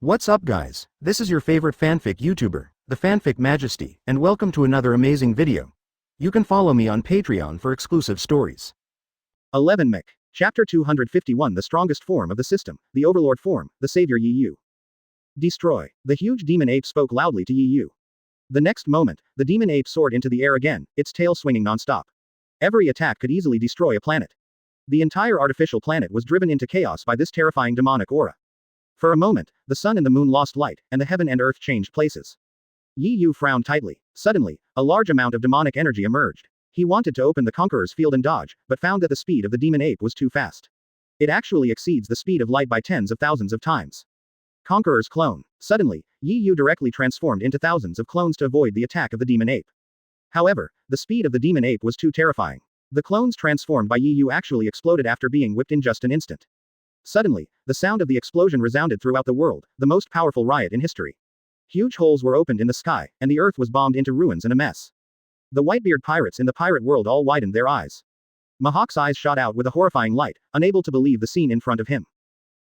What's up guys, this is your favorite fanfic YouTuber, the Fanfic Majesty, and welcome to another amazing video. You can follow me on Patreon for exclusive stories. 11 Mech. Chapter 251 The strongest form of the system, the Overlord form, the savior Yi. Destroy. The huge demon ape spoke loudly to Yi. The next moment, the demon ape soared into the air again, its tail swinging non-stop. Every attack could easily destroy a planet. The entire artificial planet was driven into chaos by this terrifying demonic aura. For a moment, the sun and the moon lost light, and the heaven and earth changed places. Yi frowned tightly. Suddenly, a large amount of demonic energy emerged. He wanted to open the Conqueror's field and dodge, but found that the speed of the demon ape was too fast. It actually exceeds the speed of light by tens of thousands of times. Conqueror's clone. Suddenly, Yi directly transformed into thousands of clones to avoid the attack of the demon ape. However, the speed of the demon ape was too terrifying. The clones transformed by Yi actually exploded after being whipped in just an instant. Suddenly, the sound of the explosion resounded throughout the world, the most powerful riot in history. Huge holes were opened in the sky, and the earth was bombed into ruins and a mess. The Whitebeard pirates in the pirate world all widened their eyes. Mahawk's eyes shot out with a horrifying light, unable to believe the scene in front of him.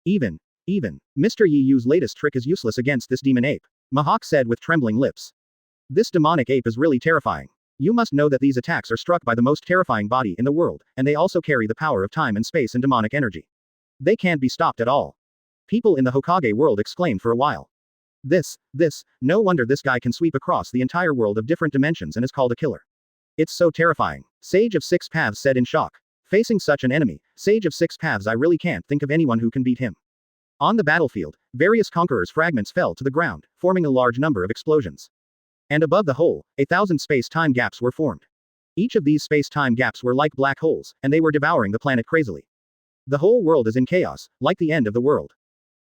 Even, Mr. Yi's latest trick is useless against this demon ape, Mahawk said with trembling lips. This demonic ape is really terrifying. You must know that these attacks are struck by the most terrifying body in the world, and they also carry the power of time and space and demonic energy. They can't be stopped at all. People in the Hokage world exclaimed for a while. No wonder this guy can sweep across the entire world of different dimensions and is called a killer. It's so terrifying, Sage of Six Paths said in shock. Facing such an enemy, Sage of Six Paths, I really can't think of anyone who can beat him. On the battlefield, various Conqueror's fragments fell to the ground, forming a large number of explosions. And above the hole, 1,000 space-time gaps were formed. Each of these space-time gaps were like black holes, and they were devouring the planet crazily. The whole world is in chaos, like the end of the world.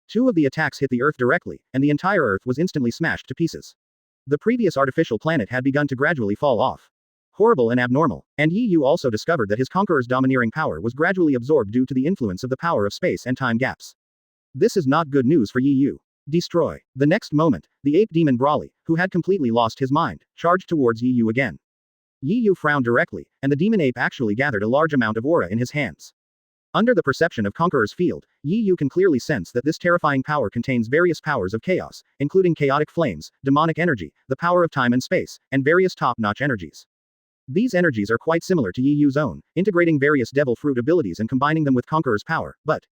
Two of the attacks hit the Earth directly, and the entire Earth was instantly smashed to pieces. The previous artificial planet had begun to gradually fall off. Horrible and abnormal, and Yi also discovered that his Conqueror's domineering power was gradually absorbed due to the influence of the power of space and time gaps. This is not good news for Yi. Destroy. The next moment, the ape demon Brawly, who had completely lost his mind, charged towards Yi again. Yi frowned directly, and the demon ape actually gathered a large amount of aura in his hands. Under the perception of Conqueror's field, Yi can clearly sense that this terrifying power contains various powers of chaos, including chaotic flames, demonic energy, the power of time and space, and various top-notch energies. These energies are quite similar to Yi's own, integrating various devil fruit abilities and combining them with Conqueror's power, but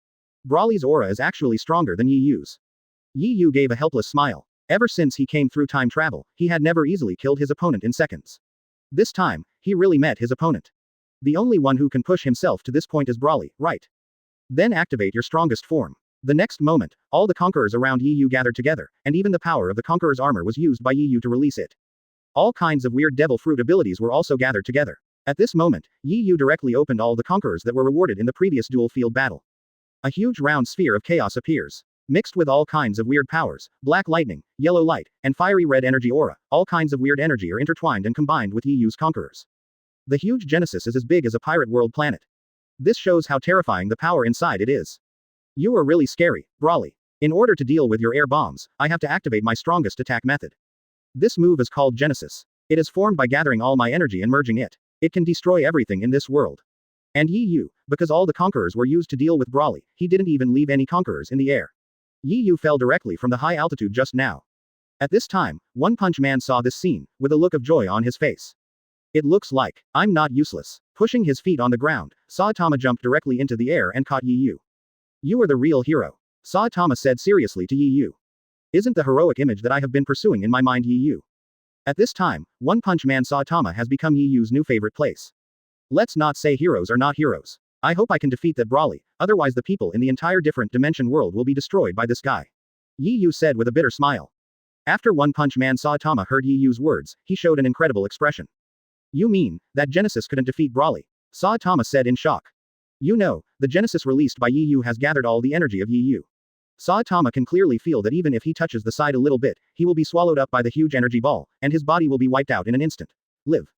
Brawly's aura is actually stronger than Yi's. Yi gave a helpless smile. Ever since he came through time travel, he had never easily killed his opponent in seconds. This time, he really met his opponent. The only one who can push himself to this point is Brawly, right? Then activate your strongest form. The next moment, all the Conquerors around Yi gathered together, and even the power of the Conqueror's armor was used by Yi to release it. All kinds of weird devil fruit abilities were also gathered together. At this moment, Yi directly opened all the Conquerors that were rewarded in the previous dual field battle. A huge round sphere of chaos appears. Mixed with all kinds of weird powers, black lightning, yellow light, and fiery red energy aura, all kinds of weird energy are intertwined and combined with Yi's Conquerors. The huge Genesis is as big as a pirate world planet. This shows how terrifying the power inside it is. You are really scary, Brawly. In order to deal with your air bombs, I have to activate my strongest attack method. This move is called Genesis. It is formed by gathering all my energy and merging it. It can destroy everything in this world. And Yi, because all the Conquerors were used to deal with Brawly, he didn't even leave any Conquerors in the air. Yi fell directly from the high altitude just now. At this time, One Punch Man saw this scene, with a look of joy on his face. It looks like, I'm not useless. Pushing his feet on the ground, Saitama jumped directly into the air and caught Yi. You are the real hero, Saitama said seriously to Yi. Isn't the heroic image that I have been pursuing in my mind Yi? At this time, One Punch Man Saitama has become Yi's new favorite place. Let's not say heroes are not heroes. I hope I can defeat that Brawly, otherwise the people in the entire different dimension world will be destroyed by this guy. Yi said with a bitter smile. After One Punch Man Saitama heard Yi's words, he showed an incredible expression. You mean, that Genesis couldn't defeat Brawly? Saitama said in shock. You know, the Genesis released by Yi has gathered all the energy of Yi. Saitama can clearly feel that even if he touches the side a little bit, he will be swallowed up by the huge energy ball, and his body will be wiped out in an instant. Live.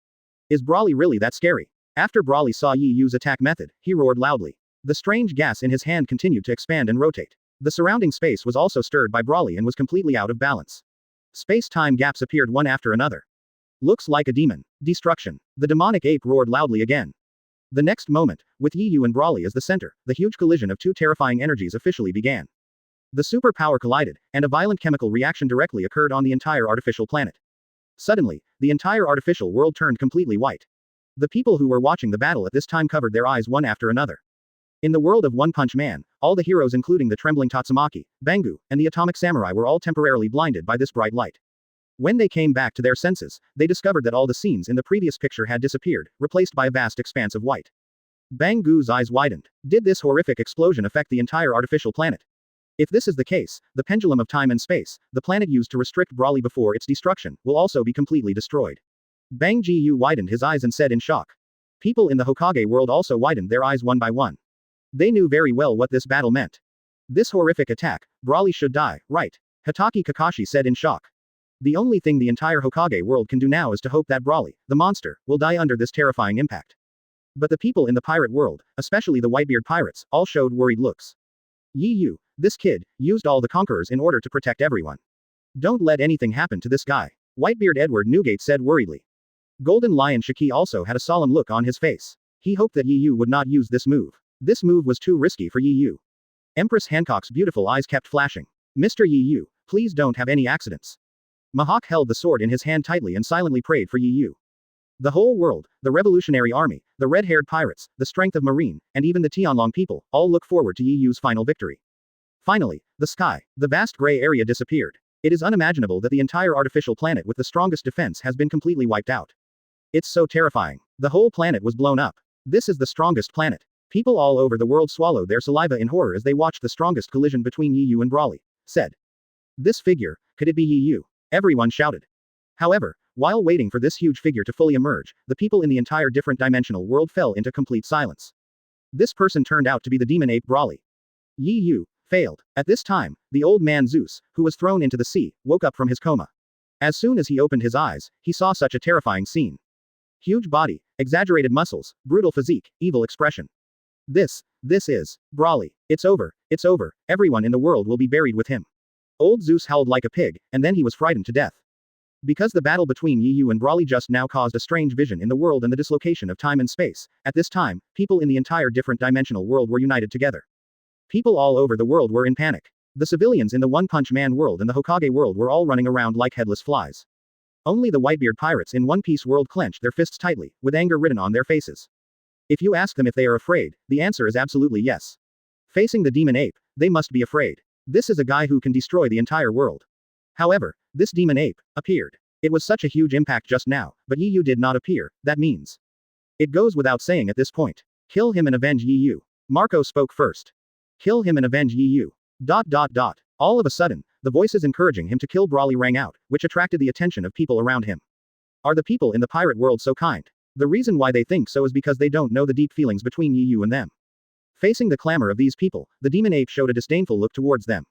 Is Brawly really that scary? After Brawly saw Yi's attack method, he roared loudly. The strange gas in his hand continued to expand and rotate. The surrounding space was also stirred by Brawly and was completely out of balance. Space-time gaps appeared one after another. Looks like a demon. Destruction. The demonic ape roared loudly again. The next moment, with Yi and Brawly as the center, the huge collision of two terrifying energies officially began. The superpower collided, and a violent chemical reaction directly occurred on the entire artificial planet. Suddenly, the entire artificial world turned completely white. The people who were watching the battle at this time covered their eyes one after another. In the world of One Punch Man, all the heroes including the trembling Tatsumaki, Bangu, and the atomic samurai were all temporarily blinded by this bright light. When they came back to their senses, they discovered that all the scenes in the previous picture had disappeared, replaced by a vast expanse of white. Bangu's eyes widened. Did this horrific explosion affect the entire artificial planet? If this is the case, the pendulum of time and space, the planet used to restrict Brawly before its destruction, will also be completely destroyed. Bang Ji-yu widened his eyes and said in shock. People in the Hokage world also widened their eyes one by one. They knew very well what this battle meant. This horrific attack, Brawly should die, right? Hitaki Kakashi said in shock. The only thing the entire Hokage world can do now is to hope that Brawly, the monster, will die under this terrifying impact. But the people in the pirate world, especially the Whitebeard pirates, all showed worried looks. Yi-yu, this kid, used all the conquerors in order to protect everyone. Don't let anything happen to this guy. Whitebeard Edward Newgate said worriedly. Golden Lion Shiki also had a solemn look on his face. He hoped that Yi-yu would not use this move. This move was too risky for Yi-yu. Empress Hancock's beautiful eyes kept flashing. Mr. Yi-yu, please don't have any accidents. Mihawk held the sword in his hand tightly and silently prayed for Yi-yu. The whole world, the Revolutionary Army, the red-haired pirates, the strength of Marine, and even the Tianlong people, all look forward to Yi-yu's final victory. Finally, the sky, the vast gray area disappeared. It is unimaginable that the entire artificial planet with the strongest defense has been completely wiped out. It's so terrifying. The whole planet was blown up. This is the strongest planet. People all over the world swallowed their saliva in horror as they watched the strongest collision between Yi-yu and Brawly. Said. This figure, could it be Yi-yu? Everyone shouted. However, while waiting for this huge figure to fully emerge, the people in the entire different dimensional world fell into complete silence. This person turned out to be the demon ape Brawly. Yi-yu failed. At this time, the old man Zeus, who was thrown into the sea, woke up from his coma. As soon as he opened his eyes, he saw such a terrifying scene. Huge body, exaggerated muscles, brutal physique, evil expression. This is Brawly. It's over, everyone in the world will be buried with him. Old Zeus howled like a pig, and then he was frightened to death. Because the battle between Yi-yu and Brawly just now caused a strange vision in the world and the dislocation of time and space, at this time, people in the entire different dimensional world were united together. People all over the world were in panic. The civilians in the One Punch Man world and the Hokage world were all running around like headless flies. Only the Whitebeard pirates in One Piece world clenched their fists tightly, with anger written on their faces. If you ask them if they are afraid, the answer is absolutely yes. Facing the demon ape, they must be afraid. This is a guy who can destroy the entire world. However, this demon ape appeared. It was such a huge impact just now, but Yi-yu did not appear. That means. It goes without saying at this point. Kill him and avenge Yi-yu. Marco spoke first. Kill him and avenge Yi-yu. ... All of a sudden, the voices encouraging him to kill Brawly rang out, which attracted the attention of people around him. Are the people in the pirate world so kind? The reason why they think so is because they don't know the deep feelings between Yi-yu and them. Facing the clamor of these people, the demon ape showed a disdainful look towards them.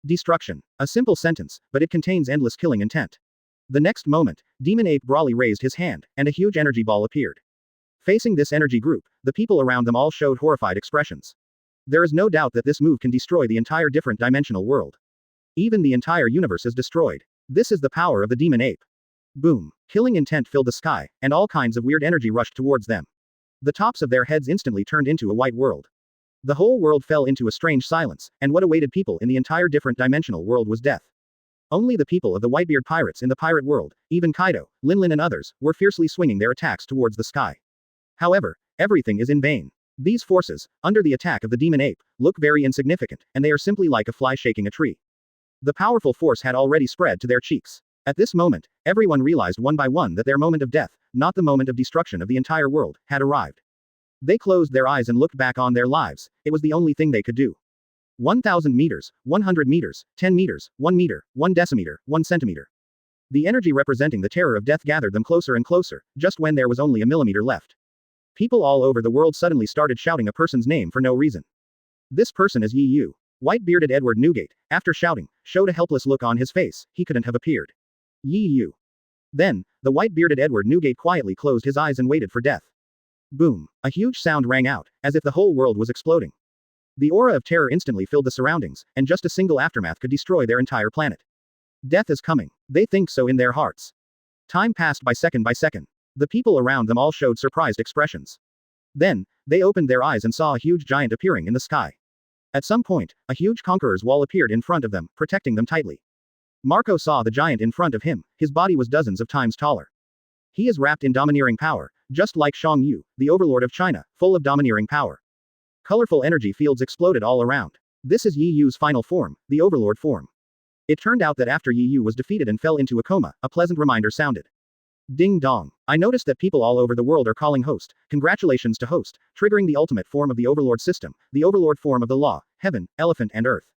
Destruction. A simple sentence, but it contains endless killing intent. The next moment, demon ape Brawly raised his hand, and a huge energy ball appeared. Facing this energy group, the people around them all showed horrified expressions. There is no doubt that this move can destroy the entire different dimensional world. Even the entire universe is destroyed. This is the power of the demon ape. Boom. Killing intent filled the sky, and all kinds of weird energy rushed towards them. The tops of their heads instantly turned into a white world. The whole world fell into a strange silence, and what awaited people in the entire different dimensional world was death. Only the people of the Whitebeard pirates in the pirate world, even Kaido, Linlin and others, were fiercely swinging their attacks towards the sky. However, everything is in vain. These forces, under the attack of the demon ape, look very insignificant, and they are simply like a fly shaking a tree. The powerful force had already spread to their cheeks. At this moment, everyone realized one by one that their moment of death, not the moment of destruction of the entire world, had arrived. They closed their eyes and looked back on their lives. It was the only thing they could do. 1,000 meters, 100 meters, 10 meters, 1 meter, 1 decimeter, 1 centimeter. The energy representing the terror of death gathered them closer and closer, just when there was only a millimeter left. People all over the world suddenly started shouting a person's name for no reason. This person is Yi-yu. White-bearded Edward Newgate, after shouting, showed a helpless look on his face. He couldn't have appeared. Yi-yu. Then, the white-bearded Edward Newgate quietly closed his eyes and waited for death. Boom. A huge sound rang out, as if the whole world was exploding. The aura of terror instantly filled the surroundings, and just a single aftermath could destroy their entire planet. Death is coming. They think so in their hearts. Time passed by second by second. The people around them all showed surprised expressions. Then, they opened their eyes and saw a huge giant appearing in the sky. At some point, a huge conqueror's wall appeared in front of them, protecting them tightly. Marco saw the giant in front of him, his body was dozens of times taller. He is wrapped in domineering power, just like Shang Yu, the overlord of China, full of domineering power. Colorful energy fields exploded all around. This is Yi Yu's final form, the overlord form. It turned out that after Yi Yu was defeated and fell into a coma, a pleasant reminder sounded. Ding dong. I noticed that people all over the world are calling host, congratulations to host, triggering the ultimate form of the overlord system, the overlord form of the law, heaven, elephant and earth.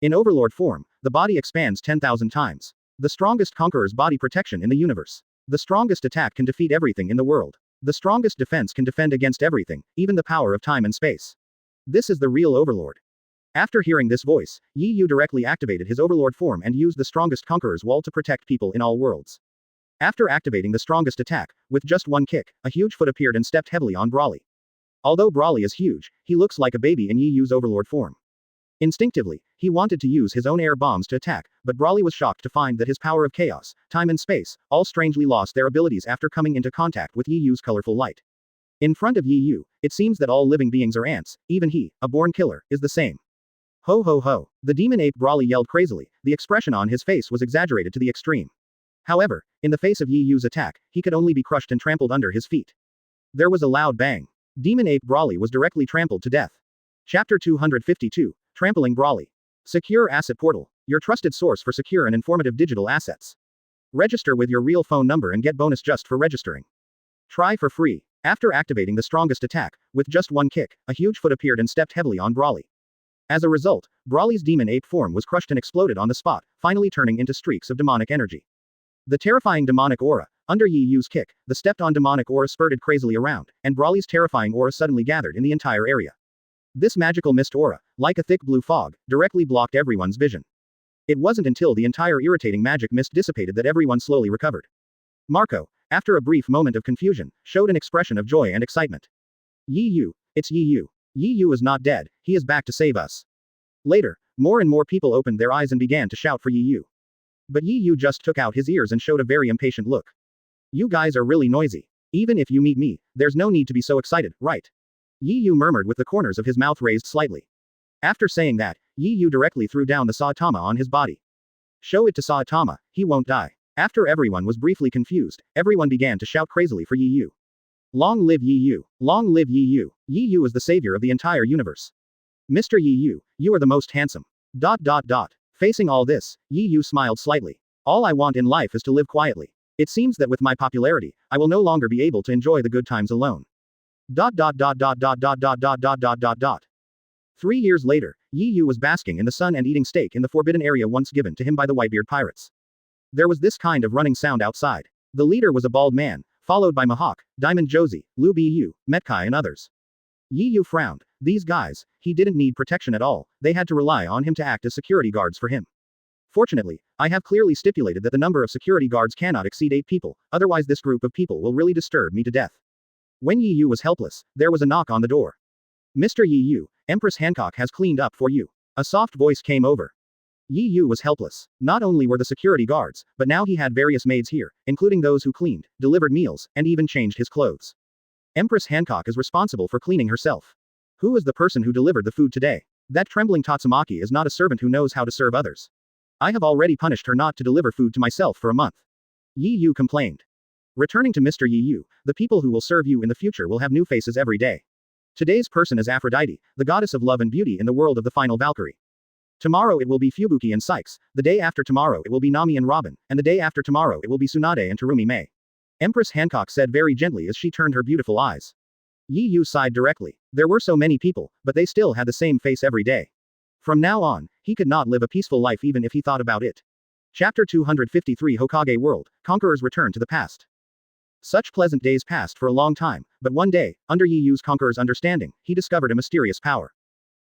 In overlord form, the body expands 10,000 times. The strongest conqueror's body protection in the universe. The strongest attack can defeat everything in the world. The strongest defense can defend against everything, even the power of time and space. This is the real overlord. After hearing this voice, Yi Yu directly activated his overlord form and used the strongest conqueror's wall to protect people in all worlds. After activating the strongest attack, with just one kick, a huge foot appeared and stepped heavily on Brawly. Although Brawly is huge, he looks like a baby in Yi Yu's overlord form. Instinctively, he wanted to use his own air bombs to attack, but Brawly was shocked to find that his power of chaos, time and space, all strangely lost their abilities after coming into contact with Yi Yu's colorful light. In front of Yi Yu, it seems that all living beings are ants, even he, a born killer, is the same. Ho ho ho. The demon ape Brawly yelled crazily, the expression on his face was exaggerated to the extreme. However, in the face of Yi Yu's attack, he could only be crushed and trampled under his feet. There was a loud bang. Demon ape Brawly was directly trampled to death. Chapter 252, Trampling Brawly. Secure Asset Portal, your trusted source for secure and informative digital assets. Register with your real phone number and get bonus just for registering. Try for free. After activating the strongest attack, with just one kick, a huge foot appeared and stepped heavily on Brawly. As a result, Brawly's demon ape form was crushed and exploded on the spot, finally turning into streaks of demonic energy. The terrifying demonic aura, under Yi Yu's kick, the stepped-on demonic aura spurted crazily around, and Brawly's terrifying aura suddenly gathered in the entire area. This magical mist aura, like a thick blue fog, directly blocked everyone's vision. It wasn't until the entire irritating magic mist dissipated that everyone slowly recovered. Marco, after a brief moment of confusion, showed an expression of joy and excitement. Yi Yu, it's Yi Yu. Yi Yu is not dead, he is back to save us. Later, more and more people opened their eyes and began to shout for Yi Yu. But Yi Yu just took out his ears and showed a very impatient look. You guys are really noisy. Even if you meet me, there's no need to be so excited, right? Yi Yu murmured with the corners of his mouth raised slightly. After saying that, Yi Yu directly threw down the Saitama on his body. Show it to Saitama, he won't die. After everyone was briefly confused, everyone began to shout crazily for Yi Yu. Long live Yi Yu! Long live Yi Yu! Yi Yu is the savior of the entire universe. Mr. Yi Yu, you are the most handsome. ... Facing all this, Yi Yu smiled slightly. All I want in life is to live quietly. It seems that with my popularity, I will no longer be able to enjoy the good times alone. ... 3 years later, Yi Yu was basking in the sun and eating steak in the forbidden area once given to him by the Whitebeard pirates. There was this kind of running sound outside. The leader was a bald man, followed by Mahawk, Diamond Josie, Lu Bu, Metkai and others. Yi Yu frowned. These guys, he didn't need protection at all, they had to rely on him to act as security guards for him. Fortunately, I have clearly stipulated that the number of security guards cannot exceed 8 people, otherwise this group of people will really disturb me to death. When Yi Yu was helpless, there was a knock on the door. Mr. Yi Yu, Empress Hancock has cleaned up for you. A soft voice came over. Yi Yu was helpless. Not only were the security guards, but now he had various maids here, including those who cleaned, delivered meals, and even changed his clothes. Empress Hancock is responsible for cleaning herself. Who is the person who delivered the food today? That trembling Tatsumaki is not a servant who knows how to serve others. I have already punished her not to deliver food to myself for a month. Yi Yu complained. Returning to Mr. Yi Yu, the people who will serve you in the future will have new faces every day. Today's person is Aphrodite, the goddess of love and beauty in the world of the final Valkyrie. Tomorrow it will be Fubuki and Sykes, the day after tomorrow it will be Nami and Robin, and the day after tomorrow it will be Tsunade and Terumi Mei. Empress Hancock said very gently as she turned her beautiful eyes. Yi Yu sighed directly. There were so many people, but they still had the same face every day. From now on, he could not live a peaceful life even if he thought about it. Chapter 253 Hokage World, Conqueror's Return to the Past. Such pleasant days passed for a long time, but one day, under Yi Yu's Conqueror's understanding, he discovered a mysterious power.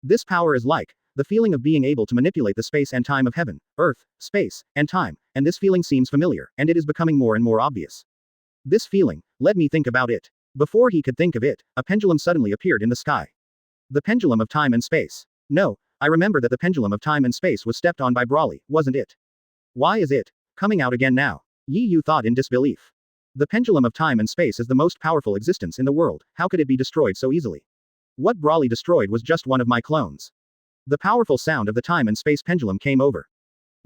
This power is like the feeling of being able to manipulate the space and time of heaven, earth, space, and time, and this feeling seems familiar, and it is becoming more and more obvious. This feeling, let me think about it. Before he could think of it, a pendulum suddenly appeared in the sky. The pendulum of time and space. No, I remember that the pendulum of time and space was stepped on by Brawly, wasn't it? Why is it coming out again now? Yi Yu thought in disbelief. The pendulum of time and space is the most powerful existence in the world, how could it be destroyed so easily? What Brawly destroyed was just one of my clones. The powerful sound of the time and space pendulum came over.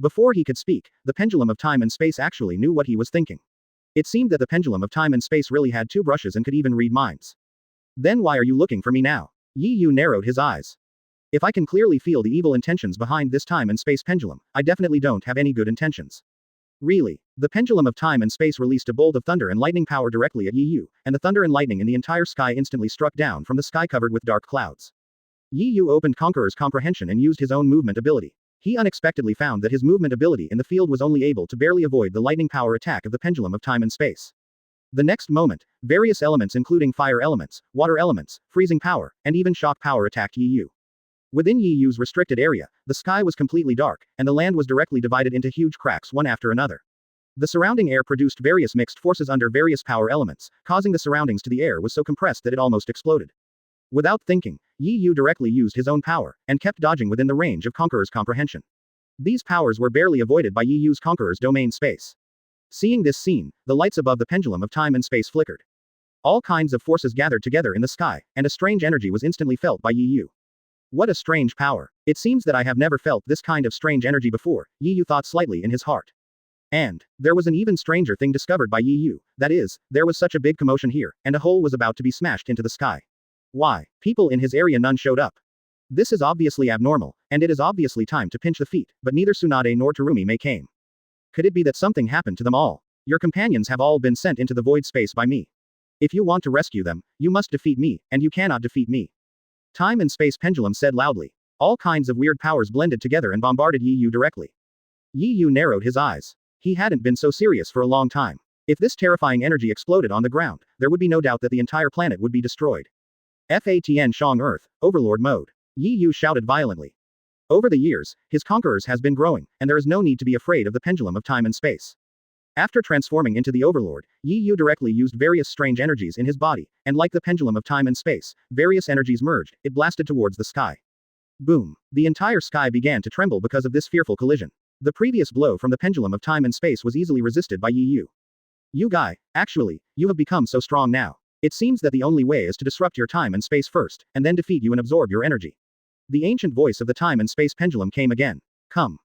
Before he could speak, the pendulum of time and space actually knew what he was thinking. It seemed that the pendulum of time and space really had two brushes and could even read minds. Then why are you looking for me now? Yi Yu narrowed his eyes. If I can clearly feel the evil intentions behind this time and space pendulum, I definitely don't have any good intentions. Really? The pendulum of time and space released a bolt of thunder and lightning power directly at Yi Yu, and the thunder and lightning in the entire sky instantly struck down from the sky covered with dark clouds. Yi Yu opened Conqueror's comprehension and used his own movement ability. He unexpectedly found that his movement ability in the field was only able to barely avoid the lightning power attack of the pendulum of time and space. The next moment, various elements including fire elements, water elements, freezing power, and even shock power attacked Yi Yu. Within Yi Yu's restricted area, the sky was completely dark, and the land was directly divided into huge cracks one after another. The surrounding air produced various mixed forces under various power elements, causing the surroundings to the air was so compressed that it almost exploded. Without thinking, Yi Yu directly used his own power, and kept dodging within the range of Conqueror's comprehension. These powers were barely avoided by Yi Yu's Conqueror's domain space. Seeing this scene, the lights above the pendulum of time and space flickered. All kinds of forces gathered together in the sky, and a strange energy was instantly felt by Yi Yu. What a strange power. It seems that I have never felt this kind of strange energy before, Yi Yu thought slightly in his heart. And there was an even stranger thing discovered by Yi Yu, that is, there was such a big commotion here, and a hole was about to be smashed into the sky. Why? People in his area none showed up. This is obviously abnormal, and it is obviously time to pinch the feet, but neither Tsunade nor Terumi May came. Could it be that something happened to them all? Your companions have all been sent into the void space by me. If you want to rescue them, you must defeat me, and you cannot defeat me. Time and space pendulum said loudly. All kinds of weird powers blended together and bombarded Yi Yu directly. Yi Yu narrowed his eyes. He hadn't been so serious for a long time. If this terrifying energy exploded on the ground, there would be no doubt that the entire planet would be destroyed. Fatn Shang Earth, Overlord mode. Yi Yu shouted violently. Over the years, his conquerors has been growing, and there is no need to be afraid of the pendulum of time and space. After transforming into the Overlord, Yi Yu directly used various strange energies in his body, and like the pendulum of time and space, various energies merged, it blasted towards the sky. Boom! The entire sky began to tremble because of this fearful collision. The previous blow from the pendulum of time and space was easily resisted by Yi Yu. You guy, actually, you have become so strong now. It seems that the only way is to disrupt your time and space first, and then defeat you and absorb your energy. The ancient voice of the time and space pendulum came again. Come.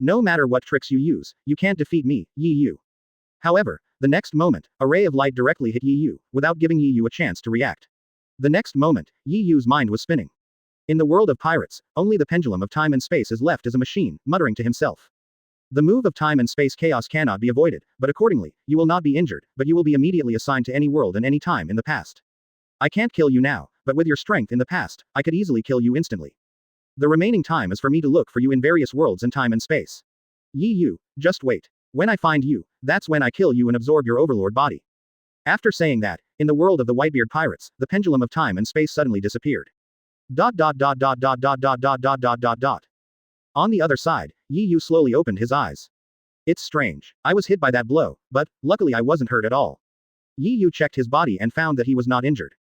No matter what tricks you use, you can't defeat me, Yi Yu. However, the next moment, a ray of light directly hit Yi Yu, without giving Yi Yu a chance to react. The next moment, Yi Yu's mind was spinning. In the world of pirates, only the pendulum of time and space is left as a machine, muttering to himself. The move of time and space chaos cannot be avoided, but accordingly, you will not be injured, but you will be immediately assigned to any world and any time in the past. I can't kill you now, but with your strength in the past, I could easily kill you instantly. The remaining time is for me to look for you in various worlds and time and space. Yi Yu, just wait. When I find you, that's when I kill you and absorb your overlord body. After saying that, in the world of the Whitebeard pirates, the pendulum of time and space suddenly disappeared. On the other side, Yi Yu slowly opened his eyes. It's strange. I was hit by that blow, but, luckily I wasn't hurt at all. Yi Yu checked his body and found that he was not injured.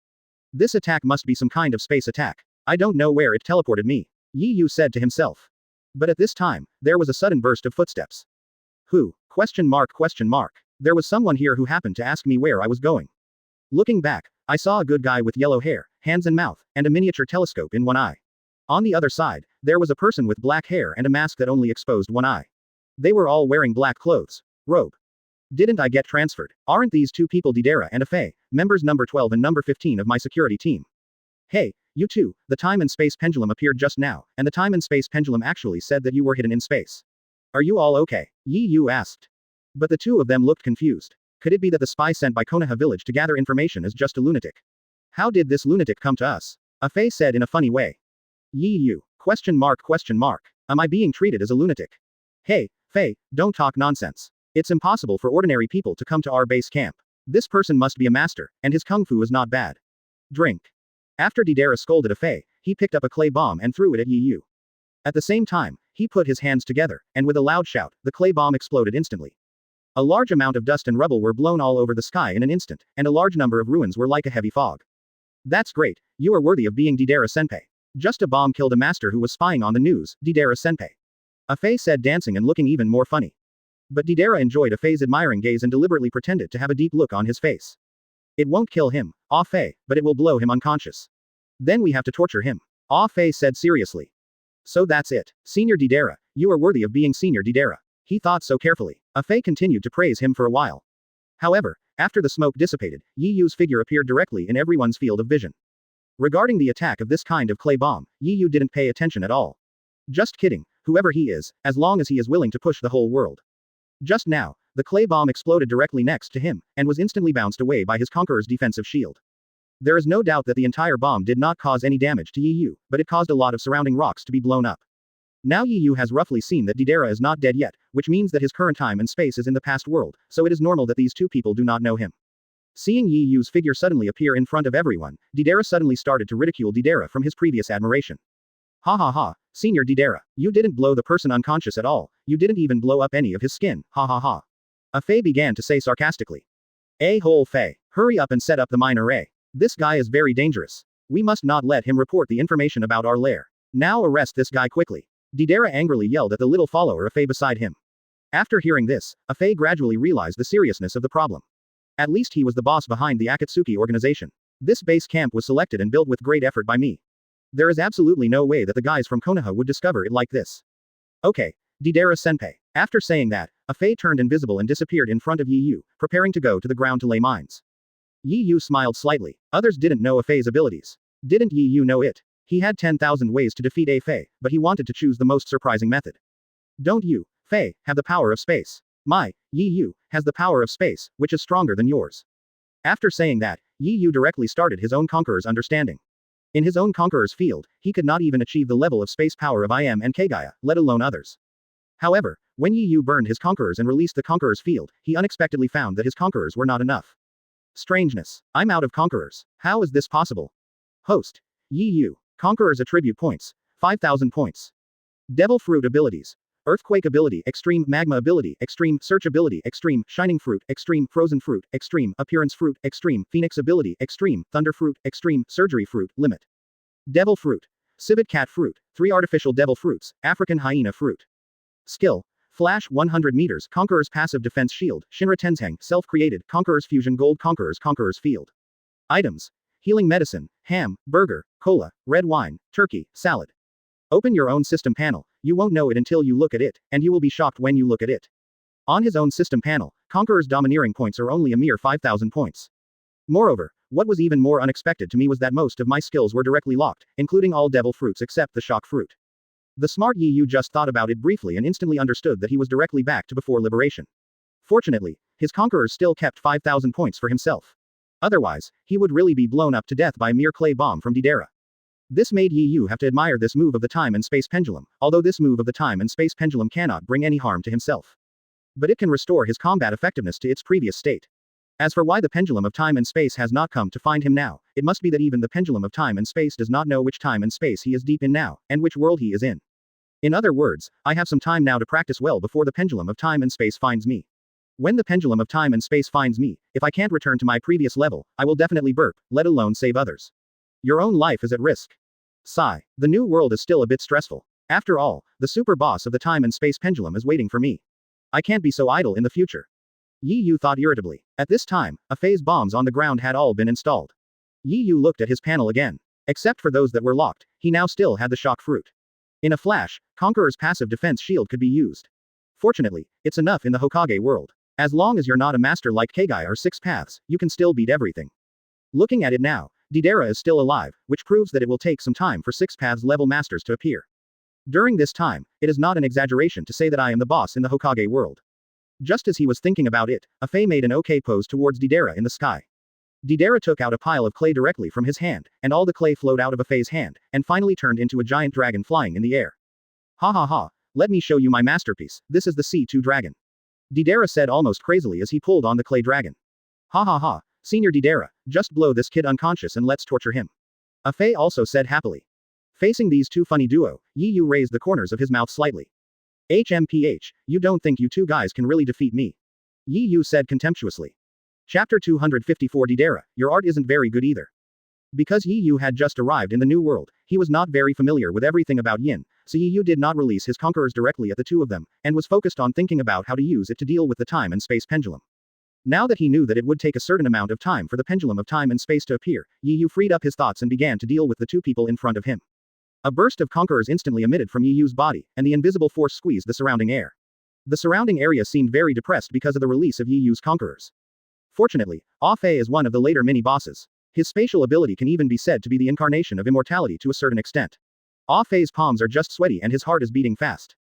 This attack must be some kind of space attack. I don't know where it teleported me, Yi Yu said to himself. But at this time, there was a sudden burst of footsteps. Who? ? There was someone here who happened to ask me where I was going. Looking back, I saw a good guy with yellow hair, hands and mouth, and a miniature telescope in one eye. On the other side, there was a person with black hair and a mask that only exposed one eye. They were all wearing black clothes. Robe. Didn't I get transferred? Aren't these two people Didera and Afei, members number 12 and number 15 of my security team? Hey, you two, the time and space pendulum appeared just now, and the time and space pendulum actually said that you were hidden in space. Are you all okay? Yi Yu asked. But the two of them looked confused. Could it be that the spy sent by Konoha village to gather information is just a lunatic? How did this lunatic come to us? Afei said in a funny way. Yi Yu, ? Am I being treated as a lunatic? Hey, Fei, don't talk nonsense. It's impossible for ordinary people to come to our base camp. This person must be a master, and his kung fu is not bad. Drink. After Didera scolded Afei, he picked up a clay bomb and threw it at Yi Yu. At the same time, he put his hands together, and with a loud shout, the clay bomb exploded instantly. A large amount of dust and rubble were blown all over the sky in an instant, and a large number of ruins were like a heavy fog. That's great, you are worthy of being Didera-senpai. Just a bomb killed a master who was spying on the news, Didera-senpai. Afei said, dancing and looking even more funny. But Didera enjoyed Afei's admiring gaze and deliberately pretended to have a deep look on his face. It won't kill him, Fei, but it will blow him unconscious. Then we have to torture him, Fei said seriously. So that's it. Senior Deidara, you are worthy of being Senior Deidara. He thought so carefully. Afei continued to praise him for a while. However, after the smoke dissipated, Yi Yu's figure appeared directly in everyone's field of vision. Regarding the attack of this kind of clay bomb, Yi Yu didn't pay attention at all. Just kidding, whoever he is, as long as he is willing to push the whole world. Just now, the clay bomb exploded directly next to him, and was instantly bounced away by his Conqueror's defensive shield. There is no doubt that the entire bomb did not cause any damage to Yi Yu, but it caused a lot of surrounding rocks to be blown up. Now Yi Yu has roughly seen that Deidara is not dead yet, which means that his current time and space is in the past world, so it is normal that these two people do not know him. Seeing Yi Yu's figure suddenly appear in front of everyone, Deidara suddenly started to ridicule Deidara from his previous admiration. Ha ha ha, Senior Deidara, you didn't blow the person unconscious at all, you didn't even blow up any of his skin, ha ha ha. Afei began to say sarcastically. A-hole Fei, hurry up and set up the mine array. This guy is very dangerous. We must not let him report the information about our lair. Now arrest this guy quickly. Deidara angrily yelled at the little follower Afei beside him. After hearing this, Afei gradually realized the seriousness of the problem. At least he was the boss behind the Akatsuki organization. This base camp was selected and built with great effort by me. There is absolutely no way that the guys from Konoha would discover it like this. Okay, Deidara-senpai. After saying that, Afei turned invisible and disappeared in front of Yi Yu, preparing to go to the ground to lay mines. Yi Yu smiled slightly. Others didn't know Afei's abilities. Didn't Yi Yu know it? He had 10,000 ways to defeat Afei, but he wanted to choose the most surprising method. Don't you, Fei, have the power of space? My, Yi Yu, has the power of space, which is stronger than yours. After saying that, Yi Yu directly started his own Conqueror's understanding. In his own Conqueror's field, he could not even achieve the level of space power of IM and Kagaya, let alone others. However, when Yi Yu burned his Conquerors and released the Conqueror's field, he unexpectedly found that his Conquerors were not enough. Strangeness. I'm out of Conquerors. How is this possible? Host. Yi Yu. Conqueror's attribute points. 5,000 points. Devil Fruit abilities. Earthquake ability, extreme magma ability, extreme search ability, extreme shining fruit, extreme frozen fruit, extreme appearance fruit, extreme phoenix ability, extreme thunder fruit, extreme surgery fruit, limit. Devil fruit. Civet cat fruit, 3 artificial devil fruits, African hyena fruit. Skill. Flash 100 meters, Conqueror's passive defense shield, Shinra Tenzheng, self-created, Conqueror's fusion gold, Conqueror's field. Items. Healing medicine, ham, burger, cola, red wine, turkey, salad. Open your own system panel, you won't know it until you look at it, and you will be shocked when you look at it. On his own system panel, Conqueror's domineering points are only a mere 5,000 points. Moreover, what was even more unexpected to me was that most of my skills were directly locked, including all devil fruits except the shock fruit. The smart Yi Yu just thought about it briefly and instantly understood that he was directly back to before liberation. Fortunately, his Conqueror still kept 5,000 points for himself. Otherwise, he would really be blown up to death by a mere clay bomb from Deidara. This made Yi Yu have to admire this move of the time and space pendulum, although this move of the time and space pendulum cannot bring any harm to himself. But it can restore his combat effectiveness to its previous state. As for why the pendulum of time and space has not come to find him now, it must be that even the pendulum of time and space does not know which time and space he is deep in now, and which world he is in. In other words, I have some time now to practice well before the pendulum of time and space finds me. When the pendulum of time and space finds me, if I can't return to my previous level, I will definitely burp, let alone save others. Your own life is at risk. Sigh. The new world is still a bit stressful. After all, the super boss of the time and space pendulum is waiting for me. I can't be so idle in the future. Yi Yu thought irritably. At this time, Afei's bombs on the ground had all been installed. Yi Yu looked at his panel again. Except for those that were locked, he now still had the shock fruit. In a flash, Conqueror's passive defense shield could be used. Fortunately, it's enough in the Hokage world. As long as you're not a master like Kagaya or Six Paths, you can still beat everything. Looking at it now, Deidara is still alive, which proves that it will take some time for Six Paths level masters to appear. During this time, it is not an exaggeration to say that I am the boss in the Hokage world. Just as he was thinking about it, Afei made an okay pose towards Deidara in the sky. Deidara took out a pile of clay directly from his hand, and all the clay flowed out of Afei's hand, and finally turned into a giant dragon flying in the air. Ha ha ha, let me show you my masterpiece, this is the C2 dragon. Deidara said almost crazily as he pulled on the clay dragon. Ha ha ha, Senior Deidara, just blow this kid unconscious and let's torture him. Afei also said happily. Facing these two funny duo, Yi Yu raised the corners of his mouth slightly. HMPH, you don't think you two guys can really defeat me? Yi Yu said contemptuously. Chapter 254 Deidara, your art isn't very good either. Because Yi Yu had just arrived in the new world, he was not very familiar with everything about Yin, so Yi Yu did not release his conquerors directly at the two of them, and was focused on thinking about how to use it to deal with the time and space pendulum. Now that he knew that it would take a certain amount of time for the pendulum of time and space to appear, Yi Yu freed up his thoughts and began to deal with the two people in front of him. A burst of Conquerors instantly emitted from Yi Yu's body, and the invisible force squeezed the surrounding air. The surrounding area seemed very depressed because of the release of Yi Yu's Conquerors. Fortunately, Ah Fei is one of the later mini-bosses. His spatial ability can even be said to be the incarnation of immortality to a certain extent. Ah Fei's palms are just sweaty and his heart is beating fast.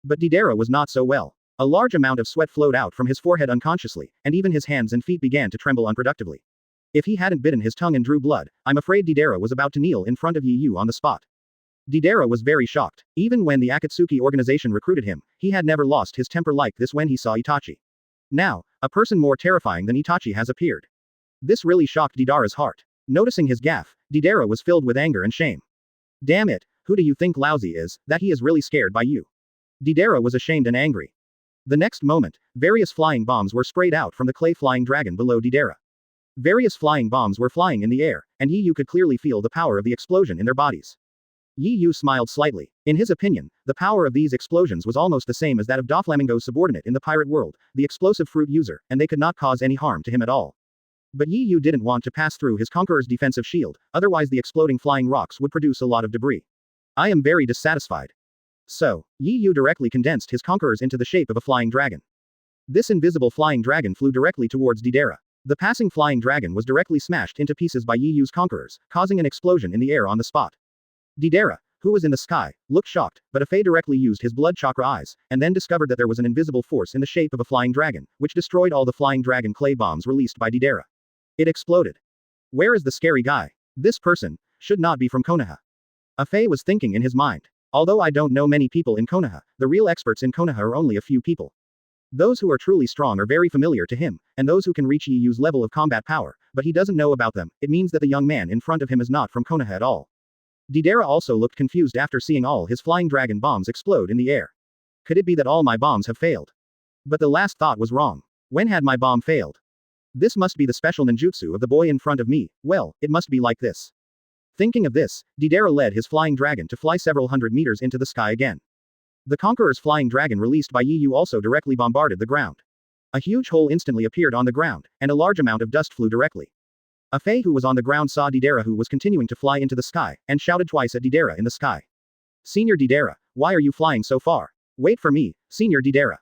But Deidara was not so well. A large amount of sweat flowed out from his forehead unconsciously, and even his hands and feet began to tremble unproductively. If he hadn't bitten his tongue and drew blood, I'm afraid Deidara was about to kneel in front of Yi Yu on the spot. Deidara was very shocked. Even when the Akatsuki organization recruited him, he had never lost his temper like this when he saw Itachi. Now, a person more terrifying than Itachi has appeared. This really shocked Deidara's heart. Noticing his gaffe, Deidara was filled with anger and shame. Damn it, who do you think Laozi is, that he is really scared by you? Deidara was ashamed and angry. The next moment, various flying bombs were sprayed out from the clay flying dragon below Deidara. Various flying bombs were flying in the air, and Yi Yu could clearly feel the power of the explosion in their bodies. Yi Yu smiled slightly. In his opinion, the power of these explosions was almost the same as that of Doflamingo's subordinate in the pirate world, the explosive fruit user, and they could not cause any harm to him at all. But Yi Yu didn't want to pass through his Conqueror's defensive shield, otherwise the exploding flying rocks would produce a lot of debris. I am very dissatisfied. So, Yi Yu directly condensed his Conquerors into the shape of a flying dragon. This invisible flying dragon flew directly towards Deidara. The passing flying dragon was directly smashed into pieces by Yi Yu's Conquerors, causing an explosion in the air on the spot. Deidara, who was in the sky, looked shocked, but Afei directly used his blood chakra eyes, and then discovered that there was an invisible force in the shape of a flying dragon, which destroyed all the flying dragon clay bombs released by Deidara. It exploded. Where is the scary guy? This person should not be from Konoha. Afei was thinking in his mind. Although I don't know many people in Konoha, the real experts in Konoha are only a few people. Those who are truly strong are very familiar to him, and those who can reach Yi Yu's level of combat power, but he doesn't know about them. It means that the young man in front of him is not from Konoha at all. Deidara also looked confused after seeing all his flying dragon bombs explode in the air. Could it be that all my bombs have failed? But the last thought was wrong. When had my bomb failed? This must be the special ninjutsu of the boy in front of me. Well, it must be like this. Thinking of this, Deidara led his flying dragon to fly several hundred meters into the sky again. The Conqueror's flying dragon released by Yi Yu also directly bombarded the ground. A huge hole instantly appeared on the ground, and a large amount of dust flew directly. Afei, who was on the ground, saw Deidara, who was continuing to fly into the sky, and shouted twice at Deidara in the sky. Senior Deidara, why are you flying so far? Wait for me, Senior Deidara.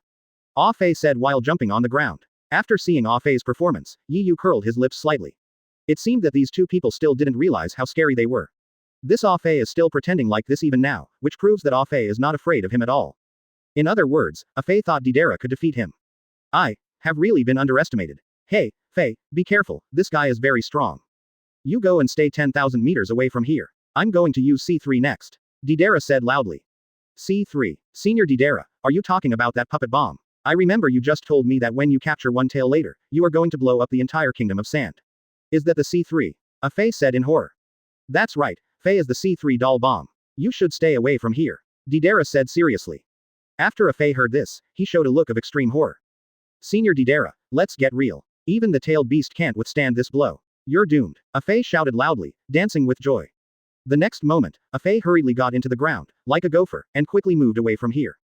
Ah Fei said while jumping on the ground. After seeing Ah Fei's performance, Yi Yu curled his lips slightly. It seemed that these two people still didn't realize how scary they were. This Ah Fei is still pretending like this even now, which proves that Ah Fei is not afraid of him at all. In other words, Afei thought Deidara could defeat him. I have really been underestimated. Hey, Fei, be careful, this guy is very strong. You go and stay 10,000 meters away from here. I'm going to use C3 next. Deidara said loudly. C3. Senior Deidara, are you talking about that puppet bomb? I remember you just told me that when you capture one tail later, you are going to blow up the entire kingdom of sand. Is that the C3? Afei said in horror. That's right, Fei is the C3 doll bomb. You should stay away from here. Deidara said seriously. After Afei heard this, he showed a look of extreme horror. Senior Deidara, let's get real. Even the tailed beast can't withstand this blow. You're doomed. Afei shouted loudly, dancing with joy. The next moment, Afei hurriedly got into the ground, like a gopher, and quickly moved away from here.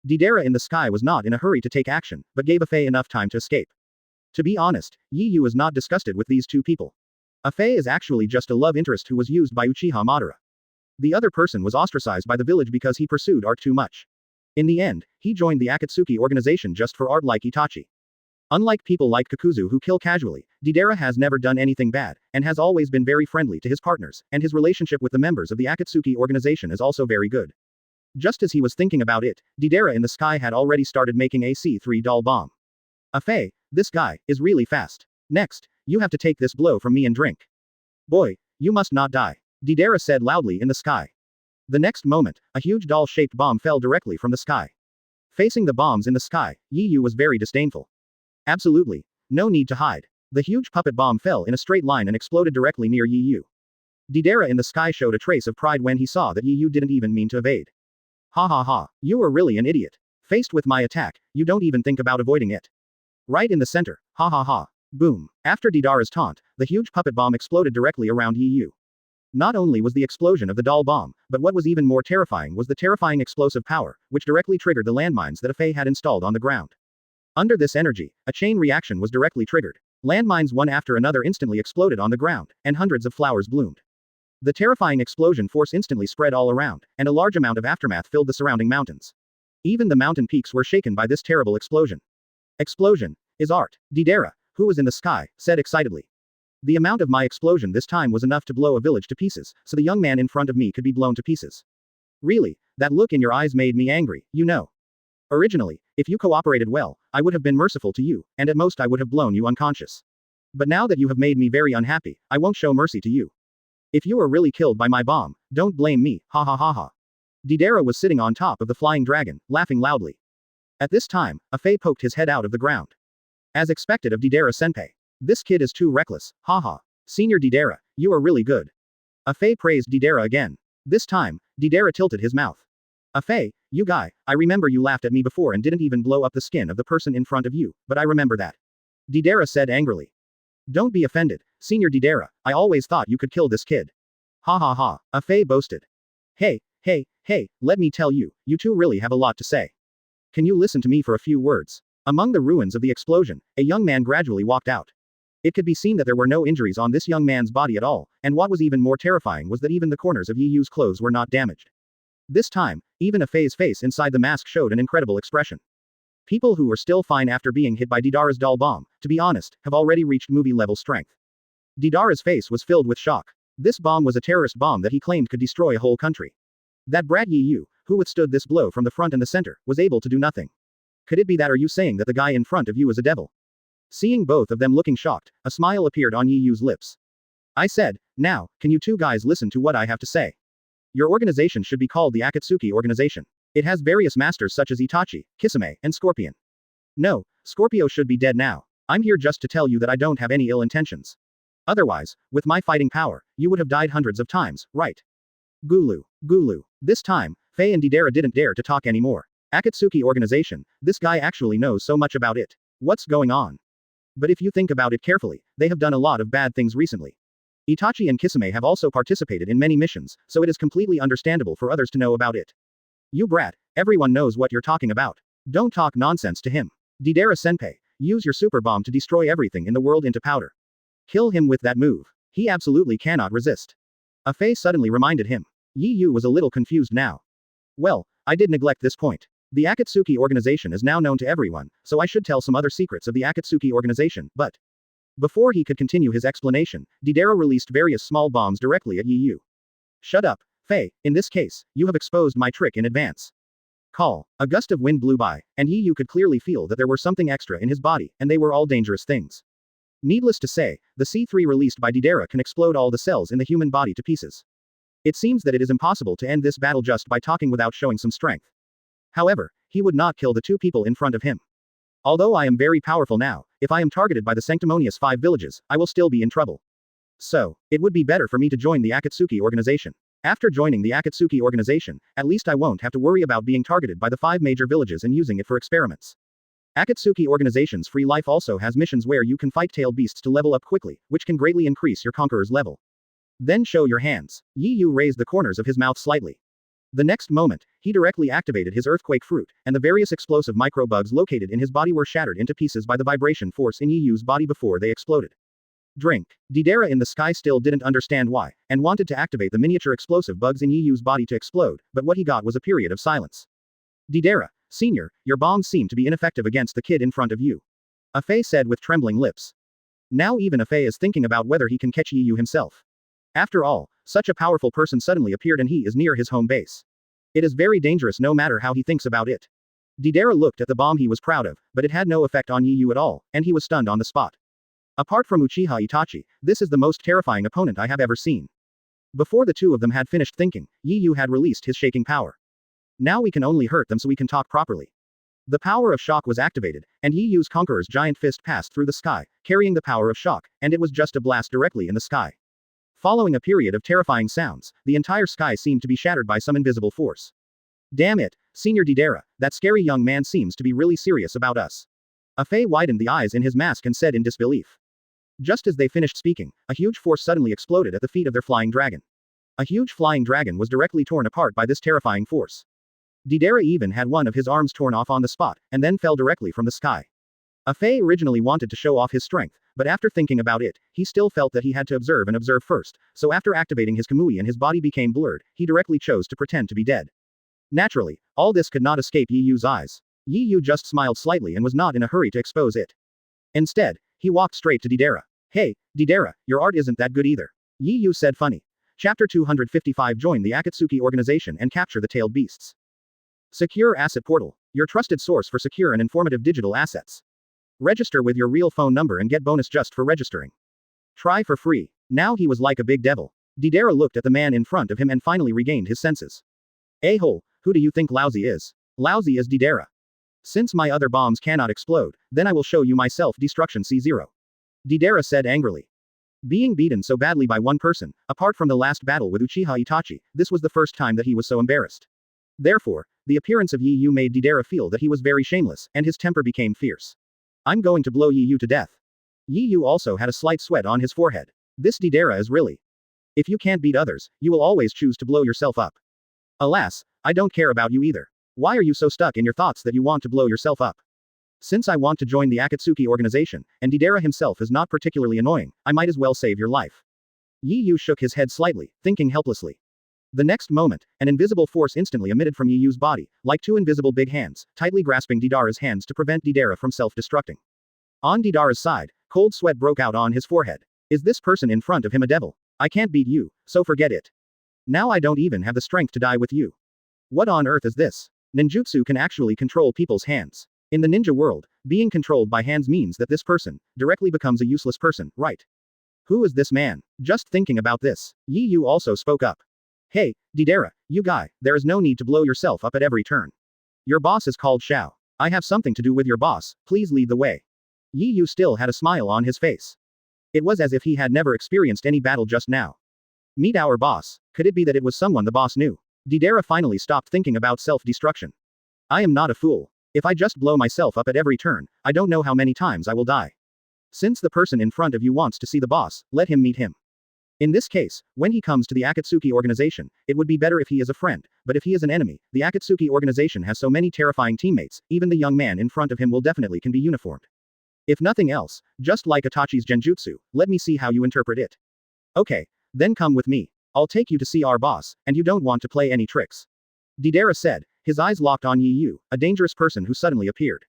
Deidara in the sky was not in a hurry to take action, but gave Afei enough time to escape. To be honest, Yi Yu is not disgusted with these two people. Afei is actually just a love interest who was used by Uchiha Madara. The other person was ostracized by the village because he pursued art too much. In the end, he joined the Akatsuki organization just for art like Itachi. Unlike people like Kakuzu who kill casually, Deidara has never done anything bad, and has always been very friendly to his partners, and his relationship with the members of the Akatsuki organization is also very good. Just as he was thinking about it, Deidara in the sky had already started making a C3 doll bomb. Afei, this guy is really fast. Next, you have to take this blow from me and drink. Boy, you must not die. Deidara said loudly in the sky. The next moment, a huge doll-shaped bomb fell directly from the sky. Facing the bombs in the sky, Yi Yu was very disdainful. Absolutely. No need to hide. The huge puppet bomb fell in a straight line and exploded directly near Yi Yu. Deidara in the sky showed a trace of pride when he saw that Yi Yu didn't even mean to evade. Ha ha ha, you are really an idiot. Faced with my attack, you don't even think about avoiding it. Right in the center, ha ha ha. Boom. After Deidara's taunt, the huge puppet bomb exploded directly around Yi Yu. Not only was the explosion of the doll bomb, but what was even more terrifying was the terrifying explosive power, which directly triggered the landmines that Afei had installed on the ground. Under this energy, a chain reaction was directly triggered. Landmines one after another instantly exploded on the ground, and hundreds of flowers bloomed. The terrifying explosion force instantly spread all around, and a large amount of aftermath filled the surrounding mountains. Even the mountain peaks were shaken by this terrible explosion. Explosion is art, Didera, who was in the sky, said excitedly. The amount of my explosion this time was enough to blow a village to pieces, so the young man in front of me could be blown to pieces. Really, that look in your eyes made me angry, you know. Originally, if you cooperated well, I would have been merciful to you, and at most I would have blown you unconscious. But now that you have made me very unhappy, I won't show mercy to you. If you are really killed by my bomb, don't blame me, ha ha ha ha. Didera was sitting on top of the flying dragon, laughing loudly. At this time, a Fei poked his head out of the ground. As expected of Didera Senpai. This kid is too reckless, haha. Senior Didera, you are really good. A Fei praised Didera again. This time, Didera tilted his mouth. A Fei, you guy, I remember you laughed at me before and didn't even blow up the skin of the person in front of you, but I remember that. Didera said angrily. Don't be offended, Senior Didera, I always thought you could kill this kid. Ha ha ha, A Fei boasted. Hey, let me tell you, you two really have a lot to say. Can you listen to me for a few words? Among the ruins of the explosion, a young man gradually walked out. It could be seen that there were no injuries on this young man's body at all, and what was even more terrifying was that even the corners of Yi Yu's clothes were not damaged. This time, even A Fei's face inside the mask showed an incredible expression. People who were still fine after being hit by Didara's doll bomb, to be honest, have already reached movie-level strength. Didara's face was filled with shock. This bomb was a terrorist bomb that he claimed could destroy a whole country. That brat Yi Yu, who withstood this blow from the front and the center, was able to do nothing. Could it be that, or are you saying that the guy in front of you is a devil? Seeing both of them looking shocked, a smile appeared on Yi Yu's lips. I said, now, can you two guys listen to what I have to say? Your organization should be called the Akatsuki Organization. It has various masters such as Itachi, Kisame, and Scorpion. No, Scorpio should be dead now. I'm here just to tell you that I don't have any ill intentions. Otherwise, with my fighting power, you would have died hundreds of times, right? Gulu. This time, Fei and Didera didn't dare to talk anymore. Akatsuki Organization, this guy actually knows so much about it. What's going on? But if you think about it carefully, they have done a lot of bad things recently. Itachi and Kisame have also participated in many missions, so it is completely understandable for others to know about it. You brat, everyone knows what you're talking about. Don't talk nonsense to him. Didera Senpai, use your super bomb to destroy everything in the world into powder. Kill him with that move. He absolutely cannot resist. A Fei suddenly reminded him. Yi Yu was a little confused now. Well, I did neglect this point. The Akatsuki Organization is now known to everyone, so I should tell some other secrets of the Akatsuki Organization, but... Before he could continue his explanation, Didera released various small bombs directly at Yi Yu. Shut up, Fei, in this case, you have exposed my trick in advance. Call. A gust of wind blew by, and Yi Yu could clearly feel that there were something extra in his body, and they were all dangerous things. Needless to say, the C3 released by Didera can explode all the cells in the human body to pieces. It seems that it is impossible to end this battle just by talking without showing some strength. However, he would not kill the two people in front of him. Although I am very powerful now, if I am targeted by the sanctimonious 5 villages, I will still be in trouble. So, it would be better for me to join the Akatsuki Organization. After joining the Akatsuki Organization, at least I won't have to worry about being targeted by the 5 major villages and using it for experiments. Akatsuki Organization's free life also has missions where you can fight tail beasts to level up quickly, which can greatly increase your Conqueror's level. Then show your hands. Yi Yu raised the corners of his mouth slightly. The next moment, he directly activated his earthquake fruit, and the various explosive microbugs located in his body were shattered into pieces by the vibration force in Yi Yu's body before they exploded. Drink. Didera in the sky still didn't understand why, and wanted to activate the miniature explosive bugs in Yi Yu's body to explode, but what he got was a period of silence. Didera, Senior, your bombs seem to be ineffective against the kid in front of you. A Fei said with trembling lips. Now even A Fei is thinking about whether he can catch Yi Yu himself. After all, such a powerful person suddenly appeared and he is near his home base. It is very dangerous no matter how he thinks about it. Didera looked at the bomb he was proud of, but it had no effect on Yi Yu at all, and he was stunned on the spot. Apart from Uchiha Itachi, this is the most terrifying opponent I have ever seen. Before the two of them had finished thinking, Yi Yu had released his shaking power. Now we can only hurt them so we can talk properly. The power of shock was activated, and Yi Yu's Conqueror's giant fist passed through the sky, carrying the power of shock, and it was just a blast directly in the sky. Following a period of terrifying sounds, the entire sky seemed to be shattered by some invisible force. Damn it, Senior Didera, that scary young man seems to be really serious about us. A Fei widened the eyes in his mask and said in disbelief. Just as they finished speaking, a huge force suddenly exploded at the feet of their flying dragon. A huge flying dragon was directly torn apart by this terrifying force. Didera even had one of his arms torn off on the spot, and then fell directly from the sky. Fei originally wanted to show off his strength, but after thinking about it, he still felt that he had to observe and observe first, so after activating his Kamui and his body became blurred, he directly chose to pretend to be dead. Naturally, all this could not escape Yi Yu's eyes. Yi Yu just smiled slightly and was not in a hurry to expose it. Instead, he walked straight to Deidara. Hey, Deidara, your art isn't that good either. Yi Yu said funny. Chapter 255 Join the Akatsuki organization and capture the tailed beasts. Secure Asset Portal, your trusted source for secure and informative digital assets. Register with your real phone number and get bonus just for registering. Try for free. Now he was like a big devil. Deidara looked at the man in front of him and finally regained his senses. A-hole, who do you think Lousy is? Lousy is Deidara. Since my other bombs cannot explode, then I will show you my self-destruction C0. Deidara said angrily. Being beaten so badly by one person, apart from the last battle with Uchiha Itachi, this was the first time that he was so embarrassed. Therefore, the appearance of Yi Yu made Deidara feel that he was very shameless, and his temper became fierce. I'm going to blow Yi Yu to death. Yi Yu also had a slight sweat on his forehead. This Deidara is really. If you can't beat others, you will always choose to blow yourself up. Alas, I don't care about you either. Why are you so stuck in your thoughts that you want to blow yourself up? Since I want to join the Akatsuki organization, and Deidara himself is not particularly annoying, I might as well save your life. Yi Yu shook his head slightly, thinking helplessly. The next moment, an invisible force instantly emitted from Yi Yu's body, like two invisible big hands, tightly grasping Deidara's hands to prevent Deidara from self-destructing. On Deidara's side, cold sweat broke out on his forehead. Is this person in front of him a devil? I can't beat you, so forget it. Now I don't even have the strength to die with you. What on earth is this? Ninjutsu can actually control people's hands. In the ninja world, being controlled by hands means that this person directly becomes a useless person, right? Who is this man? Just thinking about this, Yi Yu also spoke up. Hey, Deidara, you guy, there is no need to blow yourself up at every turn. Your boss is called Xiao. I have something to do with your boss, please lead the way. Yi Yu still had a smile on his face. It was as if he had never experienced any battle just now. Meet our boss. Could it be that it was someone the boss knew? Deidara finally stopped thinking about self-destruction. I am not a fool. If I just blow myself up at every turn, I don't know how many times I will die. Since the person in front of you wants to see the boss, let him meet him. In this case, when he comes to the Akatsuki organization, it would be better if he is a friend, but if he is an enemy, the Akatsuki organization has so many terrifying teammates, even the young man in front of him will definitely can be uniformed. If nothing else, just like Itachi's genjutsu, let me see how you interpret it. Okay, then come with me. I'll take you to see our boss, and you don't want to play any tricks. Deidara said, his eyes locked on Yi Yu, a dangerous person who suddenly appeared.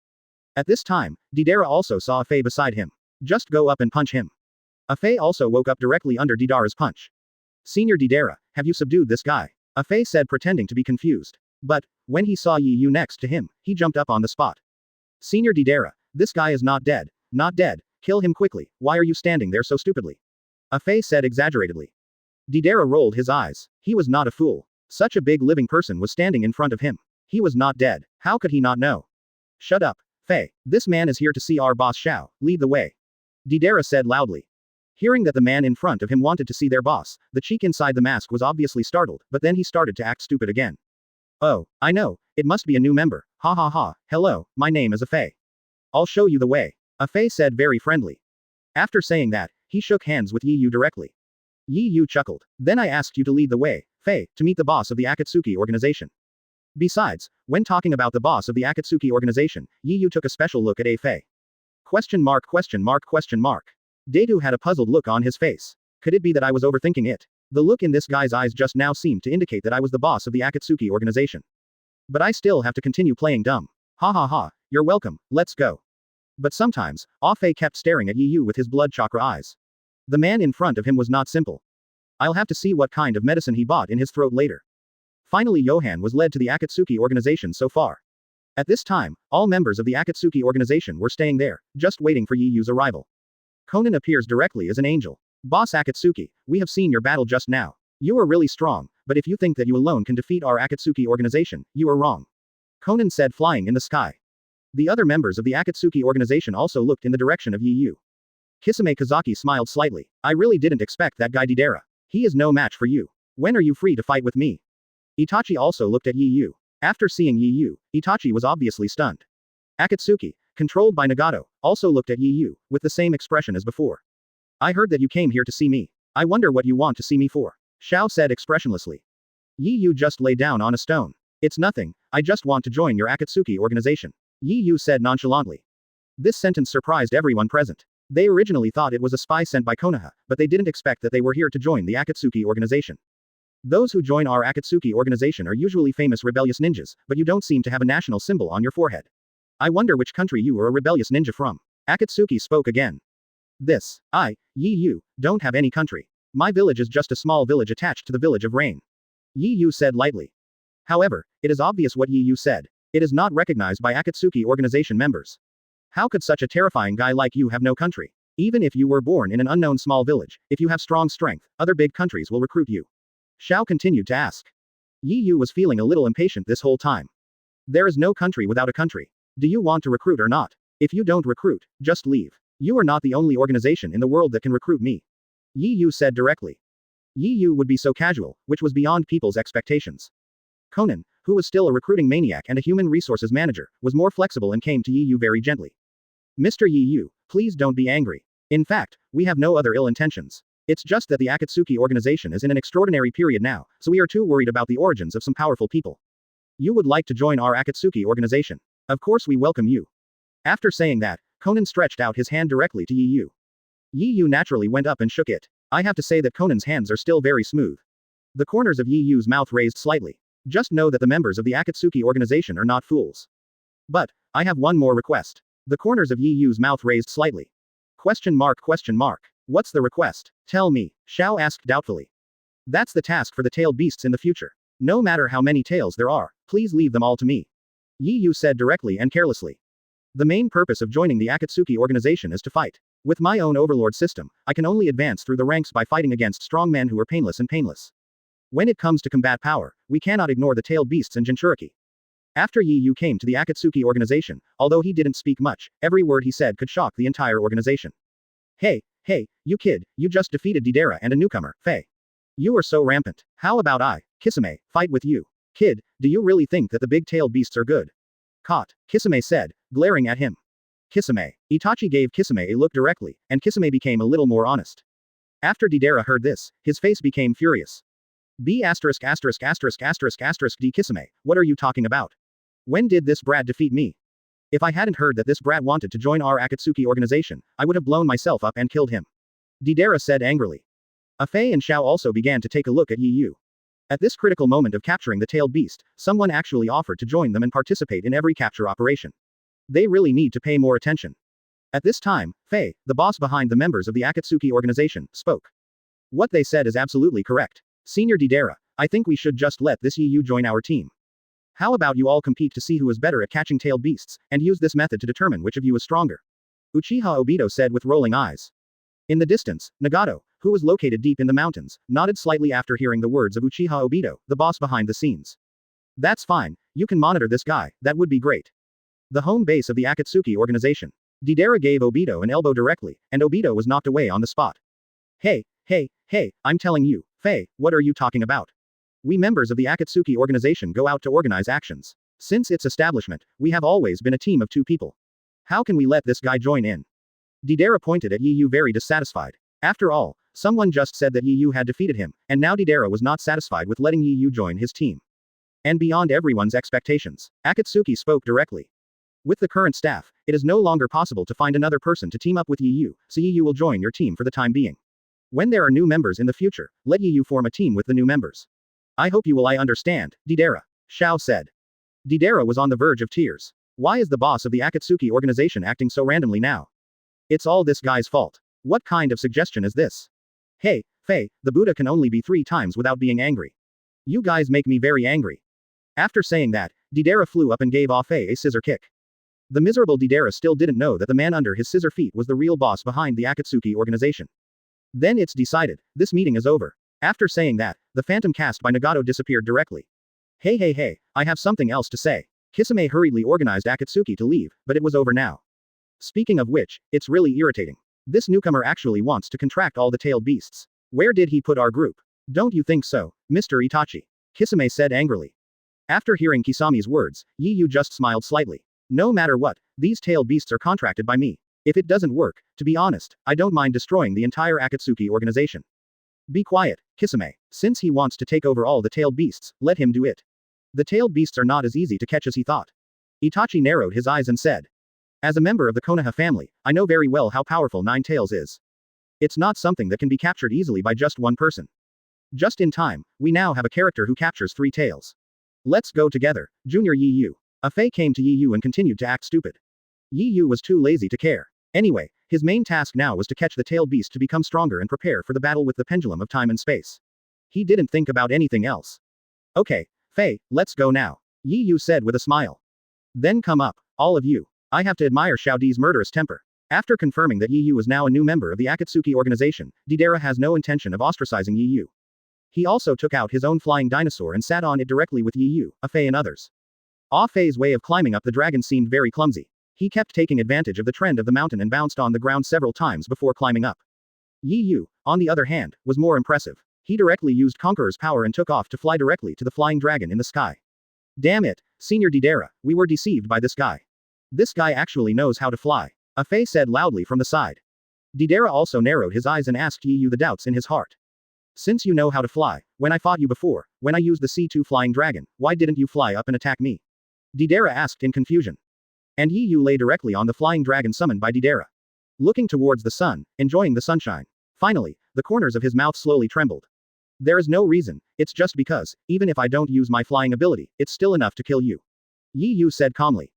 At this time, Deidara also saw Fei beside him. Just go up and punch him. Fei also woke up directly under Deidara's punch. Senior Deidara, have you subdued this guy? Fei said pretending to be confused. But, when he saw Yi Yu next to him, he jumped up on the spot. Senior Deidara, this guy is not dead. Not dead. Kill him quickly. Why are you standing there so stupidly? Fei said exaggeratedly. Deidara rolled his eyes. He was not a fool. Such a big living person was standing in front of him. He was not dead. How could he not know? Shut up, Fei. This man is here to see our boss Xiao. Lead the way. Deidara said loudly. Hearing that the man in front of him wanted to see their boss, the cheek inside the mask was obviously startled, but then he started to act stupid again. Oh, I know, it must be a new member. Ha ha ha, hello, my name is Fei. I'll show you the way. Fei said very friendly. After saying that, he shook hands with Yi Yu directly. Yi Yu chuckled. Then I asked you to lead the way, Fei, to meet the boss of the Akatsuki organization. Besides, when talking about the boss of the Akatsuki organization, Yi Yu took a special look at Fei. Question mark question mark question mark. Datu had a puzzled look on his face. Could it be that I was overthinking it? The look in this guy's eyes just now seemed to indicate that I was the boss of the Akatsuki organization. But I still have to continue playing dumb. Ha ha ha, you're welcome, let's go. But sometimes, Fei kept staring at Yi Yu with his blood chakra eyes. The man in front of him was not simple. I'll have to see what kind of medicine he bought in his throat later. Finally Johan was led to the Akatsuki organization so far. At this time, all members of the Akatsuki organization were staying there, just waiting for Yi Yu's arrival. Conan appears directly as an angel. Boss Akatsuki, we have seen your battle just now. You are really strong, but if you think that you alone can defeat our Akatsuki organization, you are wrong. Conan said flying in the sky. The other members of the Akatsuki organization also looked in the direction of Yi Yu. Kisame Kazaki smiled slightly. I really didn't expect that guy Deidara. He is no match for you. When are you free to fight with me? Itachi also looked at Yi Yu. After seeing Yi Yu, Itachi was obviously stunned. Akatsuki, controlled by Nagato, also looked at Yi Yu, with the same expression as before. I heard that you came here to see me. I wonder what you want to see me for. Xiao said expressionlessly. Yi Yu just lay down on a stone. It's nothing, I just want to join your Akatsuki organization. Yi Yu said nonchalantly. This sentence surprised everyone present. They originally thought it was a spy sent by Konoha, but they didn't expect that they were here to join the Akatsuki organization. Those who join our Akatsuki organization are usually famous rebellious ninjas, but you don't seem to have a national symbol on your forehead. I wonder which country you are a rebellious ninja from. Akatsuki spoke again. Yi Yu, don't have any country. My village is just a small village attached to the village of Rain. Yi Yu said lightly. However, it is obvious what Yi Yu said. It is not recognized by Akatsuki organization members. How could such a terrifying guy like you have no country? Even if you were born in an unknown small village, if you have strong strength, other big countries will recruit you. Xiao continued to ask. Yi Yu was feeling a little impatient this whole time. There is no country without a country. Do you want to recruit or not? If you don't recruit, just leave. You are not the only organization in the world that can recruit me. Yi Yu said directly. Yi Yu would be so casual, which was beyond people's expectations. Conan, who was still a recruiting maniac and a human resources manager, was more flexible and came to Yi Yu very gently. Mr. Yi Yu, please don't be angry. In fact, we have no other ill intentions. It's just that the Akatsuki organization is in an extraordinary period now, so we are too worried about the origins of some powerful people. You would like to join our Akatsuki organization. Of course we welcome you. After saying that, Conan stretched out his hand directly to Yi Yu. Yi Yu naturally went up and shook it. I have to say that Conan's hands are still very smooth. The corners of Yi Yu's mouth raised slightly. Just know that the members of the Akatsuki organization are not fools. But, I have one more request. The corners of Yi Yu's mouth raised slightly. Question mark. What's the request? Tell me, Xiao asked doubtfully. That's the task for the tailed beasts in the future. No matter how many tails there are, please leave them all to me. Yi Yu said directly and carelessly. The main purpose of joining the Akatsuki organization is to fight. With my own Overlord system, I can only advance through the ranks by fighting against strong men who are painless. When it comes to combat power, we cannot ignore the tailed beasts and Jinchuriki. After Yi Yu came to the Akatsuki organization, although he didn't speak much, every word he said could shock the entire organization. Hey, you kid, you just defeated Deidara and a newcomer, Faye. You are so rampant. How about I, Kisame, fight with you? Kid, do you really think that the big-tailed beasts are good? Caught, Kisame said, glaring at him. Kisame. Itachi gave Kisame a look directly, and Kisame became a little more honest. After Deidara heard this, his face became furious. D Kisame, what are you talking about? When did this brat defeat me? If I hadn't heard that this brat wanted to join our Akatsuki organization, I would have blown myself up and killed him. Deidara said angrily. Afei and Xiao also began to take a look at Yi Yu. At this critical moment of capturing the tailed beast, someone actually offered to join them and participate in every capture operation. They really need to pay more attention. At this time, Fei, the boss behind the members of the Akatsuki organization, spoke. What they said is absolutely correct. Senior Deidara, I think we should just let this Yi Yu join our team. How about you all compete to see who is better at catching tailed beasts, and use this method to determine which of you is stronger? Uchiha Obito said with rolling eyes. In the distance, Nagato, who was located deep in the mountains, nodded slightly after hearing the words of Uchiha Obito, the boss behind the scenes. That's fine, you can monitor this guy, that would be great. The home base of the Akatsuki organization. Deidara gave Obito an elbow directly, and Obito was knocked away on the spot. Hey, I'm telling you, Fei, what are you talking about? We members of the Akatsuki organization go out to organize actions. Since its establishment, we have always been a team of 2 people. How can we let this guy join in? Deidara pointed at Yi Yu very dissatisfied. After all, someone just said that Yi Yu had defeated him, and now Deidara was not satisfied with letting Yi Yu join his team. And beyond everyone's expectations, Akatsuki spoke directly. With the current staff, it is no longer possible to find another person to team up with Yi Yu, so Yi Yu will join your team for the time being. When there are new members in the future, let Yi Yu form a team with the new members. I hope you will understand, Deidara. Xiao said. Deidara was on the verge of tears. Why is the boss of the Akatsuki organization acting so randomly now? It's all this guy's fault. What kind of suggestion is this? Hey, Fei, the Buddha can only be 3 times without being angry. You guys make me very angry. After saying that, Deidara flew up and gave Fei a scissor kick. The miserable Deidara still didn't know that the man under his scissor feet was the real boss behind the Akatsuki organization. Then it's decided, this meeting is over. After saying that, the phantom cast by Nagato disappeared directly. Hey, I have something else to say. Kisame hurriedly organized Akatsuki to leave, but it was over now. Speaking of which, it's really irritating. This newcomer actually wants to contract all the tailed beasts. Where did he put our group? Don't you think so, Mr. Itachi? Kisame said angrily. After hearing Kisami's words, Yi Yu just smiled slightly. No matter what, these tailed beasts are contracted by me. If it doesn't work, to be honest, I don't mind destroying the entire Akatsuki organization. Be quiet, Kisame. Since he wants to take over all the tailed beasts, let him do it. The tailed beasts are not as easy to catch as he thought. Itachi narrowed his eyes and said. As a member of the Konoha family, I know very well how powerful Nine Tails is. It's not something that can be captured easily by just one person. Just in time, we now have a character who captures three tails. Let's go together, Junior Yi Yu. Afei came to Yi Yu and continued to act stupid. Yi Yu was too lazy to care. Anyway, his main task now was to catch the tailed beast to become stronger and prepare for the battle with the pendulum of time and space. He didn't think about anything else. Okay, Fei, let's go now, Yi Yu said with a smile. Then come up, all of you. I have to admire Xiao Di's murderous temper. After confirming that Yi Yu is now a new member of the Akatsuki organization, Deidara has no intention of ostracizing Yi Yu. He also took out his own flying dinosaur and sat on it directly with Yi Yu, Afei and others. Fei's way of climbing up the dragon seemed very clumsy. He kept taking advantage of the trend of the mountain and bounced on the ground several times before climbing up. Yi Yu, on the other hand, was more impressive. He directly used Conqueror's power and took off to fly directly to the flying dragon in the sky. Damn it, Senior Deidara, we were deceived by this guy. This guy actually knows how to fly, Afei said loudly from the side. Deidara also narrowed his eyes and asked Yi Yu the doubts in his heart. Since you know how to fly, when I fought you before, when I used the C2 flying dragon, why didn't you fly up and attack me? Deidara asked in confusion. And Yi Yu lay directly on the flying dragon summoned by Deidara. Looking towards the sun, enjoying the sunshine. Finally, the corners of his mouth slowly trembled. There is no reason, it's just because, even if I don't use my flying ability, it's still enough to kill you. Yi Yu said calmly.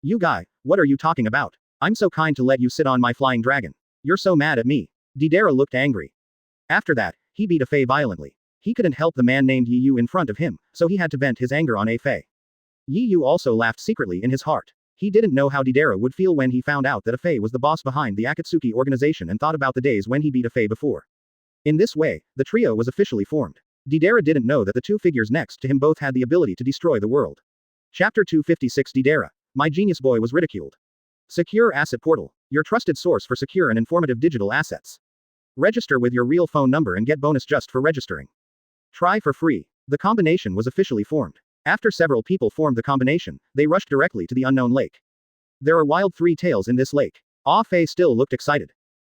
You guy, what are you talking about? I'm so kind to let you sit on my flying dragon. You're so mad at me. Deidara looked angry. After that, he beat Afei violently. He couldn't help the man named Yi Yu in front of him, so he had to vent his anger on Afei. Yi Yu also laughed secretly in his heart. He didn't know how Deidara would feel when he found out that Afei was the boss behind the Akatsuki organization and thought about the days when he beat Afei before. In this way, the trio was officially formed. Deidara didn't know that the two figures next to him both had the ability to destroy the world. Chapter 256 Deidara. My genius boy was ridiculed. Secure Asset Portal. Your trusted source for secure and informative digital assets. Register with your real phone number and get bonus just for registering. Try for free. The combination was officially formed. After several people formed the combination, they rushed directly to the unknown lake. There are wild three tails in this lake. Fei still looked excited.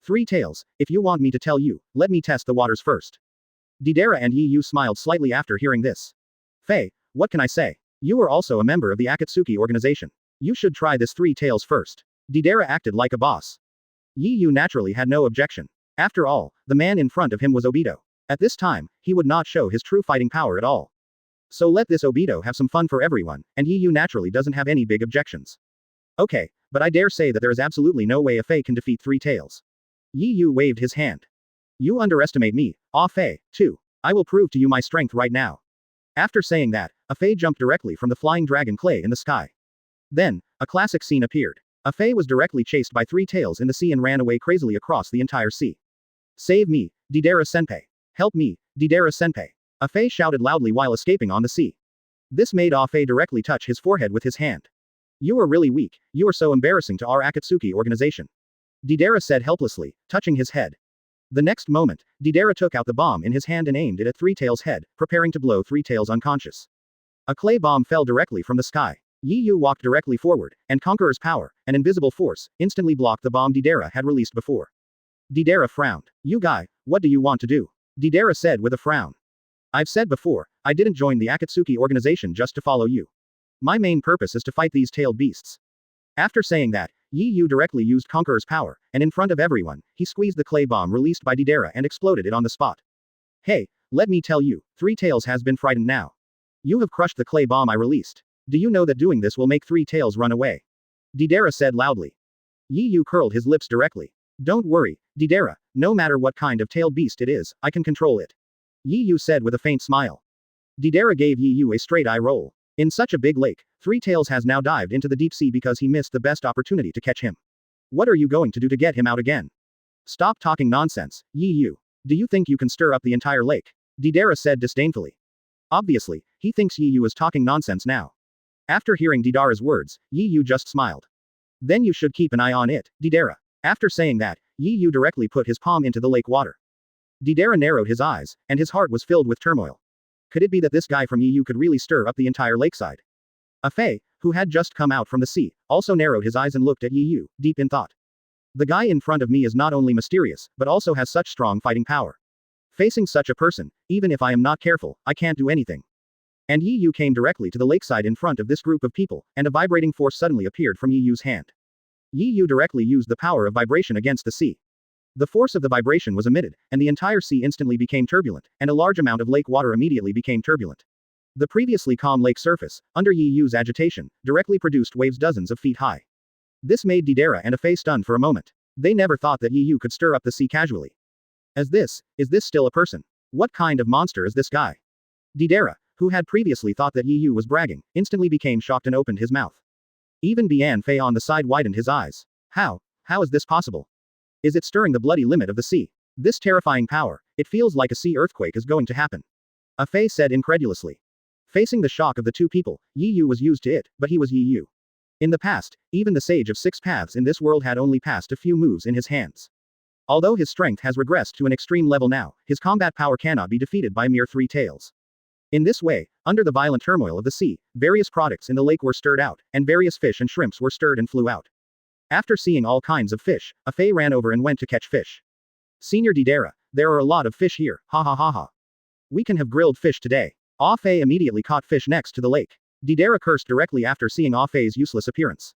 Three tails, if you want me to tell you, let me test the waters first. Deidara and Yi Yu smiled slightly after hearing this. Fei, what can I say? You are also a member of the Akatsuki organization. You should try this three tails first. Deidara acted like a boss. Yi Yu naturally had no objection. After all, the man in front of him was Obito. At this time, he would not show his true fighting power at all. So let this Obito have some fun for everyone, and Yi Yu naturally doesn't have any big objections. Okay, but I dare say that there is absolutely no way Afei can defeat three tails. Yi Yu waved his hand. You underestimate me, Fei, too. I will prove to you my strength right now. After saying that, Afei jumped directly from the flying dragon clay in the sky. Then, a classic scene appeared. Afei was directly chased by three tails in the sea and ran away crazily across the entire sea. Save me, Deidara-senpai. Help me, Deidara-senpai. Afei shouted loudly while escaping on the sea. This made Afei directly touch his forehead with his hand. You are really weak, you are so embarrassing to our Akatsuki organization. Deidara said helplessly, touching his head. The next moment, Deidara took out the bomb in his hand and aimed it at Three Tails' head, preparing to blow Three Tails unconscious. A clay bomb fell directly from the sky. Yi Yu walked directly forward, and Conqueror's power, an invisible force, instantly blocked the bomb Deidara had released before. Deidara frowned. You guy, what do you want to do? Deidara said with a frown. I've said before, I didn't join the Akatsuki organization just to follow you. My main purpose is to fight these tailed beasts. After saying that, Yi Yu directly used Conqueror's power, and in front of everyone, he squeezed the clay bomb released by Deidara and exploded it on the spot. Hey, let me tell you, Three Tails has been frightened now. You have crushed the clay bomb I released. Do you know that doing this will make Three Tails run away? Deidara said loudly. Yi Yu curled his lips directly. Don't worry, Deidara, no matter what kind of tailed beast it is, I can control it. Yi Yu said with a faint smile. Deidara gave Yi Yu a straight eye roll. In such a big lake, Three Tails has now dived into the deep sea because he missed the best opportunity to catch him. What are you going to do to get him out again? Stop talking nonsense, Yi Yu. Do you think you can stir up the entire lake? Deidara said disdainfully. Obviously, he thinks Yi Yu is talking nonsense now. After hearing Deidara's words, Yi Yu just smiled. Then you should keep an eye on it, Deidara. After saying that, Yi Yu directly put his palm into the lake water. Deidara narrowed his eyes, and his heart was filled with turmoil. Could it be that this guy from Yi Yu could really stir up the entire lakeside? Afei, who had just come out from the sea, also narrowed his eyes and looked at Yi Yu, deep in thought. The guy in front of me is not only mysterious, but also has such strong fighting power. Facing such a person, even if I am not careful, I can't do anything. And Yi Yu came directly to the lakeside in front of this group of people, and a vibrating force suddenly appeared from Yi Yu's hand. Yi Yu directly used the power of vibration against the sea. The force of the vibration was emitted, and the entire sea instantly became turbulent, and a large amount of lake water immediately became turbulent. The previously calm lake surface, under Yi Yu's agitation, directly produced waves dozens of feet high. This made Deidara and Afei stunned for a moment. They never thought that Yi Yu could stir up the sea casually. Is this still a person? What kind of monster is this guy? Deidara, who had previously thought that Yi Yu was bragging, instantly became shocked and opened his mouth. Even Bian Fei on the side widened his eyes. How is this possible? Is it stirring the bloody limit of the sea? This terrifying power, it feels like a sea earthquake is going to happen. Afei said incredulously. Facing the shock of the two people, Yi Yu was used to it, but he was Yi Yu. In the past, even the Sage of Six Paths in this world had only passed a few moves in his hands. Although his strength has regressed to an extreme level now, his combat power cannot be defeated by mere three tails. In this way, under the violent turmoil of the sea, various products in the lake were stirred out, and various fish and shrimps were stirred and flew out. After seeing all kinds of fish, Afei ran over and went to catch fish. Senior Deidara, there are a lot of fish here, ha ha ha ha. We can have grilled fish today. Afei immediately caught fish next to the lake. Deidara cursed directly after seeing Afei's useless appearance.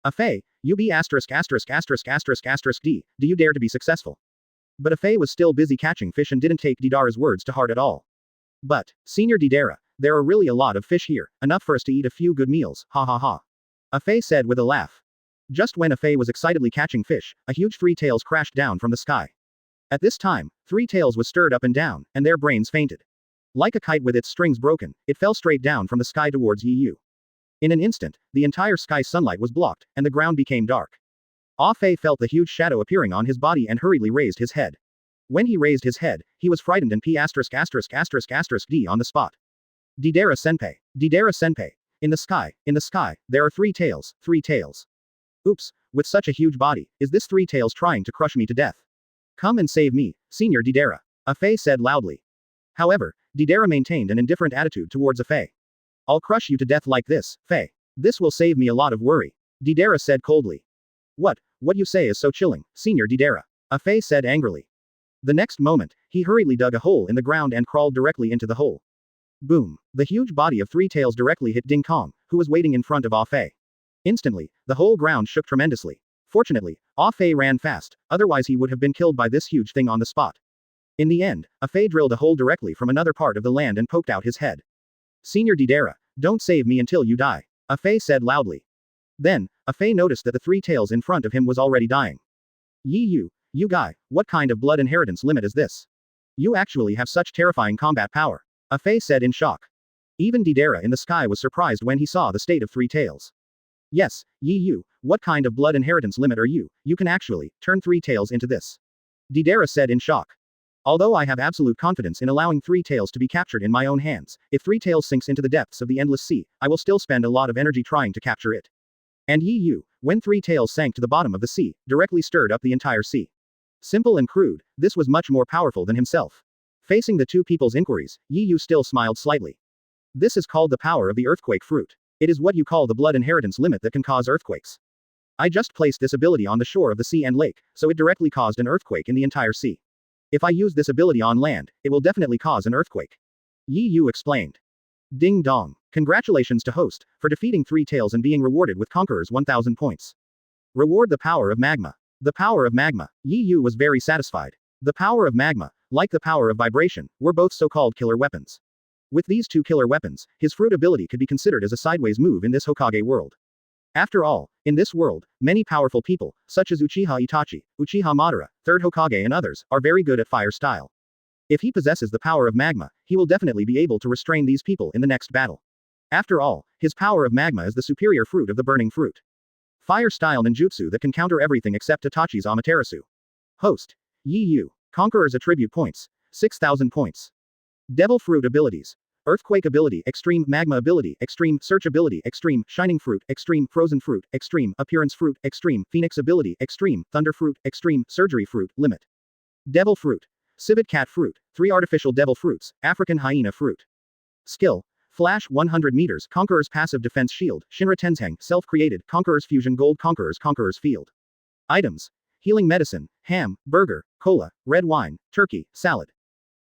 Afei, you be asterisk asterisk asterisk asterisk asterisk D, do you dare to be successful? But Afei was still busy catching fish and didn't take Deidara's words to heart at all. But, Senior Deidara, there are really a lot of fish here, enough for us to eat a few good meals, ha ha ha. Afei said with a laugh. Just when Afei was excitedly catching fish, a huge three tails crashed down from the sky. At this time, Three Tails was stirred up and down, and their brains fainted. Like a kite with its strings broken, it fell straight down from the sky towards Yi Yu. In an instant, the entire sky's sunlight was blocked, and the ground became dark. Afei felt the huge shadow appearing on his body and hurriedly raised his head. When he raised his head, he was frightened and P asterisk asterisk asterisk asterisk D on the spot. Deidara Senpai. Deidara Senpai. In the sky, there are three tails, three tails. Oops, with such a huge body, is this three tails trying to crush me to death? Come and save me, Senior Deidara. Afei said loudly. However, Deidara maintained an indifferent attitude towards Afei. I'll crush you to death like this, Fei. This will save me a lot of worry. Deidara said coldly. What you say is so chilling, Senior Deidara. Afei said angrily. The next moment, he hurriedly dug a hole in the ground and crawled directly into the hole. Boom. The huge body of Three Tails directly hit Ding Kong, who was waiting in front of Afei. Instantly, the whole ground shook tremendously. Fortunately, Afei ran fast, otherwise he would have been killed by this huge thing on the spot. In the end, Afei drilled a hole directly from another part of the land and poked out his head. Senior Deidara, don't save me until you die, Afei said loudly. Then, Afei noticed that the Three Tails in front of him was already dying. Yi Yu, you guy, what kind of blood inheritance limit is this? You actually have such terrifying combat power, Afei said in shock. Even Deidara in the sky was surprised when he saw the state of Three Tails. Yes, Yi Yu, what kind of blood inheritance limit are you? You can actually turn Three Tails into this. Deidara said in shock. Although I have absolute confidence in allowing Three Tails to be captured in my own hands, if Three Tails sinks into the depths of the endless sea, I will still spend a lot of energy trying to capture it. And Yi Yu, when Three Tails sank to the bottom of the sea, directly stirred up the entire sea. Simple and crude, this was much more powerful than himself. Facing the two people's inquiries, Yi Yu still smiled slightly. This is called the power of the earthquake fruit. It is what you call the blood inheritance limit that can cause earthquakes. I just placed this ability on the shore of the sea and lake, so it directly caused an earthquake in the entire sea. If I use this ability on land, it will definitely cause an earthquake. Yi Yu explained. Ding dong. Congratulations to host, for defeating Three Tails and being rewarded with Conqueror's 1000 points. Reward the power of magma. The power of magma. Yi Yu was very satisfied. The power of magma, like the power of vibration, were both so-called killer weapons. With these two killer weapons, his fruit ability could be considered as a sideways move in this Hokage world. After all, in this world, many powerful people, such as Uchiha Itachi, Uchiha Madara, Third Hokage and others, are very good at fire style. If he possesses the power of magma, he will definitely be able to restrain these people in the next battle. After all, his power of magma is the superior fruit of the burning fruit. Fire style ninjutsu that can counter everything except Itachi's Amaterasu. Host. Yi Yu. Conqueror's attribute points. 6,000 points. Devil fruit abilities. Earthquake ability, extreme magma ability, extreme search ability, extreme shining fruit, extreme frozen fruit, extreme appearance fruit, extreme phoenix ability, extreme thunder fruit, extreme surgery fruit, limit. Devil fruit. Civet cat fruit, 3 artificial devil fruits, African hyena fruit. Skill. Flash 100 meters, Conqueror's passive defense shield, Shinra Tenzheng, self-created, Conqueror's fusion gold, Conqueror's field. Items. Healing medicine, ham, burger, cola, red wine, turkey, salad.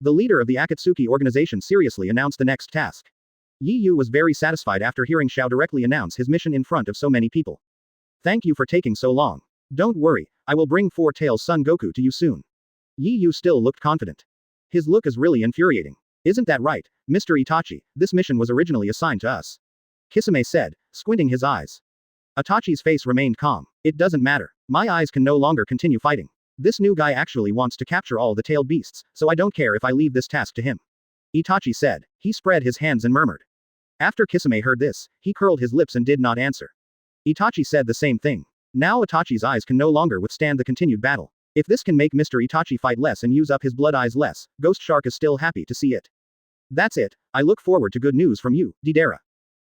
The leader of the Akatsuki organization seriously announced the next task. Yi Yu was very satisfied after hearing Xiao directly announce his mission in front of so many people. Thank you for taking so long. Don't worry, I will bring Four Tails Son Goku to you soon. Yi Yu still looked confident. His look is really infuriating. Isn't that right, Mr. Itachi? This mission was originally assigned to us. Kisame said, squinting his eyes. Itachi's face remained calm. It doesn't matter. My eyes can no longer continue fighting. This new guy actually wants to capture all the tailed beasts, so I don't care if I leave this task to him. Itachi said. He spread his hands and murmured. After Kisame heard this, he curled his lips and did not answer. Itachi said the same thing. Now Itachi's eyes can no longer withstand the continued battle. If this can make Mr. Itachi fight less and use up his blood eyes less, Ghost Shark is still happy to see it. That's it, I look forward to good news from you, Deidara.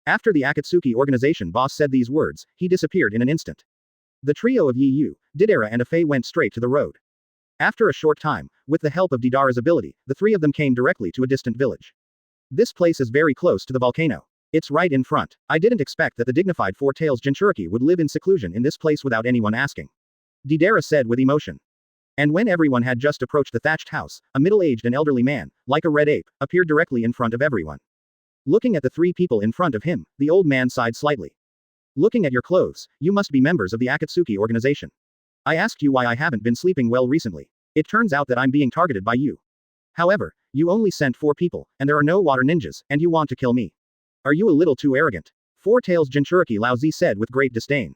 After the Akatsuki organization boss said these words, he disappeared in an instant. The trio of Yi Yu, Deidara and Afei went straight to the road. After a short time, with the help of Deidara's ability, the three of them came directly to a distant village. This place is very close to the volcano. It's right in front. I didn't expect that the dignified Four Tails Jinchuriki would live in seclusion in this place without anyone asking. Deidara said with emotion. And when everyone had just approached the thatched house, a middle-aged and elderly man, like a red ape, appeared directly in front of everyone. Looking at the three people in front of him, the old man sighed slightly. Looking at your clothes, you must be members of the Akatsuki organization. I asked you why I haven't been sleeping well recently. It turns out that I'm being targeted by you. However, you only sent 4 people, and there are no water ninjas, and you want to kill me. Are you a little too arrogant? Four Tails Jinchuriki Laozi said with great disdain.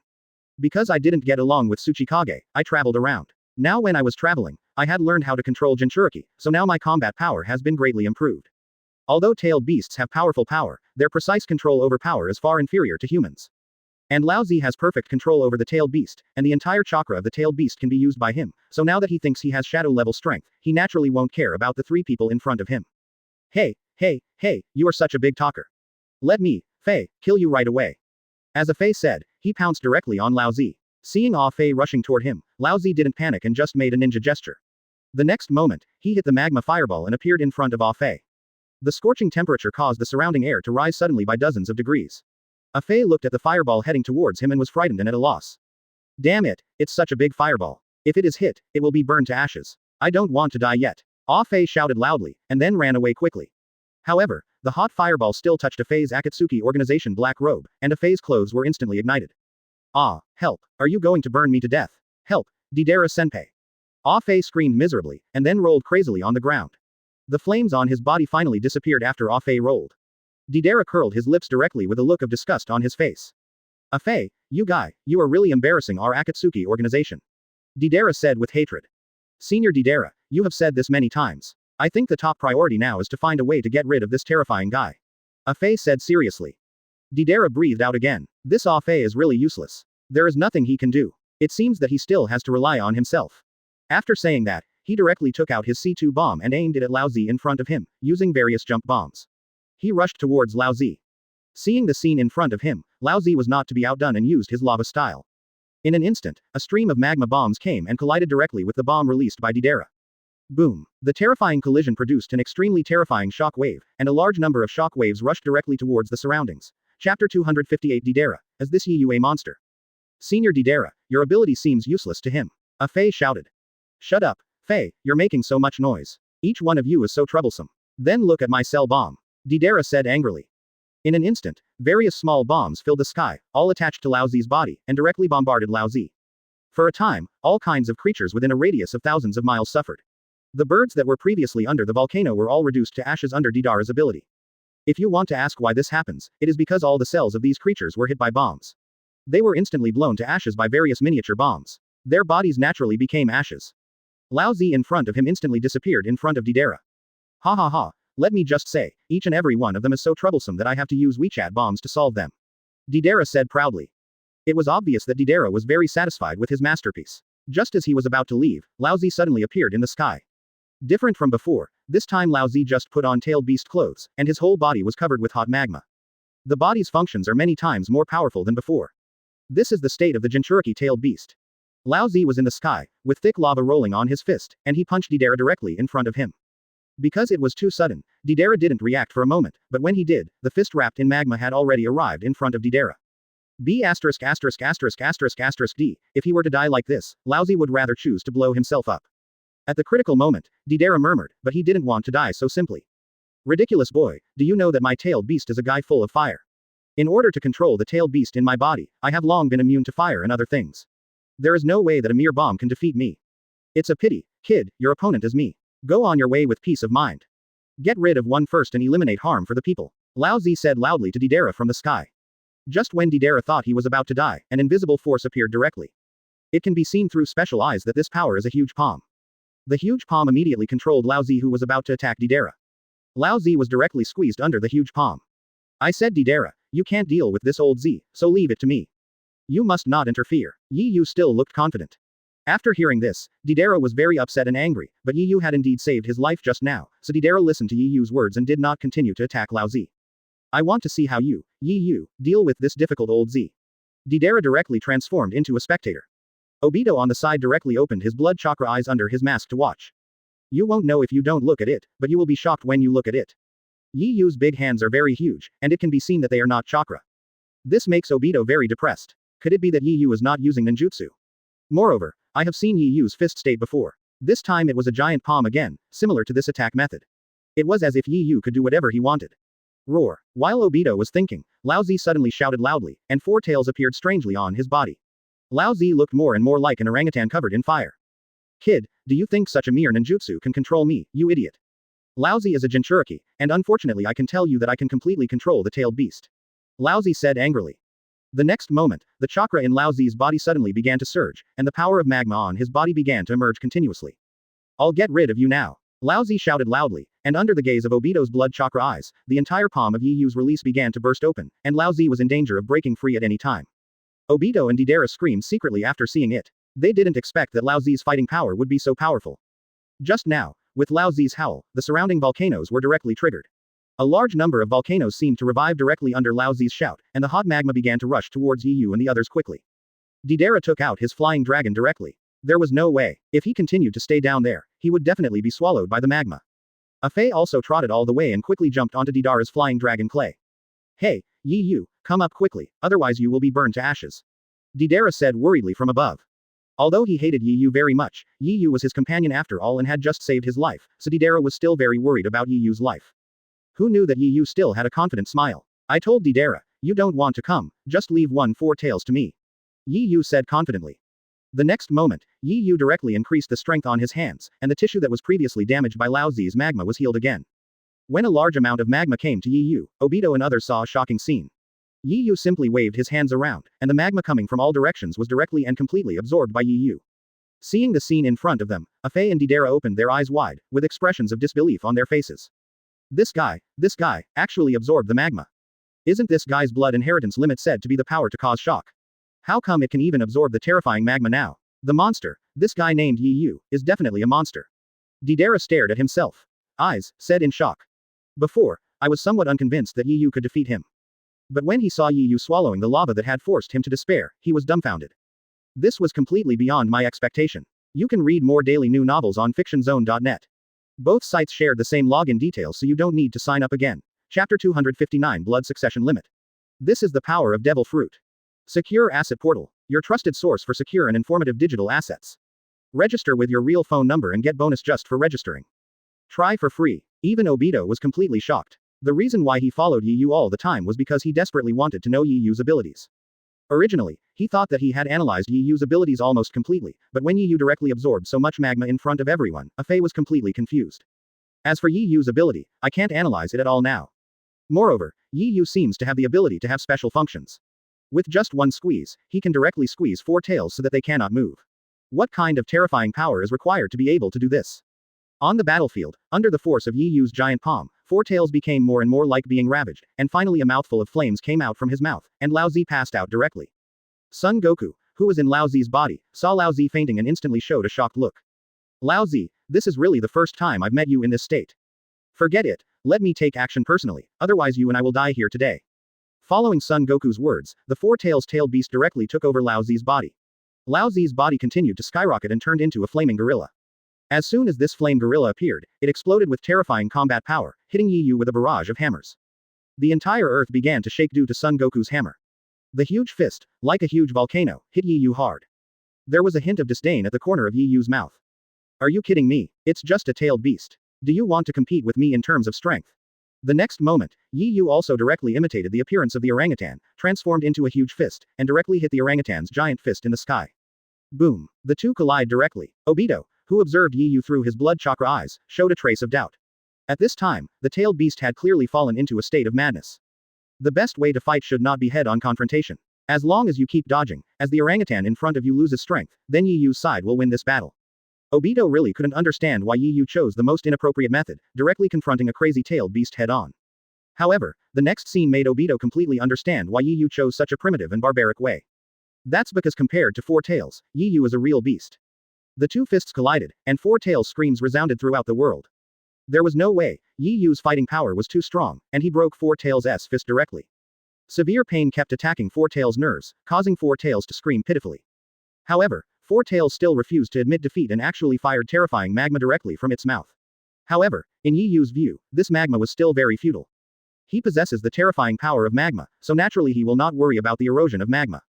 Because I didn't get along with Tsuchikage, I traveled around. Now when I was traveling, I had learned how to control Jinchuriki, so now my combat power has been greatly improved. Although tailed beasts have powerful power, their precise control over power is far inferior to humans. And Laozi has perfect control over the tailed beast, and the entire chakra of the tailed beast can be used by him, so now that he thinks he has shadow level strength, he naturally won't care about the 3 people in front of him. Hey, you are such a big talker. Let me, Fei, kill you right away. As Fei said, he pounced directly on Laozi. Seeing Fei rushing toward him, Laozi didn't panic and just made a ninja gesture. The next moment, he hit the magma fireball and appeared in front of Fei. The scorching temperature caused the surrounding air to rise suddenly by dozens of degrees. Fei looked at the fireball heading towards him and was frightened and at a loss. Damn it, it's such a big fireball. If it is hit, it will be burned to ashes. I don't want to die yet. Fei shouted loudly, and then ran away quickly. However, the hot fireball still touched Fei's Akatsuki organization black robe, and Fei's clothes were instantly ignited. Ah, help, are you going to burn me to death? Help, Deidara-senpai. Fei screamed miserably, and then rolled crazily on the ground. The flames on his body finally disappeared after Fei rolled. Deidara curled his lips directly with a look of disgust on his face. Fei, you guy, you are really embarrassing our Akatsuki organization. Deidara said with hatred. Senior Deidara, you have said this many times. I think the top priority now is to find a way to get rid of this terrifying guy. Fei said seriously. Deidara breathed out again. This Fei is really useless. There is nothing he can do. It seems that he still has to rely on himself. After saying that, he directly took out his C2 bomb and aimed it at Laozi in front of him, using various jump bombs. He rushed towards Laozi. Seeing the scene in front of him, Laozi was not to be outdone and used his lava style. In an instant, a stream of magma bombs came and collided directly with the bomb released by Deidara. Boom. The terrifying collision produced an extremely terrifying shock wave, and a large number of shock waves rushed directly towards the surroundings. Chapter 258 Deidara, is this you a monster? Senior Deidara, your ability seems useless to him. Fei shouted. Shut up, Fei, you're making so much noise. Each one of you is so troublesome. Then look at my cell bomb. Deidara said angrily. In an instant, various small bombs filled the sky, all attached to Laozi's body, and directly bombarded Laozi. For a time, all kinds of creatures within a radius of thousands of miles suffered. The birds that were previously under the volcano were all reduced to ashes under Deidara's ability. If you want to ask why this happens, it is because all the cells of these creatures were hit by bombs. They were instantly blown to ashes by various miniature bombs. Their bodies naturally became ashes. Laozi in front of him instantly disappeared in front of Deidara. Ha ha ha, let me just say, each and every one of them is so troublesome that I have to use WeChat bombs to solve them. Deidara said proudly. It was obvious that Deidara was very satisfied with his masterpiece. Just as he was about to leave, Laozi suddenly appeared in the sky. Different from before, this time Laozi just put on tailed beast clothes, and his whole body was covered with hot magma. The body's functions are many times more powerful than before. This is the state of the Jinchuriki tailed beast. Laozi was in the sky, with thick lava rolling on his fist, and he punched Deidara directly in front of him. Because it was too sudden, Deidara didn't react for a moment, but when he did, the fist wrapped in magma had already arrived in front of Deidara. B****************** D. If he were to die like this, Laozi would rather choose to blow himself up. At the critical moment, Deidara murmured, but he didn't want to die so simply. Ridiculous boy, do you know that my tailed beast is a guy full of fire? In order to control the tailed beast in my body, I have long been immune to fire and other things. There is no way that a mere bomb can defeat me. It's a pity, kid, your opponent is me. Go on your way with peace of mind. Get rid of one first and eliminate harm for the people. Lao Zi said loudly to Deidara from the sky. Just when Deidara thought he was about to die, an invisible force appeared directly. It can be seen through special eyes that this power is a huge palm. The huge palm immediately controlled Lao Zi, who was about to attack Deidara. Lao Zi was directly squeezed under the huge palm. I said, Deidara, you can't deal with this old Z, so leave it to me. You must not interfere. Yi Yu still looked confident. After hearing this, Deidara was very upset and angry, but Yi Yu had indeed saved his life just now, so Deidara listened to Yi Yu's words and did not continue to attack Lao Zi. I want to see how you, Yi Yu, deal with this difficult old Z. Deidara directly transformed into a spectator. Obito on the side directly opened his blood chakra eyes under his mask to watch. You won't know if you don't look at it, but you will be shocked when you look at it. Yi Yu's big hands are very huge, and it can be seen that they are not chakra. This makes Obito very depressed. Could it be that Yi Yu is not using ninjutsu? Moreover, I have seen Yi Yu's fist state before. This time it was a giant palm again, similar to this attack method. It was as if Yi Yu could do whatever he wanted. Roar. While Obito was thinking, Lao Zi suddenly shouted loudly, and four tails appeared strangely on his body. Lao Zi looked more and more like an orangutan covered in fire. Kid, do you think such a mere ninjutsu can control me, you idiot? Lao Zi is a Jinchuriki, and unfortunately I can tell you that I can completely control the tailed beast. Lao Zi said angrily. The next moment, the chakra in Lao Zi's body suddenly began to surge, and the power of magma on his body began to emerge continuously. I'll get rid of you now. Lao Zi shouted loudly, and under the gaze of Obito's blood chakra eyes, the entire palm of Yi Yu's release began to burst open, and Lao Zi was in danger of breaking free at any time. Obito and Deidara screamed secretly after seeing it. They didn't expect that Lao Zi's fighting power would be so powerful. Just now, with Lao Zi's howl, the surrounding volcanoes were directly triggered. A large number of volcanoes seemed to revive directly under Lao Zi's shout, and the hot magma began to rush towards Yi Yu and the others quickly. Deidara took out his flying dragon directly. There was no way. If he continued to stay down there, he would definitely be swallowed by the magma. Afei also trotted all the way and quickly jumped onto Deidara's flying dragon clay. Hey, Yi Yu, come up quickly, otherwise you will be burned to ashes. Deidara said worriedly from above. Although he hated Yi Yu very much, Yi Yu was his companion after all and had just saved his life, so Deidara was still very worried about Yi Yu's life. Who knew that Yi Yu still had a confident smile? I told Deidara, you don't want to come, just leave four tails to me. Yi Yu said confidently. The next moment, Yi Yu directly increased the strength on his hands, and the tissue that was previously damaged by Lao Zi's magma was healed again. When a large amount of magma came to Yi Yu, Obito and others saw a shocking scene. Yi Yu simply waved his hands around, and the magma coming from all directions was directly and completely absorbed by Yi Yu. Seeing the scene in front of them, Afei and Deidara opened their eyes wide, with expressions of disbelief on their faces. This guy, actually absorbed the magma. Isn't this guy's blood inheritance limit said to be the power to cause shock? How come it can even absorb the terrifying magma now? The monster, this guy named Yi Yu, is definitely a monster. Deidara stared at himself. Eyes, said in shock. Before, I was somewhat unconvinced that Yi Yu could defeat him. But when he saw Yi Yu swallowing the lava that had forced him to despair, he was dumbfounded. This was completely beyond my expectation. You can read more daily new novels on fictionzone.net. Both sites shared the same login details, so you don't need to sign up again. Chapter 259 Blood Succession Limit. This is the power of Devil Fruit. Secure Asset Portal, your trusted source for secure and informative digital assets. Register with your real phone number and get bonus just for registering. Try for free. Even Obito was completely shocked. The reason why he followed Yi Yu all the time was because he desperately wanted to know Yi Yu's abilities. Originally, he thought that he had analyzed Yi Yu's abilities almost completely, but when Yi Yu directly absorbed so much magma in front of everyone, Afei was completely confused. As for Yi Yu's ability, I can't analyze it at all now. Moreover, Yi Yu seems to have the ability to have special functions. With just one squeeze, he can directly squeeze four tails so that they cannot move. What kind of terrifying power is required to be able to do this? On the battlefield, under the force of Yi Yu's giant palm, four tails became more and more like being ravaged, and finally a mouthful of flames came out from his mouth, and Lao Zi passed out directly. Sengoku, who was in Lao Zi's body, saw Lao Zi fainting and instantly showed a shocked look. Lao Zi, this is really the first time I've met you in this state. Forget it, let me take action personally, otherwise you and I will die here today. Following Sengoku's words, the four tailed beast directly took over Lao Zi's body. Lao Zi's body continued to skyrocket and turned into a flaming gorilla. As soon as this flame gorilla appeared, it exploded with terrifying combat power, hitting Yi Yu with a barrage of hammers. The entire earth began to shake due to Sengoku's hammer. The huge fist, like a huge volcano, hit Yi Yu hard. There was a hint of disdain at the corner of Yi Yu's mouth. Are you kidding me? It's just a tailed beast. Do you want to compete with me in terms of strength? The next moment, Yi Yu also directly imitated the appearance of the orangutan, transformed into a huge fist, and directly hit the orangutan's giant fist in the sky. Boom. The two collide directly. Obito, who observed Yi Yu through his blood chakra eyes, showed a trace of doubt. At this time, the tailed beast had clearly fallen into a state of madness. The best way to fight should not be head-on confrontation. As long as you keep dodging, as the orangutan in front of you loses strength, then Yi Yu's side will win this battle. Obito really couldn't understand why Yi Yu chose the most inappropriate method, directly confronting a crazy-tailed beast head-on. However, the next scene made Obito completely understand why Yi Yu chose such a primitive and barbaric way. That's because compared to Four Tails, Yi Yu is a real beast. The two fists collided, and Four Tails' screams resounded throughout the world. There was no way, Yi Yu's fighting power was too strong, and he broke Four Tails' fist directly. Severe pain kept attacking Four Tails' nerves, causing Four Tails to scream pitifully. However, Four Tails still refused to admit defeat and actually fired terrifying magma directly from its mouth. However, in Yi Yu's view, this magma was still very futile. He possesses the terrifying power of magma, so naturally he will not worry about the erosion of magma.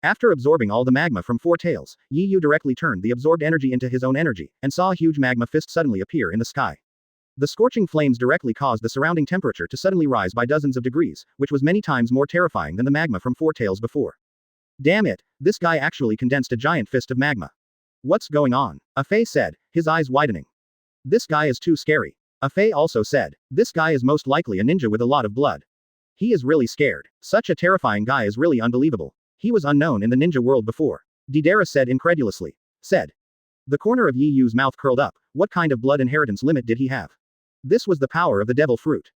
After absorbing all the magma from Four Tails, Yi Yu directly turned the absorbed energy into his own energy, and saw a huge magma fist suddenly appear in the sky. The scorching flames directly caused the surrounding temperature to suddenly rise by dozens of degrees, which was many times more terrifying than the magma from Four Tails before. Damn it, this guy actually condensed a giant fist of magma. What's going on? Afei said, his eyes widening. This guy is too scary. Afei also said, this guy is most likely a ninja with a lot of blood. He is really scared. Such a terrifying guy is really unbelievable. He was unknown in the ninja world before. Deidara said incredulously. Said. The corner of Yi Yu's mouth curled up. What kind of blood inheritance limit did he have? This was the power of the devil fruit.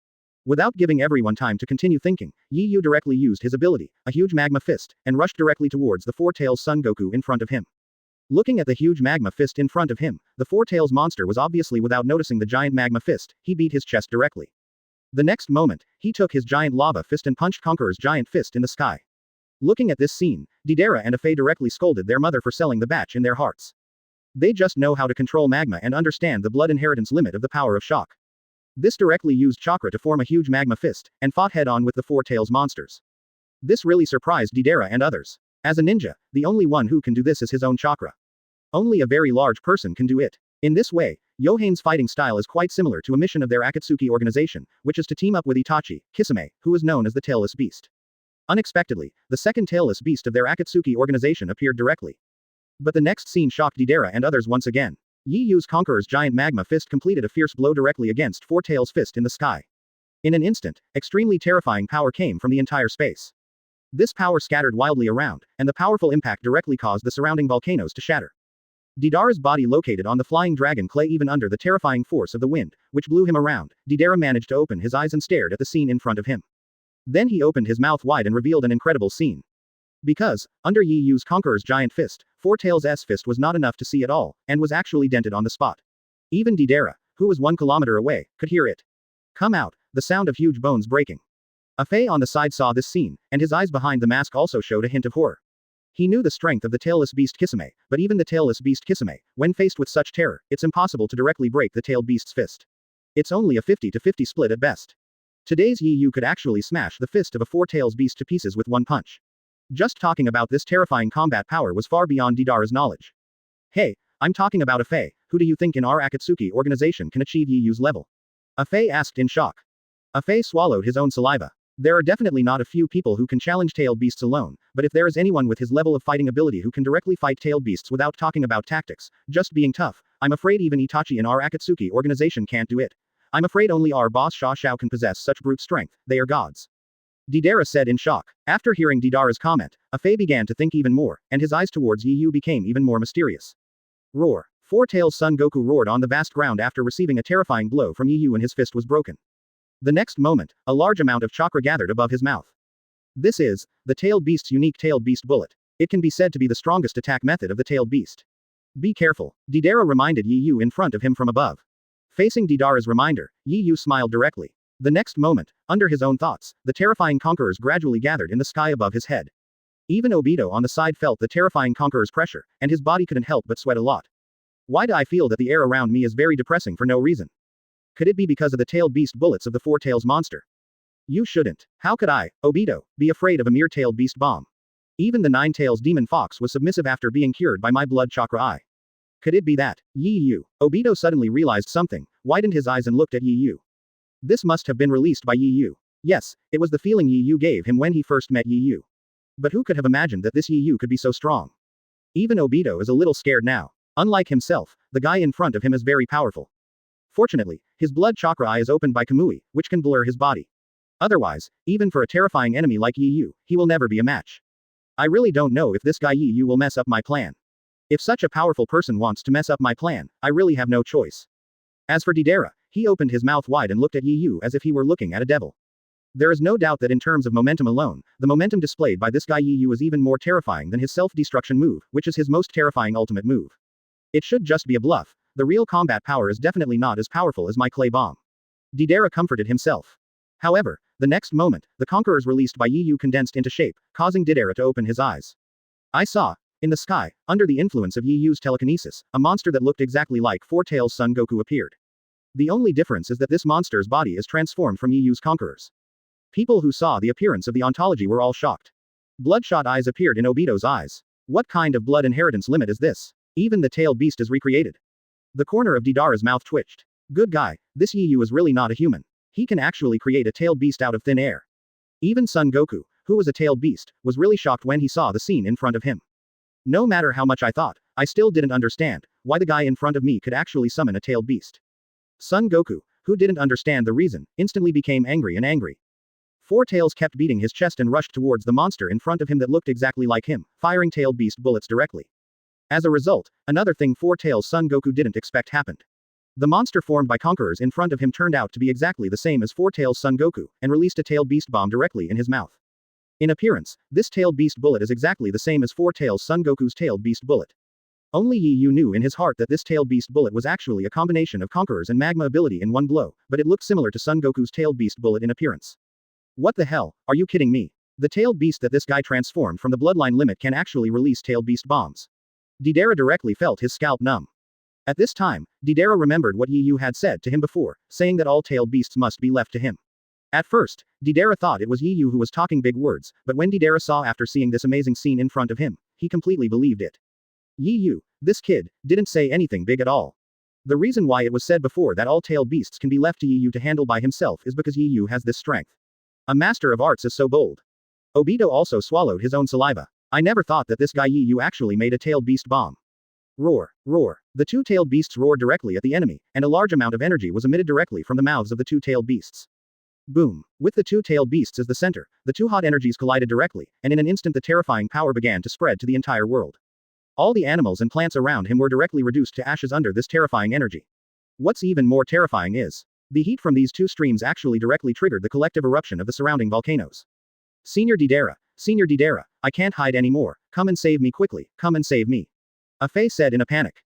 Without giving everyone time to continue thinking, Yi Yu directly used his ability, a huge magma fist, and rushed directly towards the Four Tails Sengoku in front of him. Looking at the huge magma fist in front of him, the Four Tails monster was obviously without noticing the giant magma fist, he beat his chest directly. The next moment, he took his giant lava fist and punched Conqueror's giant fist in the sky. Looking at this scene, Deidara and Afei directly scolded their mother for selling the batch in their hearts. They just know how to control magma and understand the blood inheritance limit of the power of shock. This directly used chakra to form a huge magma fist, and fought head-on with the Four Tails monsters. This really surprised Deidara and others. As a ninja, the only one who can do this is his own chakra. Only a very large person can do it. In this way, Yohane's fighting style is quite similar to a mission of their Akatsuki organization, which is to team up with Itachi, Kisame, who is known as the Tailless Beast. Unexpectedly, the second Tailless Beast of their Akatsuki organization appeared directly. But the next scene shocked Deidara and others once again. Yi Yu's Conqueror's giant magma fist completed a fierce blow directly against Four Tails' fist in the sky. In an instant, extremely terrifying power came from the entire space. This power scattered wildly around, and the powerful impact directly caused the surrounding volcanoes to shatter. Deidara's body located on the flying dragon clay even under the terrifying force of the wind, which blew him around. Deidara managed to open his eyes and stared at the scene in front of him. Then he opened his mouth wide and revealed an incredible scene. Because, under Yi Yu's Conqueror's giant fist, Four Tails' fist was not enough to see at all, and was actually dented on the spot. Even Deidara, who was 1 kilometer away, could hear it. Come out, the sound of huge bones breaking. Afei on the side saw this scene, and his eyes behind the mask also showed a hint of horror. He knew the strength of the tailless beast Kisame, but even the tailless beast Kisame, when faced with such terror, it's impossible to directly break the tailed beast's fist. It's only a 50-50 split at best. Today's Yi Yu could actually smash the fist of a Four Tails beast to pieces with one punch. Just talking about this terrifying combat power was far beyond Deidara's knowledge. Hey, I'm talking about Afei, who do you think in our Akatsuki organization can achieve Yi Yu's level? Afei asked in shock. Afei swallowed his own saliva. There are definitely not a few people who can challenge tailed beasts alone, but if there is anyone with his level of fighting ability who can directly fight tailed beasts without talking about tactics, just being tough, I'm afraid even Itachi in our Akatsuki organization can't do it. I'm afraid only our boss Sha Shao can possess such brute strength, they are gods. Deidara said in shock. After hearing Deidara's comment, Afei began to think even more, and his eyes towards Yi Yu became even more mysterious. Roar. Four Tails Sengoku roared on the vast ground after receiving a terrifying blow from Yi Yu and his fist was broken. The next moment, a large amount of chakra gathered above his mouth. This is the tailed beast's unique tailed beast bullet. It can be said to be the strongest attack method of the tailed beast. Be careful, Deidara reminded Yi Yu in front of him from above. Facing Deidara's reminder, Yi Yu smiled directly. The next moment, under his own thoughts, the terrifying conquerors gradually gathered in the sky above his head. Even Obito on the side felt the terrifying conqueror's pressure, and his body couldn't help but sweat a lot. Why do I feel that the air around me is very depressing for no reason? Could it be because of the tailed beast bullets of the Four Tails monster? You shouldn't. How could I, Obito, be afraid of a mere tailed beast bomb? Even the Nine Tails demon fox was submissive after being cured by my blood chakra eye. Could it be that? Yi Yu. Obito suddenly realized something, widened his eyes and looked at Yi Yu. This must have been released by Yi Yu. Yes, it was the feeling Yi Yu gave him when he first met Yi Yu. But who could have imagined that this Yi Yu could be so strong? Even Obito is a little scared now. Unlike himself, the guy in front of him is very powerful. Fortunately, his blood chakra eye is opened by Kamui, which can blur his body. Otherwise, even for a terrifying enemy like Yi Yu, he will never be a match. I really don't know if this guy Yi Yu will mess up my plan. If such a powerful person wants to mess up my plan, I really have no choice. As for Deidara, he opened his mouth wide and looked at Yi Yu as if he were looking at a devil. There is no doubt that in terms of momentum alone, the momentum displayed by this guy Yi Yu is even more terrifying than his self-destruction move, which is his most terrifying ultimate move. It should just be a bluff. The real combat power is definitely not as powerful as my clay bomb. Deidara comforted himself. However, the next moment, the Conquerors released by Yi Yu condensed into shape, causing Deidara to open his eyes. I saw, in the sky, under the influence of Yi Yu's telekinesis, a monster that looked exactly like Four Tails Sengoku appeared. The only difference is that this monster's body is transformed from Yi Yu's Conquerors. People who saw the appearance of the ontology were all shocked. Bloodshot eyes appeared in Obito's eyes. What kind of blood inheritance limit is this? Even the tailed beast is recreated. The corner of Deidara's mouth twitched. Good guy, this Yi Yu is really not a human. He can actually create a tailed beast out of thin air. Even Sengoku, who was a tailed beast, was really shocked when he saw the scene in front of him. No matter how much I thought, I still didn't understand why the guy in front of me could actually summon a tailed beast. Sengoku, who didn't understand the reason, instantly became angry and angry. Four Tails kept beating his chest and rushed towards the monster in front of him that looked exactly like him, firing tailed beast bullets directly. As a result, another thing Four Tails Sengoku didn't expect happened. The monster formed by Conquerors in front of him turned out to be exactly the same as Four Tails Sengoku, and released a tailed beast bomb directly in his mouth. In appearance, this tailed beast bullet is exactly the same as Four Tails Sengoku's tailed beast bullet. Only Yi Yu knew in his heart that this tailed beast bullet was actually a combination of Conquerors and Magma ability in one blow, but it looked similar to Sengoku's tailed beast bullet in appearance. What the hell, are you kidding me? The tailed beast that this guy transformed from the bloodline limit can actually release tailed beast bombs. Deidara directly felt his scalp numb. At this time, Deidara remembered what Yi Yu had said to him before, saying that all tailed beasts must be left to him. At first, Deidara thought it was Yi Yu who was talking big words, but when Deidara saw after seeing this amazing scene in front of him, he completely believed it. Yi Yu, this kid, didn't say anything big at all. The reason why it was said before that all tailed beasts can be left to Yi Yu to handle by himself is because Yi Yu has this strength. A master of arts is so bold. Obito also swallowed his own saliva. I never thought that this guy Yi Yu actually made a tailed beast bomb. Roar, roar. The two tailed beasts roared directly at the enemy, and a large amount of energy was emitted directly from the mouths of the two tailed beasts. Boom. With the two tailed beasts as the center, the two hot energies collided directly, and in an instant the terrifying power began to spread to the entire world. All the animals and plants around him were directly reduced to ashes under this terrifying energy. What's even more terrifying is, the heat from these two streams actually directly triggered the collective eruption of the surrounding volcanoes. Senior Deidara, I can't hide anymore, come and save me quickly, come and save me. Afei said in a panic.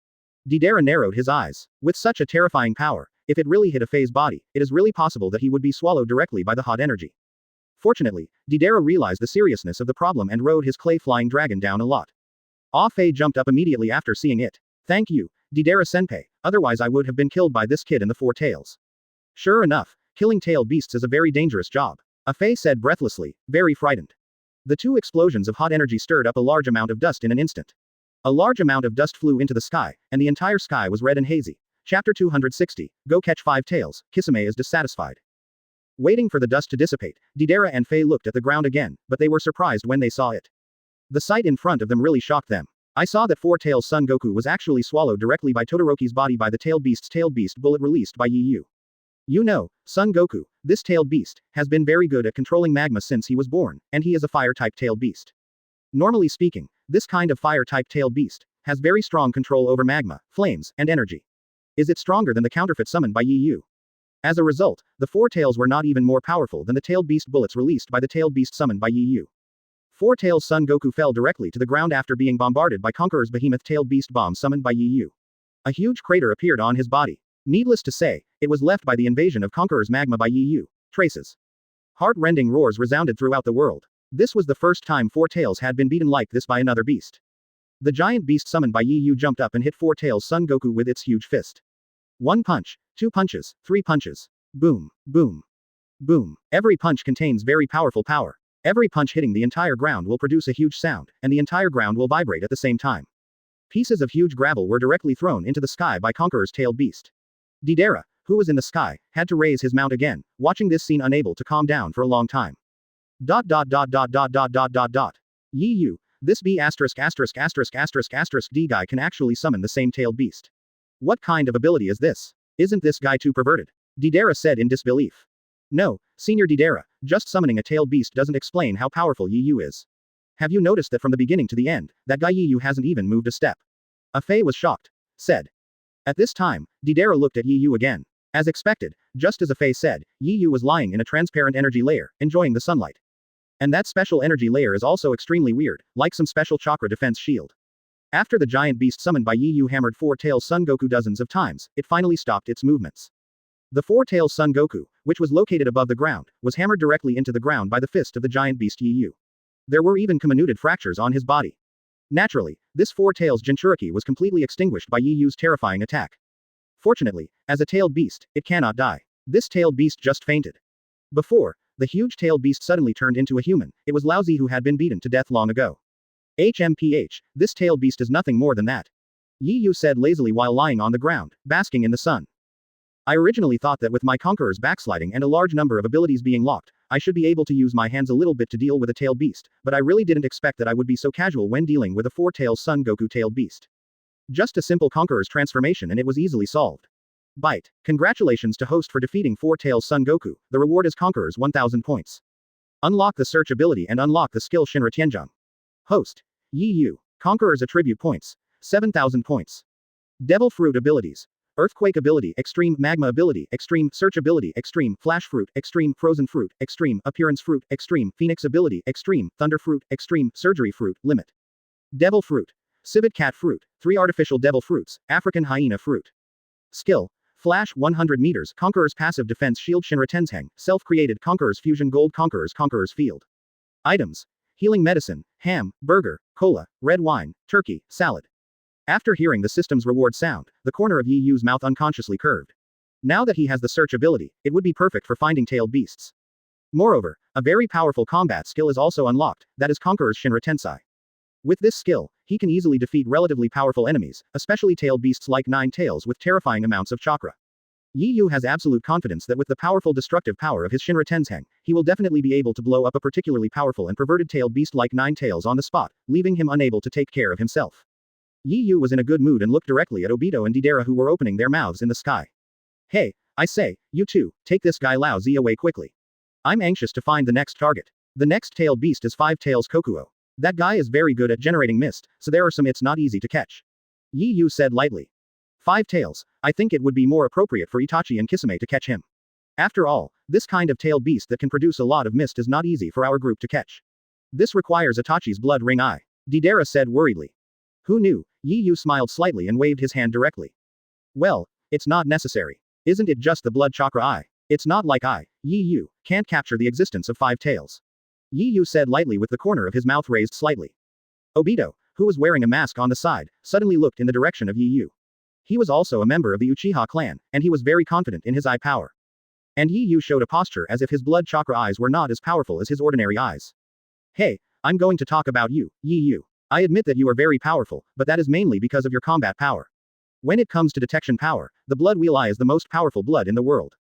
Deidara narrowed his eyes. With such a terrifying power, if it really hit Afei's body, it is really possible that he would be swallowed directly by the hot energy. Fortunately, Deidara realized the seriousness of the problem and rode his clay flying dragon down a lot. Afei jumped up immediately after seeing it. Thank you, Deidara-senpai, otherwise I would have been killed by this kid and the Four Tails. Sure enough, killing tailed beasts is a very dangerous job. Afei said breathlessly, very frightened. The two explosions of hot energy stirred up a large amount of dust in an instant. A large amount of dust flew into the sky, and the entire sky was red and hazy. Chapter 260, Go Catch Five Tails, Kisame is dissatisfied. Waiting for the dust to dissipate, Deidara and Fei looked at the ground again, but they were surprised when they saw it. The sight in front of them really shocked them. I saw that Four Tails Sengoku was actually swallowed directly by Todoroki's body by the tailed beast bullet released by Yi Yu. You know, Sengoku, this tailed beast, has been very good at controlling magma since he was born, and he is a fire-type tailed beast. Normally speaking, this kind of fire-type tailed beast has very strong control over magma, flames, and energy. Is it stronger than the counterfeit summoned by Yi Yu? As a result, the Four Tails were not even more powerful than the tailed beast bullets released by the tailed beast summoned by Yi Yu. Four Tails Sengoku fell directly to the ground after being bombarded by Conqueror's behemoth tailed beast bomb summoned by Yi Yu. A huge crater appeared on his body. Needless to say, it was left by the invasion of Conqueror's magma by Yi Yu. Traces. Heart-rending roars resounded throughout the world. This was the first time Four Tails had been beaten like this by another beast. The giant beast summoned by Yi Yu jumped up and hit Four Tails Sengoku with its huge fist. One punch, two punches, three punches. Boom, boom, boom. Every punch contains very powerful power. Every punch hitting the entire ground will produce a huge sound, and the entire ground will vibrate at the same time. Pieces of huge gravel were directly thrown into the sky by Conqueror's tailed beast. Deidara, who was in the sky, had to raise his mount again, watching this scene unable to calm down for a long time. Dot dot dot dot dot dot dot dot dot. Yi Yu, this B asterisk asterisk asterisk asterisk asterisk D guy can actually summon the same tailed beast. What kind of ability is this? Isn't this guy too perverted? Deidara said in disbelief. No, Senior Deidara, just summoning a tailed beast doesn't explain how powerful Yi Yu is. Have you noticed that from the beginning to the end, that guy Yi Yu hasn't even moved a step? Fei was shocked. Said. At this time, Deidara looked at Yi Yu again. As expected, just as Fei said, Yi Yu was lying in a transparent energy layer, enjoying the sunlight. And that special energy layer is also extremely weird, like some special chakra defense shield. After the giant beast summoned by Yi Yu hammered four-tailed Sengoku dozens of times, it finally stopped its movements. The four-tailed Sengoku, which was located above the ground, was hammered directly into the ground by the fist of the giant beast Yi Yu. There were even comminuted fractures on his body. Naturally, this four-tails Jinchuriki was completely extinguished by Yi Yu's terrifying attack. Fortunately, as a tailed beast, it cannot die. This tailed beast just fainted. Before, the huge tailed beast suddenly turned into a human. It was Laozi who had been beaten to death long ago. HMPH, this tailed beast is nothing more than that. Yi Yu said lazily while lying on the ground, basking in the sun. I originally thought that with my Conqueror's backsliding and a large number of abilities being locked, I should be able to use my hands a little bit to deal with a tailed beast, but I really didn't expect that I would be so casual when dealing with a four-tailed Sengoku tailed beast. Just a simple Conqueror's transformation and it was easily solved. Bite. Congratulations to host for defeating four-tailed Sengoku, the reward is Conqueror's 1000 points. Unlock the search ability and unlock the skill Shinra Tianzhong. Host. Yi Yu. Conqueror's attribute points. 7000 points. Devil Fruit abilities. Earthquake ability, extreme magma ability, extreme search ability, extreme flash fruit, extreme frozen fruit, extreme appearance fruit, extreme phoenix ability, extreme thunder fruit, extreme surgery fruit, limit. Devil fruit. Civet cat fruit, 3 artificial devil fruits, African hyena fruit. Skill. Flash 100 meters, Conqueror's passive defense shield Shinra Tenzheng, self-created Conqueror's fusion gold Conqueror's field. Items. Healing medicine, ham, burger, cola, red wine, turkey, salad. After hearing the system's reward sound, the corner of Yi Yu's mouth unconsciously curved. Now that he has the search ability, it would be perfect for finding tailed beasts. Moreover, a very powerful combat skill is also unlocked, that is Conqueror's Shinra Tensai. With this skill, he can easily defeat relatively powerful enemies, especially tailed beasts like Nine Tails with terrifying amounts of chakra. Yi Yu has absolute confidence that with the powerful destructive power of his Shinra Tenzheng, he will definitely be able to blow up a particularly powerful and perverted tailed beast like Nine Tails on the spot, leaving him unable to take care of himself. Yi Yu was in a good mood and looked directly at Obito and Deidara who were opening their mouths in the sky. Hey, I say, you two, take this guy Lao Zi away quickly. I'm anxious to find the next target. The next tailed beast is 5 Tails Kokuo. That guy is very good at generating mist, so there are some it's not easy to catch. Yi Yu said lightly. 5 Tails, I think it would be more appropriate for Itachi and Kisame to catch him. After all, this kind of tailed beast that can produce a lot of mist is not easy for our group to catch. This requires Itachi's blood ring eye. Deidara said worriedly. Who knew? Yi Yu smiled slightly and waved his hand directly. Well, it's not necessary. Isn't it just the blood chakra eye? It's not like I, Yi Yu, can't capture the existence of 5 Tails. Yi Yu said lightly with the corner of his mouth raised slightly. Obito, who was wearing a mask on the side, suddenly looked in the direction of Yi Yu. He was also a member of the Uchiha clan, and he was very confident in his eye power. And Yi Yu showed a posture as if his blood chakra eyes were not as powerful as his ordinary eyes. Hey, I'm going to talk about you, Yi Yu. I admit that you are very powerful, but that is mainly because of your combat power. When it comes to detection power, the blood wheel eye is the most powerful blood in the world.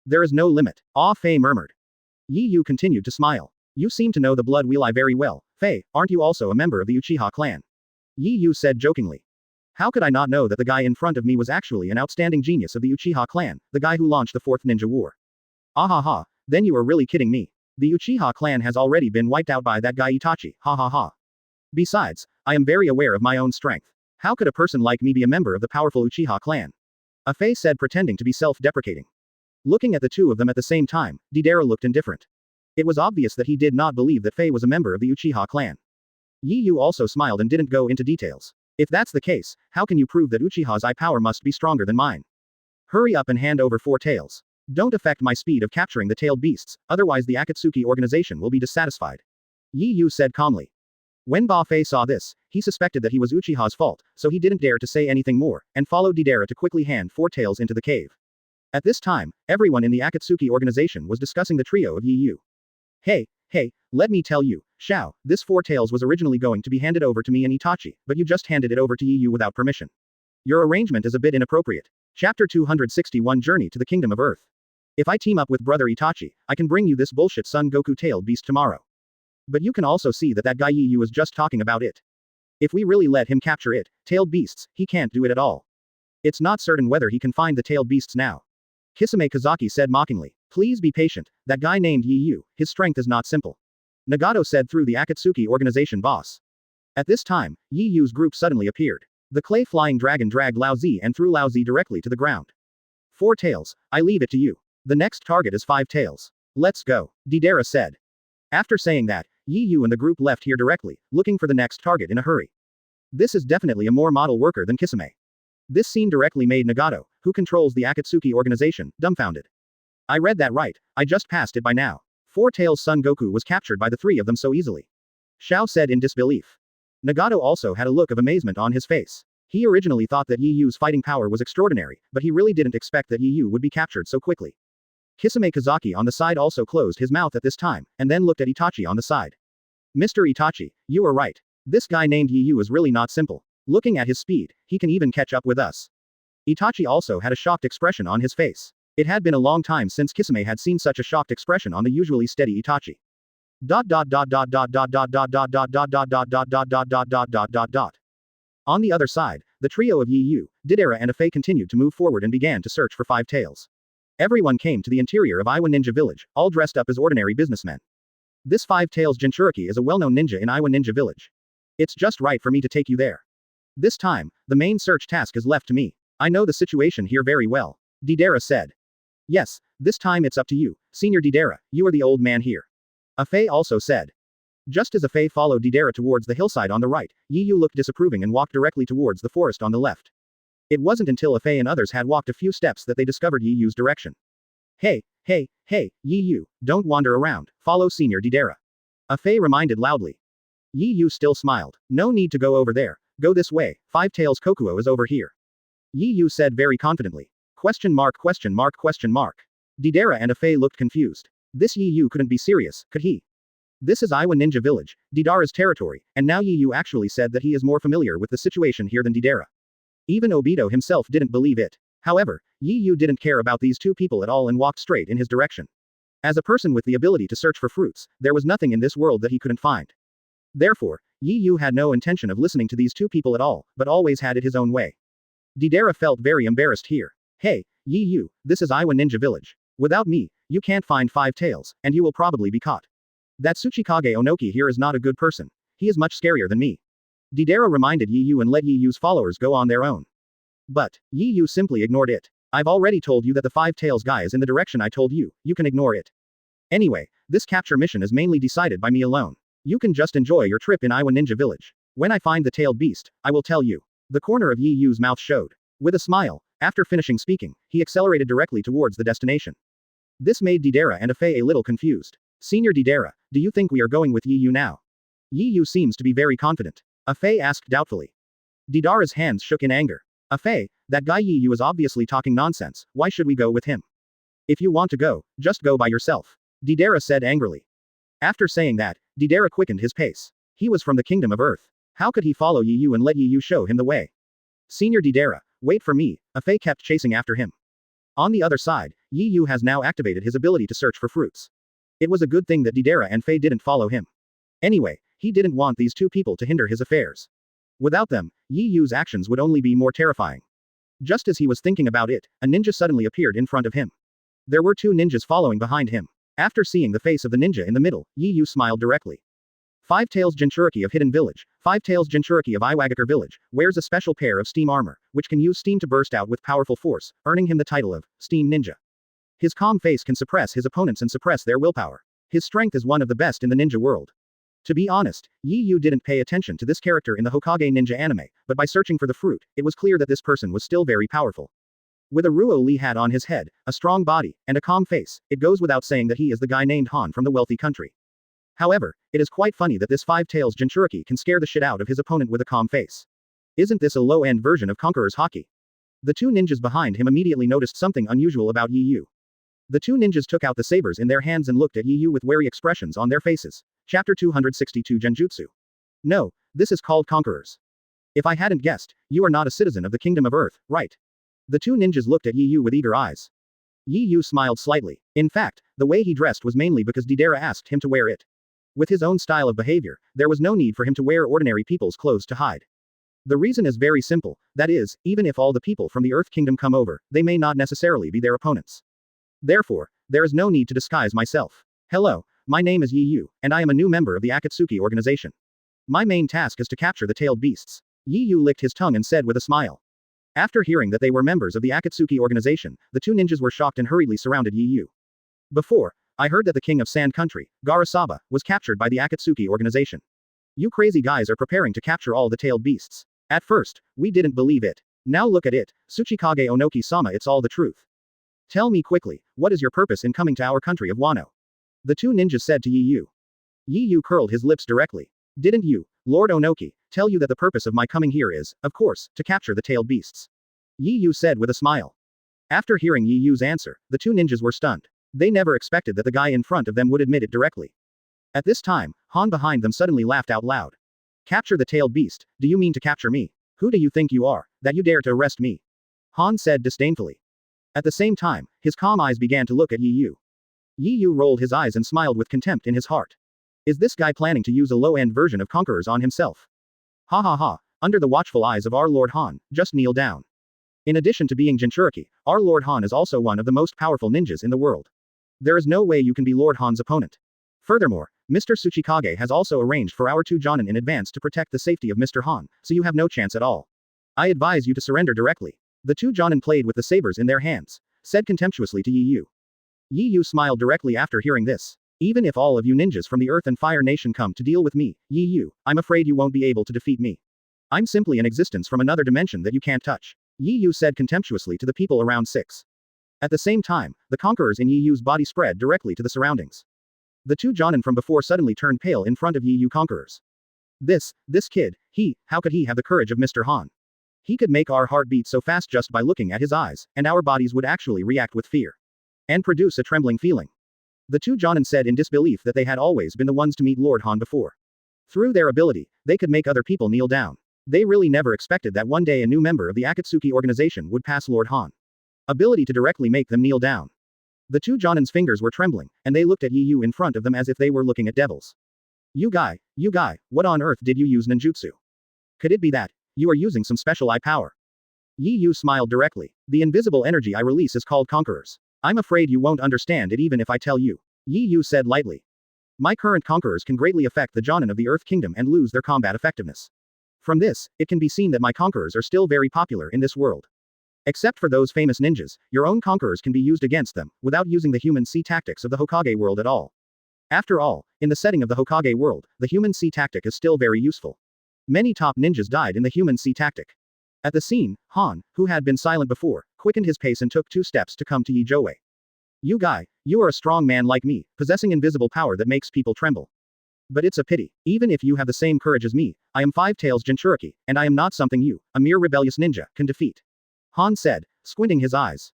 There is no limit. Ah Fei murmured. Yi Yu continued to smile. You seem to know the blood wheel eye very well. Fei, aren't you also a member of the Uchiha clan? Yi Yu said jokingly. How could I not know that the guy in front of me was actually an outstanding genius of the Uchiha clan, the guy who launched the 4th Ninja War? Ah ha ha, then you are really kidding me. The Uchiha clan has already been wiped out by that guy Itachi, ha ha ha. Besides, I am very aware of my own strength. How could a person like me be a member of the powerful Uchiha clan? Fei said pretending to be self-deprecating. Looking at the two of them at the same time, Deidara looked indifferent. It was obvious that he did not believe that Fei was a member of the Uchiha clan. Yi Yu also smiled and didn't go into details. If that's the case, how can you prove that Uchiha's eye power must be stronger than mine? Hurry up and hand over 4 Tails. Don't affect my speed of capturing the tailed beasts, otherwise the Akatsuki organization will be dissatisfied. Yi Yu said calmly. When Ba Fei saw this, he suspected that he was Uchiha's fault, so he didn't dare to say anything more, and followed Deidara to quickly hand 4 Tails into the cave. At this time, everyone in the Akatsuki organization was discussing the trio of Yi Yu. Hey, let me tell you, Shao, this Four Tails was originally going to be handed over to me and Itachi, but you just handed it over to Yu without permission. Your arrangement is a bit inappropriate. Chapter 261 Journey to the Kingdom of Earth. If I team up with brother Itachi, I can bring you this bullshit Sengoku tailed beast tomorrow. But you can also see that guy Yu was just talking about it. If we really let him capture it, tailed beasts, he can't do it at all. It's not certain whether he can find the tailed beasts now. Kisame Kazaki said mockingly. Please be patient, that guy named Yu, his strength is not simple. Nagato said through the Akatsuki organization boss. At this time, Yu's group suddenly appeared. The clay flying dragon dragged Lao Zi and threw Lao Zi directly to the ground. 4 tails, I leave it to you. The next target is 5 tails. Let's go, Deidara said. After saying that, Yu and the group left here directly, looking for the next target in a hurry. This is definitely a more model worker than Kisame. This scene directly made Nagato, who controls the Akatsuki organization, dumbfounded. I read that right, I just passed it by now. 4 Tails Sengoku was captured by the 3 of them so easily. Shao said in disbelief. Nagato also had a look of amazement on his face. He originally thought that Yu's fighting power was extraordinary, but he really didn't expect that Yu would be captured so quickly. Kisame Kazaki on the side also closed his mouth at this time, and then looked at Itachi on the side. Mr. Itachi, you are right. This guy named Yu is really not simple. Looking at his speed, he can even catch up with us. Itachi also had a shocked expression on his face. It had been a long time since Kisame had seen such a shocked expression on the usually steady Itachi. On the other side, the trio of Yu, Deidara and Afei continued to move forward and began to search for 5 tails. Everyone came to the interior of Iwa Ninja Village, all dressed up as ordinary businessmen. This 5 tails Jinchuriki is a well-known ninja in Iwa Ninja Village. It's just right for me to take you there. This time, the main search task is left to me. I know the situation here very well. Deidara said. Yes, this time it's up to you, Senior Deidara, you are the old man here. Afei also said. Just as Afei followed Deidara towards the hillside on the right, Yu looked disapproving and walked directly towards the forest on the left. It wasn't until Afei and others had walked a few steps that they discovered Yu's direction. Hey, Yu, don't wander around, follow Senior Deidara. Afei reminded loudly. Yu still smiled. No need to go over there, go this way, 5 tails Kokuo is over here. Yu said very confidently. ? Deidara and Afei looked confused. This Yu couldn't be serious, could he? This is Iwa Ninja Village, Deidara's territory, and now Yu actually said that he is more familiar with the situation here than Deidara. Even Obito himself didn't believe it. However, Yu didn't care about these 2 people at all and walked straight in his direction. As a person with the ability to search for fruits, there was nothing in this world that he couldn't find. Therefore, Yu had no intention of listening to these 2 people at all, but always had it his own way. Deidara felt very embarrassed here. Hey, Yu, this is Iwa Ninja Village. Without me, you can't find 5 tails, and you will probably be caught. That Tsuchikage Onoki here is not a good person. He is much scarier than me. Deidara reminded Yu and let Yu's followers go on their own. But, Yu simply ignored it. I've already told you that the 5 tails guy is in the direction I told you, you can ignore it. Anyway, this capture mission is mainly decided by me alone. You can just enjoy your trip in Iwa Ninja Village. When I find the tailed beast, I will tell you. The corner of Yu's mouth showed. With a smile, after finishing speaking, he accelerated directly towards the destination. This made Deidara and Afei a little confused. Senior Deidara, do you think we are going with Yu now? Yu seems to be very confident. Afei asked doubtfully. Deidara's hands shook in anger. Afei, that guy Yu is obviously talking nonsense, why should we go with him? If you want to go, just go by yourself. Deidara said angrily. After saying that, Deidara quickened his pace. He was from the Kingdom of Earth. How could he follow Yu and let Yu show him the way? Senior Deidara, wait for me, Afei kept chasing after him. On the other side, Yu has now activated his ability to search for fruits. It was a good thing that Deidara and Fei didn't follow him. Anyway, he didn't want these 2 people to hinder his affairs. Without them, Yu's actions would only be more terrifying. Just as he was thinking about it, a ninja suddenly appeared in front of him. There were 2 ninjas following behind him. After seeing the face of the ninja in the middle, Yu smiled directly. 5 Tails Jinchuriki of Hidden Village, 5 Tails Jinchuriki of Iwagakure Village, wears a special pair of steam armor, which can use steam to burst out with powerful force, earning him the title of Steam Ninja. His calm face can suppress his opponents and suppress their willpower. His strength is one of the best in the ninja world. To be honest, Yu didn't pay attention to this character in the Hokage ninja anime, but by searching for the fruit, it was clear that this person was still very powerful. With a Ruo Li hat on his head, a strong body, and a calm face, it goes without saying that he is the guy named Han from the wealthy country. However, it is quite funny that this 5 Tails Jinchuriki can scare the shit out of his opponent with a calm face. Isn't this a low-end version of Conqueror's Haki? The 2 ninjas behind him immediately noticed something unusual about Yu. The 2 ninjas took out the sabers in their hands and looked at Yu with wary expressions on their faces. Chapter 262 Genjutsu. No, this is called Conquerors. If I hadn't guessed, you are not a citizen of the Kingdom of Earth, right? The two ninjas looked at Yi Yu with eager eyes. Yi Yu smiled slightly. In fact, the way he dressed was mainly because Deidara asked him to wear it. With his own style of behavior, there was no need for him to wear ordinary people's clothes to hide. The reason is very simple, that is, even if all the people from the Earth Kingdom come over, they may not necessarily be their opponents. Therefore, there is no need to disguise myself. Hello, my name is Yi Yu, and I am a new member of the Akatsuki organization. My main task is to capture the tailed beasts. Yi Yu licked his tongue and said with a smile. After hearing that they were members of the Akatsuki organization, the two ninjas were shocked and hurriedly surrounded Yi Yu. Before, I heard that the king of Sand Country, Garasaba, was captured by the Akatsuki organization. You crazy guys are preparing to capture all the tailed beasts. At first, we didn't believe it. Now look at it, Tsuchikage Onoki-sama, it's all the truth. Tell me quickly, what is your purpose in coming to our country of Wano? The two ninjas said to Yi Yu. Yi Yu curled his lips directly. Didn't you, Lord Onoki, tell you that the purpose of my coming here is, of course, to capture the tailed beasts? Yi Yu said with a smile. After hearing Yi Yu's answer, the two ninjas were stunned. They never expected that the guy in front of them would admit it directly. At this time, Han behind them suddenly laughed out loud. Capture the tailed beast, do you mean to capture me? Who do you think you are, that you dare to arrest me? Han said disdainfully. At the same time, his calm eyes began to look at Yi Yu. Yi Yu rolled his eyes and smiled with contempt in his heart. Is this guy planning to use a low-end version of Conquerors on himself? Ha ha ha, under the watchful eyes of our Lord Han, just kneel down. In addition to being Jinchuriki, our Lord Han is also one of the most powerful ninjas in the world. There is no way you can be Lord Han's opponent. Furthermore, Mr. Tsuchikage has also arranged for our two Jonin in advance to protect the safety of Mr. Han, so you have no chance at all. I advise you to surrender directly. The two Jonin played with the sabers in their hands, said contemptuously to Yi Yu. Yi Yu smiled directly after hearing this. Even if all of you ninjas from the Earth and Fire Nation come to deal with me, Yi Yu, I'm afraid you won't be able to defeat me. I'm simply an existence from another dimension that you can't touch. Yi Yu said contemptuously to the people around 6. At the same time, the conquerors in Yi Yu's body spread directly to the surroundings. The two Jonin from before suddenly turned pale in front of Yi Yu conquerors. This kid, how could he have the courage of Mr. Han? He could make our heart beat so fast just by looking at his eyes, and our bodies would actually react with fear. And produce a trembling feeling. The two Jonin said in disbelief that they had always been the ones to meet Lord Han before. Through their ability, they could make other people kneel down. They really never expected that one day a new member of the Akatsuki organization would pass Lord Han. Ability to directly make them kneel down. The two Jonin's fingers were trembling, and they looked at Yi Yu in front of them as if they were looking at devils. You guy, what on earth did you use ninjutsu? Could it be that you are using some special eye power? Yi Yu smiled directly. The invisible energy I release is called Conquerors. I'm afraid you won't understand it even if I tell you. Yi Yu said lightly. My current Conquerors can greatly affect the Jonin of the Earth Kingdom and lose their combat effectiveness. From this, it can be seen that my Conquerors are still very popular in this world. Except for those famous ninjas, your own Conquerors can be used against them, without using the human sea tactics of the Hokage world at all. After all, in the setting of the Hokage world, the human sea tactic is still very useful. Many top ninjas died in the human sea tactic. At the scene, Han, who had been silent before, quickened his pace and took 2 steps to come to Yi Jouwei. You guy, you are a strong man like me, possessing invisible power that makes people tremble. But it's a pity. Even if you have the same courage as me, I am 5 Tails Jinchuriki, and I am not something you, a mere rebellious ninja, can defeat. Han said, squinting his eyes.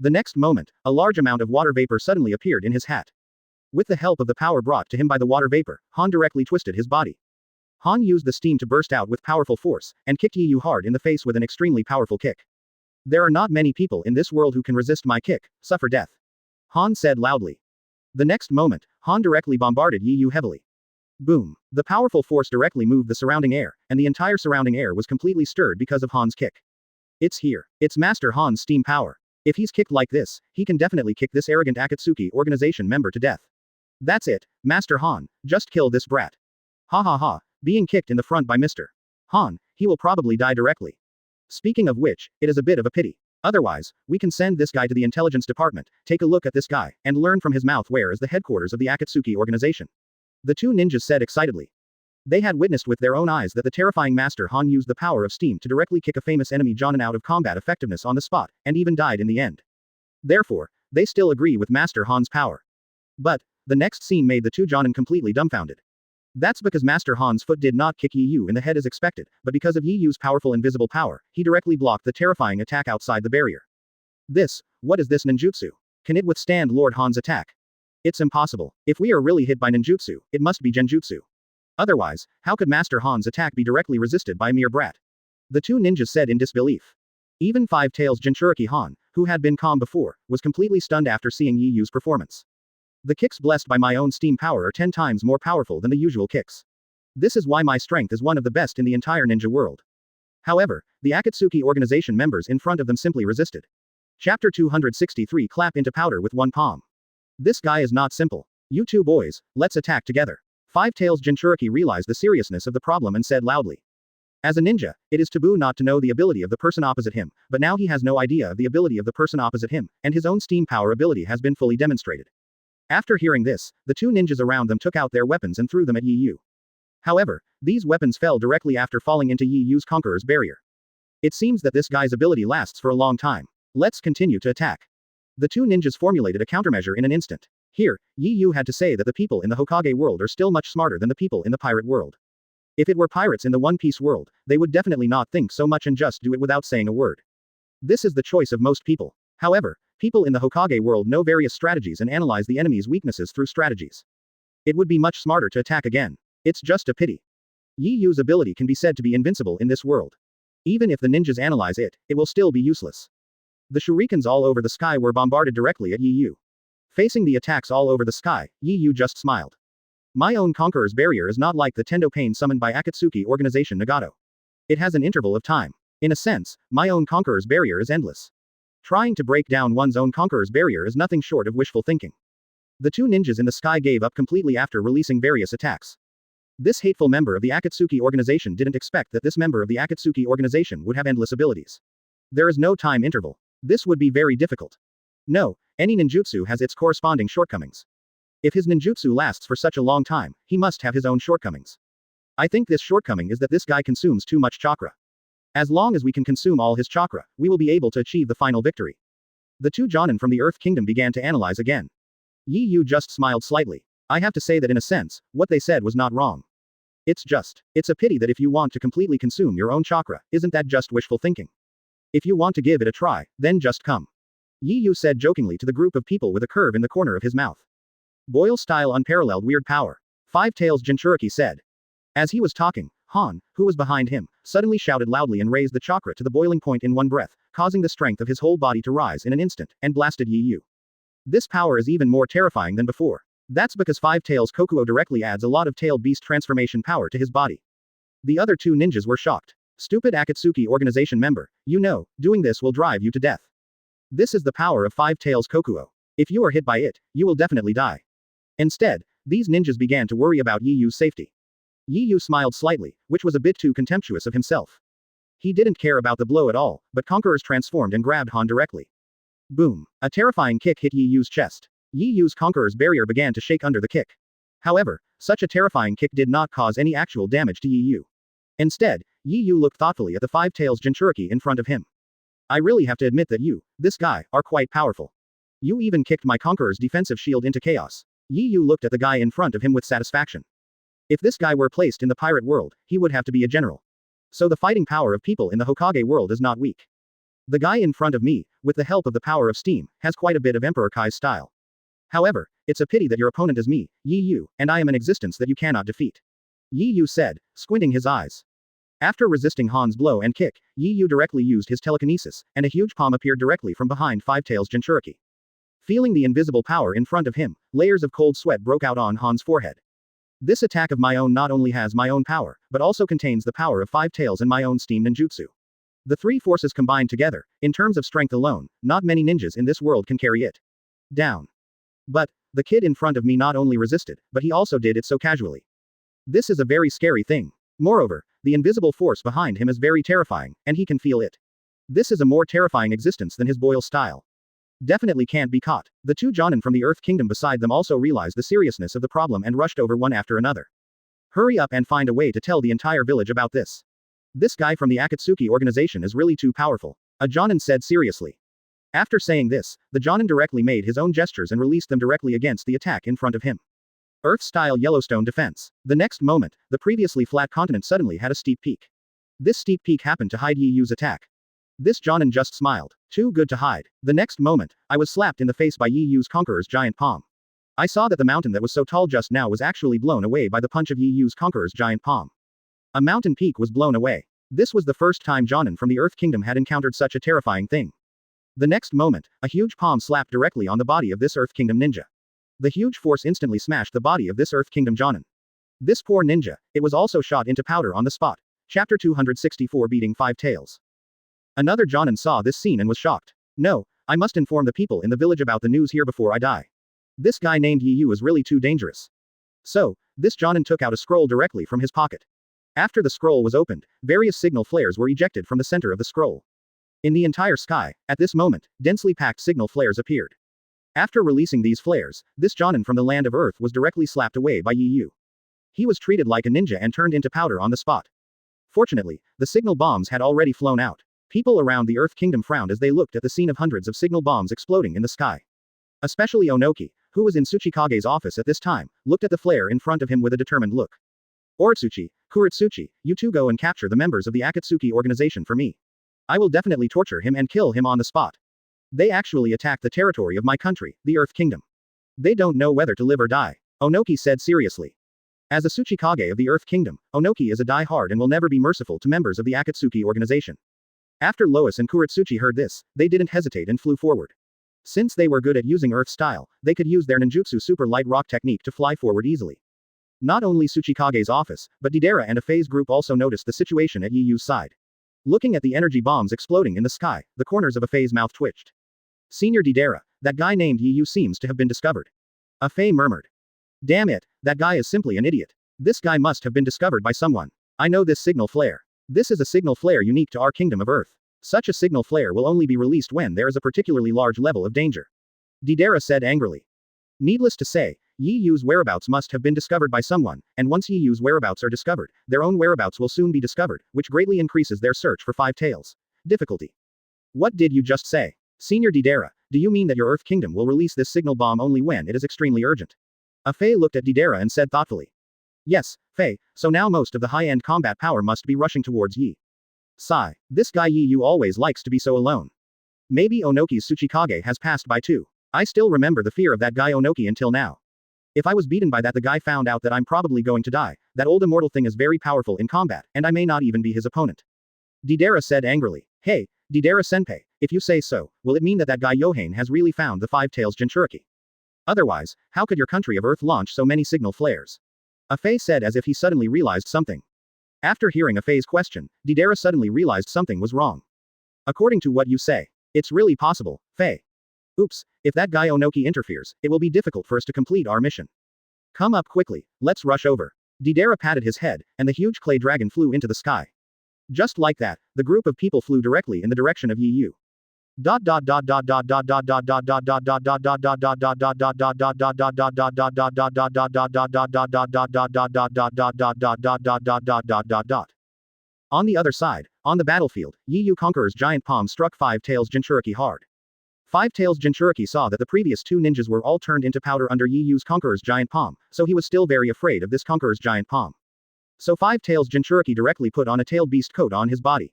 The next moment, a large amount of water vapor suddenly appeared in his hat. With the help of the power brought to him by the water vapor, Han directly twisted his body. Han used the steam to burst out with powerful force, and kicked Yi Yu hard in the face with an extremely powerful kick. There are not many people in this world who can resist my kick, suffer death. Han said loudly. The next moment, Han directly bombarded Yi Yu heavily. Boom. The powerful force directly moved the surrounding air, and the entire surrounding air was completely stirred because of Han's kick. It's here. It's Master Han's steam power. If he's kicked like this, he can definitely kick this arrogant Akatsuki organization member to death. That's it, Master Han, just kill this brat. Ha ha ha, being kicked in the front by Mr. Han, he will probably die directly. Speaking of which, it is a bit of a pity. Otherwise, we can send this guy to the intelligence department, take a look at this guy, and learn from his mouth where is the headquarters of the Akatsuki organization. The two ninjas said excitedly. They had witnessed with their own eyes that the terrifying Master Han used the power of steam to directly kick a famous enemy Jonin out of combat effectiveness on the spot, and even died in the end. Therefore, they still agree with Master Han's power. But, the next scene made the two Jonin completely dumbfounded. That's because Master Han's foot did not kick Yi Yu in the head as expected, but because of Yi Yu's powerful invisible power, he directly blocked the terrifying attack outside the barrier. What is this ninjutsu? Can it withstand Lord Han's attack? It's impossible. If we are really hit by ninjutsu, it must be genjutsu. Otherwise, how could Master Han's attack be directly resisted by a mere brat? The two ninjas said in disbelief. Even Five Tails Jinchuriki Han, who had been calm before, was completely stunned after seeing Yi Yu's performance. The kicks blessed by my own steam power are 10 times more powerful than the usual kicks. This is why my strength is one of the best in the entire ninja world. However, the Akatsuki organization members in front of them simply resisted. Chapter 263 Clap into powder with one palm. This guy is not simple. You two boys, let's attack together. Five Tails Jinchuriki realized the seriousness of the problem and said loudly. As a ninja, it is taboo not to know the ability of the person opposite him, but now he has no idea of the ability of the person opposite him, and his own steam power ability has been fully demonstrated. After hearing this, the two ninjas around them took out their weapons and threw them at Yi Yu. However, these weapons fell directly after falling into Yi Yu's Conqueror's barrier. It seems that this guy's ability lasts for a long time. Let's continue to attack. The two ninjas formulated a countermeasure in an instant. Here, Yi Yu had to say that the people in the Hokage world are still much smarter than the people in the pirate world. If it were pirates in the One Piece world, they would definitely not think so much and just do it without saying a word. This is the choice of most people. However, people in the Hokage world know various strategies and analyze the enemy's weaknesses through strategies. It would be much smarter to attack again. It's just a pity. Yi Yu's ability can be said to be invincible in this world. Even if the ninjas analyze it, it will still be useless. The shurikens all over the sky were bombarded directly at Yi Yu. Facing the attacks all over the sky, Yi Yu just smiled. My own Conqueror's barrier is not like the Tendo Pain summoned by Akatsuki organization Nagato. It has an interval of time. In a sense, my own Conqueror's barrier is endless. Trying to break down one's own Conqueror's barrier is nothing short of wishful thinking. The two ninjas in the sky gave up completely after releasing various attacks. This hateful member of the Akatsuki organization didn't expect that this member of the Akatsuki organization would have endless abilities. There is no time interval. This would be very difficult. No, any ninjutsu has its corresponding shortcomings. If his ninjutsu lasts for such a long time, he must have his own shortcomings. I think this shortcoming is that this guy consumes too much chakra. As long as we can consume all his chakra, we will be able to achieve the final victory. The two Jonin from the Earth Kingdom began to analyze again. Yi Yu just smiled slightly. I have to say that in a sense, what they said was not wrong. It's a pity that if you want to completely consume your own chakra, isn't that just wishful thinking? If you want to give it a try, then just come. Yi Yu said jokingly to the group of people with a curve in the corner of his mouth. Boyle-style unparalleled weird power. Five Tails Jinchuriki said. As he was talking, Han, who was behind him, suddenly shouted loudly and raised the chakra to the boiling point in one breath, causing the strength of his whole body to rise in an instant, and blasted Yi Yu. This power is even more terrifying than before. That's because Five Tails Kokuo directly adds a lot of tail beast transformation power to his body. The other two ninjas were shocked. Stupid Akatsuki organization member, you know, doing this will drive you to death. This is the power of Five Tails Kokuo. If you are hit by it, you will definitely die. Instead, these ninjas began to worry about Yi Yu's safety. Yi Yu smiled slightly, which was a bit too contemptuous of himself. He didn't care about the blow at all, but Conquerors transformed and grabbed Han directly. Boom! A terrifying kick hit Yi Yu's chest. Yi Yu's Conqueror's barrier began to shake under the kick. However, such a terrifying kick did not cause any actual damage to Yi Yu. Instead, Yi Yu looked thoughtfully at the Five Tails Jinchuriki in front of him. I really have to admit that you, this guy, are quite powerful. You even kicked my Conqueror's defensive shield into chaos. Yi Yu looked at the guy in front of him with satisfaction. If this guy were placed in the pirate world, he would have to be a general. So the fighting power of people in the Hokage world is not weak. The guy in front of me, with the help of the power of steam, has quite a bit of Emperor Kai's style. However, it's a pity that your opponent is me, Yi Yu, and I am an existence that you cannot defeat. Yi Yu said, squinting his eyes. After resisting Han's blow and kick, Yi Yu directly used his telekinesis, and a huge palm appeared directly from behind Five Tails Jinchuriki. Feeling the invisible power in front of him, layers of cold sweat broke out on Han's forehead. This attack of my own not only has my own power, but also contains the power of Five Tails and my own steam ninjutsu. The three forces combined together, in terms of strength alone, not many ninjas in this world can carry it down. But, the kid in front of me not only resisted, but he also did it so casually. This is a very scary thing. Moreover, the invisible force behind him is very terrifying, and he can feel it. This is a more terrifying existence than his Boyle style. Definitely can't be caught. The two Jonin from the Earth Kingdom beside them also realized the seriousness of the problem and rushed over one after another. Hurry up and find a way to tell the entire village about this. This guy from the Akatsuki organization is really too powerful, a Jonin said seriously. After saying this, the Jonin directly made his own gestures and released them directly against the attack in front of him. Earth-style Yellowstone defense. The next moment, the previously flat continent suddenly had a steep peak. This steep peak happened to hide Yi Yu's attack. This Jonin just smiled. Too good to hide. The next moment, I was slapped in the face by Yi Yu's Conqueror's giant palm. I saw that the mountain that was so tall just now was actually blown away by the punch of Yi Yu's Conqueror's giant palm. A mountain peak was blown away. This was the first time Jonin from the Earth Kingdom had encountered such a terrifying thing. The next moment, a huge palm slapped directly on the body of this Earth Kingdom ninja. The huge force instantly smashed the body of this Earth Kingdom Jonin. This poor ninja, it was also shot into powder on the spot. Chapter 264 Beating Five Tails. Another Jonin saw this scene and was shocked. No, I must inform the people in the village about the news here before I die. This guy named Yi Yu is really too dangerous. So, this Jonin took out a scroll directly from his pocket. After the scroll was opened, various signal flares were ejected from the center of the scroll. In the entire sky, at this moment, densely packed signal flares appeared. After releasing these flares, this Jonin from the land of Earth was directly slapped away by Yi Yu. He was treated like a ninja and turned into powder on the spot. Fortunately, the signal bombs had already flown out. People around the Earth Kingdom frowned as they looked at the scene of hundreds of signal bombs exploding in the sky. Especially Onoki, who was in Tsuchikage's office at this time, looked at the flare in front of him with a determined look. Oritsuchi, Kuritsuchi, you two go and capture the members of the Akatsuki organization for me. I will definitely torture him and kill him on the spot. They actually attacked the territory of my country, the Earth Kingdom. They don't know whether to live or die, Onoki said seriously. As a Tsuchikage of the Earth Kingdom, Onoki is a die-hard and will never be merciful to members of the Akatsuki organization. After Lois and Kuritsuchi heard this, they didn't hesitate and flew forward. Since they were good at using Earth style, they could use their ninjutsu super light rock technique to fly forward easily. Not only Tsuchikage's office, but Deidara and a phase group also noticed the situation at Yi Yu's side. Looking at the energy bombs exploding in the sky, the corners of a Fae's mouth twitched. Senior Deidara, that guy named Yi Yu seems to have been discovered. A Fae murmured. Damn it, that guy is simply an idiot. This guy must have been discovered by someone. I know this signal flare. This is a signal flare unique to our kingdom of Earth. Such a signal flare will only be released when there is a particularly large level of danger. Deidara said angrily. Needless to say, Yi Yu's whereabouts must have been discovered by someone, and once Yi Yu's whereabouts are discovered, their own whereabouts will soon be discovered, which greatly increases their search for Five Tails. Difficulty. What did you just say? Senior Deidara, do you mean that your Earth Kingdom will release this signal bomb only when it is extremely urgent? A Fae looked at Deidara and said thoughtfully. Yes, Fae, so now most of the high-end combat power must be rushing towards Yi. Sigh, this guy Yi Yu always likes to be so alone. Maybe Onoki's Tsuchikage has passed by too. I still remember the fear of that guy Onoki until now. If I was beaten by that, the guy found out that I'm probably going to die. That old immortal thing is very powerful in combat, and I may not even be his opponent. Deidara said angrily. Hey, Deidara-senpai, if you say so, will it mean that that guy Yohane has really found the Five Tails Jinchuriki? Otherwise, how could your country of Earth launch so many signal flares? A Fae said as if he suddenly realized something. After hearing a Fae's question, Deidara suddenly realized something was wrong. According to what you say, it's really possible, Fae. Oops, if that guy Onoki interferes, it will be difficult for us to complete our mission. Come up quickly, let's rush over. Deidara patted his head, and the huge clay dragon flew into the sky. Just like that, the group of people flew directly in the direction of Yi Yu. On the other side, on the battlefield, Yi Yu Conqueror's giant palm struck Five Tails Jinchuriki hard. Five Tails Jinchuriki saw that the previous two ninjas were all turned into powder under Yi Yu's Conqueror's giant palm, so he was still very afraid of this Conqueror's giant palm. So Five Tails Jinchuriki directly put on a tailed beast coat on his body.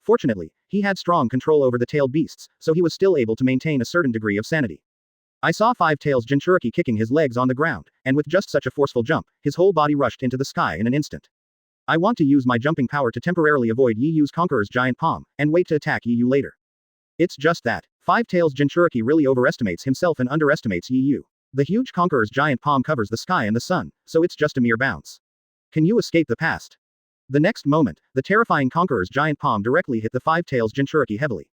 Fortunately, he had strong control over the tailed beasts, so he was still able to maintain a certain degree of sanity. I saw Five Tails Jinchuriki kicking his legs on the ground, and with just such a forceful jump, his whole body rushed into the sky in an instant. I want to use my jumping power to temporarily avoid Yi Yu's Conqueror's giant palm, and wait to attack Yi Yu later. It's just that, Five Tails Jinchuriki really overestimates himself and underestimates Yi Yu. The huge Conqueror's giant palm covers the sky and the sun, so it's just a mere bounce. Can you escape the past? The next moment, the terrifying Conqueror's giant palm directly hit the Five Tails Jinchuriki heavily.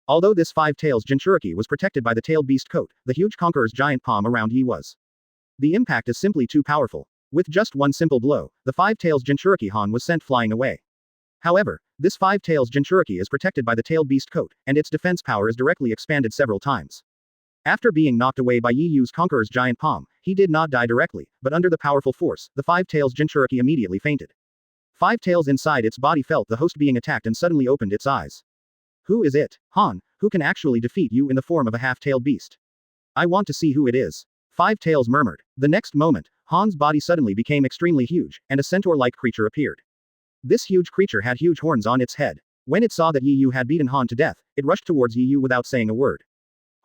Although this Five Tails Jinchuriki was protected by the tailed beast coat, the huge Conqueror's giant palm around Yi was. The impact is simply too powerful. With just one simple blow, the Five Tails Jinchuriki Han was sent flying away. However, this Five Tails Jinchuriki is protected by the tailed beast coat, and its defense power is directly expanded several times. After being knocked away by Yi Yu's Conqueror's giant palm, he did not die directly, but under the powerful force, the Five Tails Jinchuriki immediately fainted. Five Tails inside its body felt the host being attacked and suddenly opened its eyes. Who is it, Han, who can actually defeat you in the form of a half-tailed beast? I want to see who it is. Five Tails murmured. The next moment, Han's body suddenly became extremely huge, and a centaur-like creature appeared. This huge creature had huge horns on its head. When it saw that Yi Yu had beaten Han to death, it rushed towards Yi Yu without saying a word.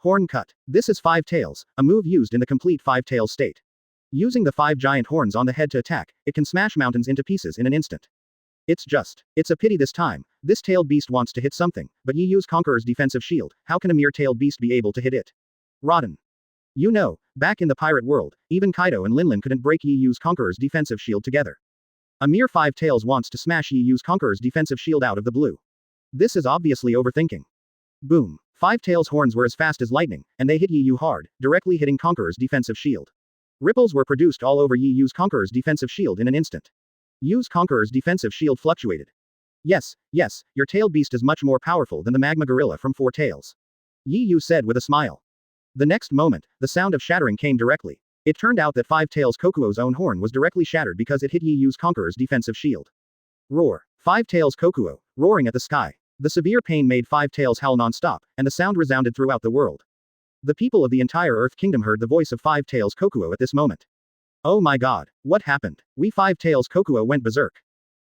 Horn cut. This is Five Tails, a move used in the complete Five Tails state. Using the 5 giant horns on the head to attack, it can smash mountains into pieces in an instant. It's a pity this time, this tailed beast wants to hit something, but ye use Conqueror's defensive shield, how can a mere tailed beast be able to hit it? Rotten. You know, back in the pirate world, even Kaido and Linlin couldn't break Yi Yu's Conqueror's defensive shield together. A mere 5 Tails wants to smash Yi Yu's Conqueror's defensive shield out of the blue. This is obviously overthinking. Boom. 5 Tails' horns were as fast as lightning, and they hit Yi Yu hard, directly hitting Conqueror's defensive shield. Ripples were produced all over Yi Yu's Conqueror's defensive shield in an instant. Yu's Conqueror's defensive shield fluctuated. Yes, your tailed beast is much more powerful than the magma gorilla from 4 Tails. Yi Yu said with a smile. The next moment, the sound of shattering came directly. It turned out that 5 Tails Kokuo's own horn was directly shattered because it hit Yi Yu's Conqueror's defensive shield. Roar. 5 Tails Kokuo, roaring at the sky. The severe pain made 5 Tails howl non-stop, and the sound resounded throughout the world. The people of the entire Earth Kingdom heard the voice of 5 Tails Kokuo at this moment. Oh my god, what happened? We 5 Tails Kokuo went berserk.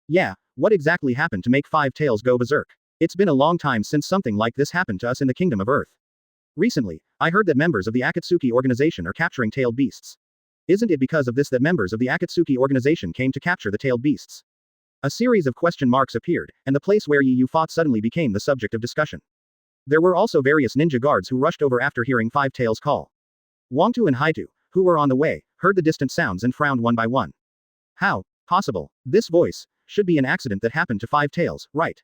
Yeah, what exactly happened to make 5 Tails go berserk? It's been a long time since something like this happened to us in the Kingdom of Earth. Recently, I heard that members of the Akatsuki organization are capturing tailed beasts. Isn't it because of this that members of the Akatsuki organization came to capture the tailed beasts? A series of question marks appeared, and the place where Yi Yu fought suddenly became the subject of discussion. There were also various ninja guards who rushed over after hearing 5 Tails' call. Wangtu and Haitu, who were on the way, heard the distant sounds and frowned one by one. How possible? This voice should be an accident that happened to 5 Tails, right?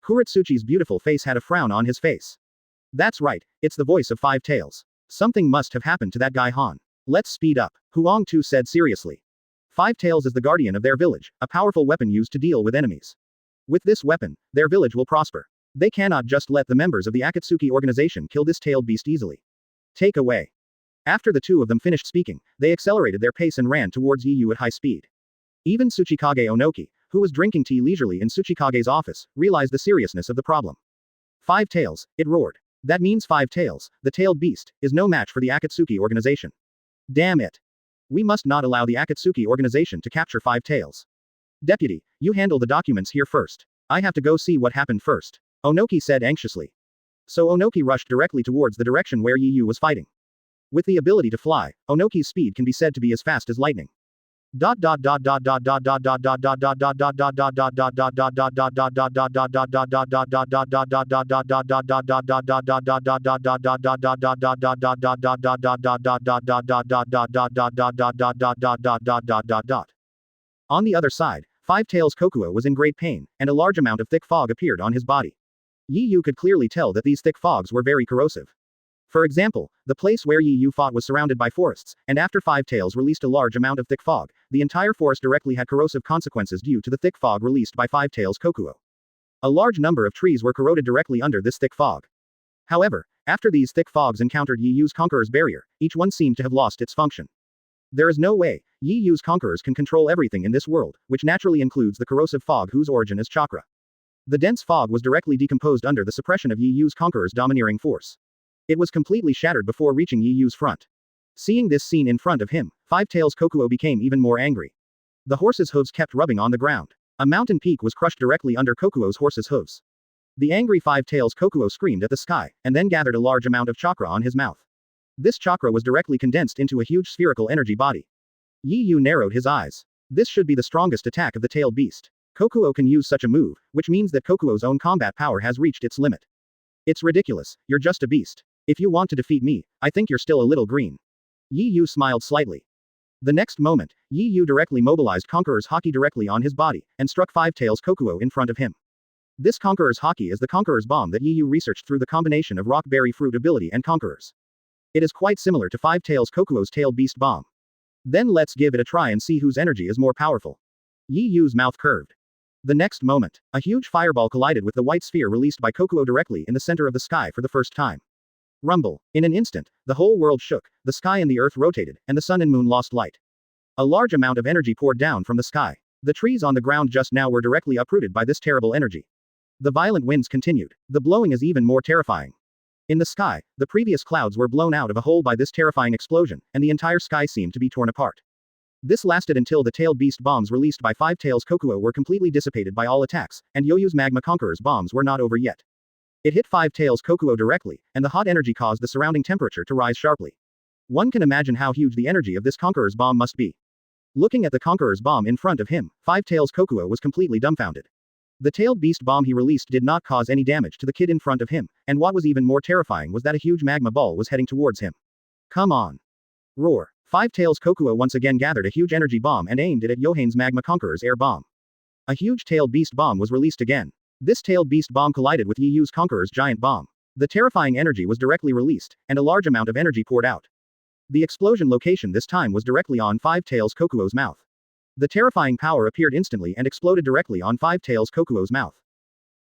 Kuretsuchi's beautiful face had a frown on his face. That's right, it's the voice of 5 Tails. Something must have happened to that guy Han. Let's speed up, Huangtu said seriously. 5 Tails is the guardian of their village, a powerful weapon used to deal with enemies. With this weapon, their village will prosper. They cannot just let the members of the Akatsuki organization kill this tailed beast easily. Take away. After the two of them finished speaking, they accelerated their pace and ran towards Yi Yu at high speed. Even Tsuchikage Onoki, who was drinking tea leisurely in Tsuchikage's office, realized the seriousness of the problem. 5 Tails, it roared. That means 5 Tails, the tailed beast, is no match for the Akatsuki organization. Damn it. We must not allow the Akatsuki organization to capture 5 Tails. Deputy, you handle the documents here first. I have to go see what happened first. Onoki said anxiously. So Onoki rushed directly towards the direction where Yi Yu was fighting. With the ability to fly, Onoki's speed can be said to be as fast as lightning. On the other side, 5 Tails Kokuo was in great pain, and a large amount of thick fog appeared on his body. Yi Yu could clearly tell that these thick fogs were very corrosive. For example, the place where Yi Yu fought was surrounded by forests, and after 5 Tails released a large amount of thick fog, the entire forest directly had corrosive consequences due to the thick fog released by 5 Tails Kokuo. A large number of trees were corroded directly under this thick fog. However, after these thick fogs encountered Yi Yu's Conqueror's barrier, each one seemed to have lost its function. There is no way Yi Yu's Conquerors can control everything in this world, which naturally includes the corrosive fog whose origin is chakra. The dense fog was directly decomposed under the suppression of Yi Yu's Conqueror's domineering force. It was completely shattered before reaching Yi Yu's front. Seeing this scene in front of him, 5 Tails Kokuo became even more angry. The horse's hooves kept rubbing on the ground. A mountain peak was crushed directly under Kokuo's horse's hooves. The angry 5 Tails Kokuo screamed at the sky, and then gathered a large amount of chakra on his mouth. This chakra was directly condensed into a huge spherical energy body. Yi Yu narrowed his eyes. This should be the strongest attack of the tailed beast. Kokuo can use such a move, which means that Kokuo's own combat power has reached its limit. It's ridiculous, you're just a beast. If you want to defeat me, I think you're still a little green. Yi Yu smiled slightly. The next moment, Yi Yu directly mobilized Conqueror's haki directly on his body, and struck 5 Tails Kokuo in front of him. This Conqueror's haki is the Conqueror's bomb that Yi Yu researched through the combination of Rock Berry Fruit ability and Conqueror's. It is quite similar to 5 Tails Kokuo's Tailed Beast bomb. Then let's give it a try and see whose energy is more powerful. Yi Yu's mouth curved. The next moment, a huge fireball collided with the white sphere released by Kokuo directly in the center of the sky for the first time. Rumble. In an instant, the whole world shook, the sky and the earth rotated, and the sun and moon lost light. A large amount of energy poured down from the sky. The trees on the ground just now were directly uprooted by this terrible energy. The violent winds continued. The blowing is even more terrifying. In the sky, the previous clouds were blown out of a hole by this terrifying explosion, and the entire sky seemed to be torn apart. This lasted until the tailed beast bombs released by 5 Tails Kokuo were completely dissipated by all attacks, and Yoyu's Magma Conqueror's bombs were not over yet. It hit Five Tails Kokuo directly, and the hot energy caused the surrounding temperature to rise sharply. One can imagine how huge the energy of this Conqueror's bomb must be. Looking at the Conqueror's bomb in front of him, Five Tails Kokuo was completely dumbfounded. The tailed beast bomb he released did not cause any damage to the kid in front of him, and what was even more terrifying was that a huge magma ball was heading towards him. Come on! Roar! Five Tails Kokuo once again gathered a huge energy bomb and aimed it at Yohane's Magma Conqueror's air bomb. A huge tailed beast bomb was released again. This tailed beast bomb collided with Yu's Conqueror's giant bomb. The terrifying energy was directly released, and a large amount of energy poured out. The explosion location this time was directly on Five Tails Kokuo's mouth. The terrifying power appeared instantly and exploded directly on Five Tails Kokuo's mouth.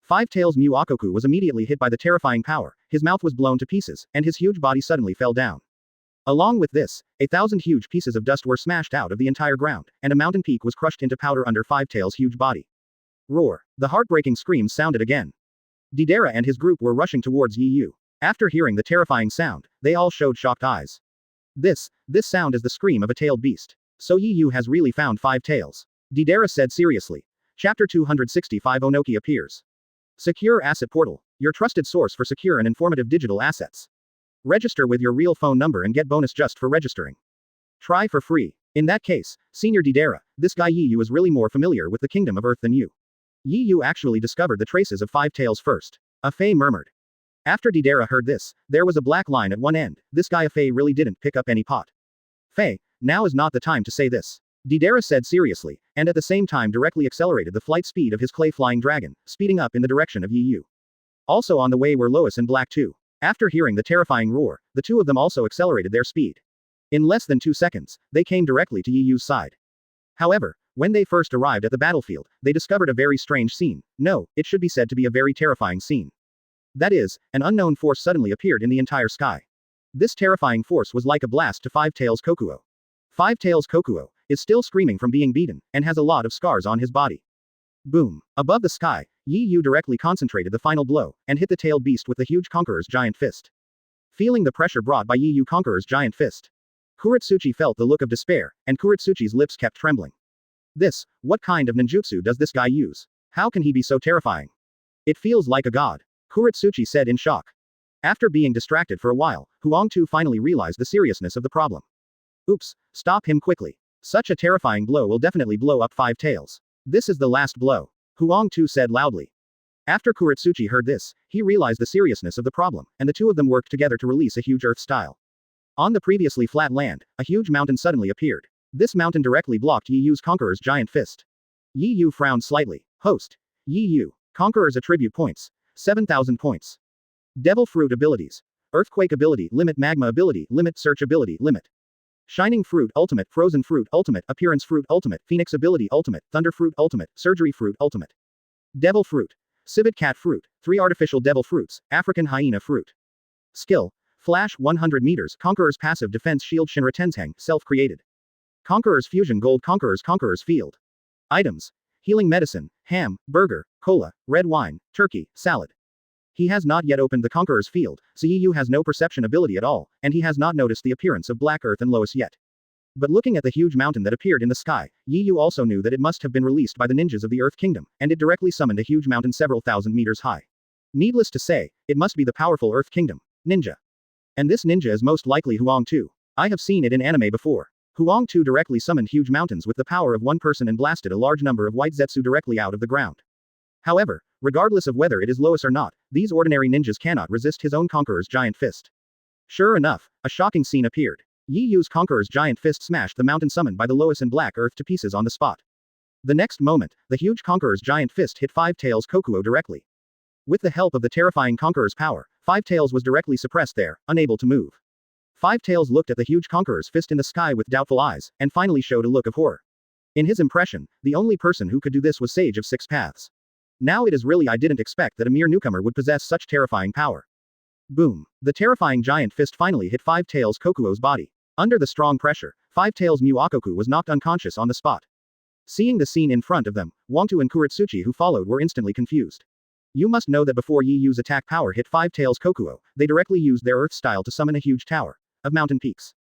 Five Tails Muakoku was immediately hit by the terrifying power, his mouth was blown to pieces, and his huge body suddenly fell down. Along with this, 1,000 huge pieces of dust were smashed out of the entire ground, and a mountain peak was crushed into powder under Five Tails' huge body. Roar! The heartbreaking screams sounded again. Deidara and his group were rushing towards Yu. After hearing the terrifying sound, they all showed shocked eyes. This sound is the scream of a tailed beast. So Yu has really found Five Tails. Deidara said seriously. Chapter 265 Onoki appears. Secure Asset Portal, your trusted source for secure and informative digital assets. Register with your real phone number and get bonus just for registering. Try for free. In that case, Senior Deidara, this guy Yu is really more familiar with the Kingdom of Earth than you. Yu actually discovered the traces of Five Tails first. Afei murmured. After Deidara heard this, there was a black line at one end. This guy Afei really didn't pick up any pot. Fei, now is not the time to say this. Deidara said seriously, and at the same time directly accelerated the flight speed of his clay-flying dragon, speeding up in the direction of Yu. Also on the way were Lois and Black too. After hearing the terrifying roar, the two of them also accelerated their speed. In less than 2 seconds, they came directly to Yu's side. However, when they first arrived at the battlefield, they discovered a very strange scene. No, it should be said to be a very terrifying scene. That is, an unknown force suddenly appeared in the entire sky. This terrifying force was like a blast to Five Tails Kokuo. Five Tails Kokuo is still screaming from being beaten, and has a lot of scars on his body. Boom. Above the sky, Yu directly concentrated the final blow, and hit the tailed beast with the huge Conqueror's giant fist. Feeling the pressure brought by Yu Conqueror's giant fist, Kuretsuchi felt the look of despair, and Kuretsuchi's lips kept trembling. What kind of ninjutsu does this guy use? How can he be so terrifying? It feels like a god. Kuretsuchi said in shock. After being distracted for a while, Huang Tu finally realized the seriousness of the problem. Oops, stop him quickly. Such a terrifying blow will definitely blow up Five Tails. This is the last blow. Huang Tu said loudly. After Kuretsuchi heard this, he realized the seriousness of the problem, and the two of them worked together to release a huge earth-style. On the previously flat land, a huge mountain suddenly appeared. This mountain directly blocked Yu's Conqueror's giant fist. Yu frowned slightly. Host. Yu. Conqueror's attribute points. 7,000 points. Devil Fruit abilities. Earthquake ability, limit magma ability, limit search ability, limit. Shining Fruit Ultimate, Frozen Fruit Ultimate, Appearance Fruit Ultimate, Phoenix Ability Ultimate, Thunder Fruit Ultimate, Surgery Fruit Ultimate. Devil Fruit. Civet Cat Fruit, 3 artificial devil fruits, African Hyena Fruit. Skill. Flash 100 meters, Conqueror's passive defense shield Shinra Tenzhang, self-created. Conqueror's Fusion Gold Conqueror's Field. Items. Healing Medicine, Ham, Burger, Cola, Red Wine, Turkey, Salad. He has not yet opened the Conqueror's Field, so Yu has no perception ability at all, and he has not noticed the appearance of Black Earth and Lois yet. But looking at the huge mountain that appeared in the sky, Yu also knew that it must have been released by the ninjas of the Earth Kingdom, and it directly summoned a huge mountain several thousand meters high. Needless to say, it must be the powerful Earth Kingdom ninja. And this ninja is most likely Huang Tu. I have seen it in anime before. Huang Tu directly summoned huge mountains with the power of one person and blasted a large number of white zetsu directly out of the ground. However, regardless of whether it is Lois or not, these ordinary ninjas cannot resist his own Conqueror's giant fist. Sure enough, a shocking scene appeared. Yu's Conqueror's giant fist smashed the mountain summoned by the Lois and Black Earth to pieces on the spot. The next moment, the huge Conqueror's giant fist hit Five Tails Kokuo directly. With the help of the terrifying Conqueror's power, Five Tails was directly suppressed there, unable to move. Five Tails looked at the huge Conqueror's fist in the sky with doubtful eyes, and finally showed a look of horror. In his impression, the only person who could do this was Sage of Six Paths. Now it is really I didn't expect that a mere newcomer would possess such terrifying power. Boom. The terrifying giant fist finally hit Five Tails Kokuo's body. Under the strong pressure, Five Tails Muakoku was knocked unconscious on the spot. Seeing the scene in front of them, Wangtu and Kuretsuchi who followed were instantly confused. You must know that before Yu's attack power hit Five Tails Kokuo, they directly used their earth style to summon a huge tower of mountain peaks.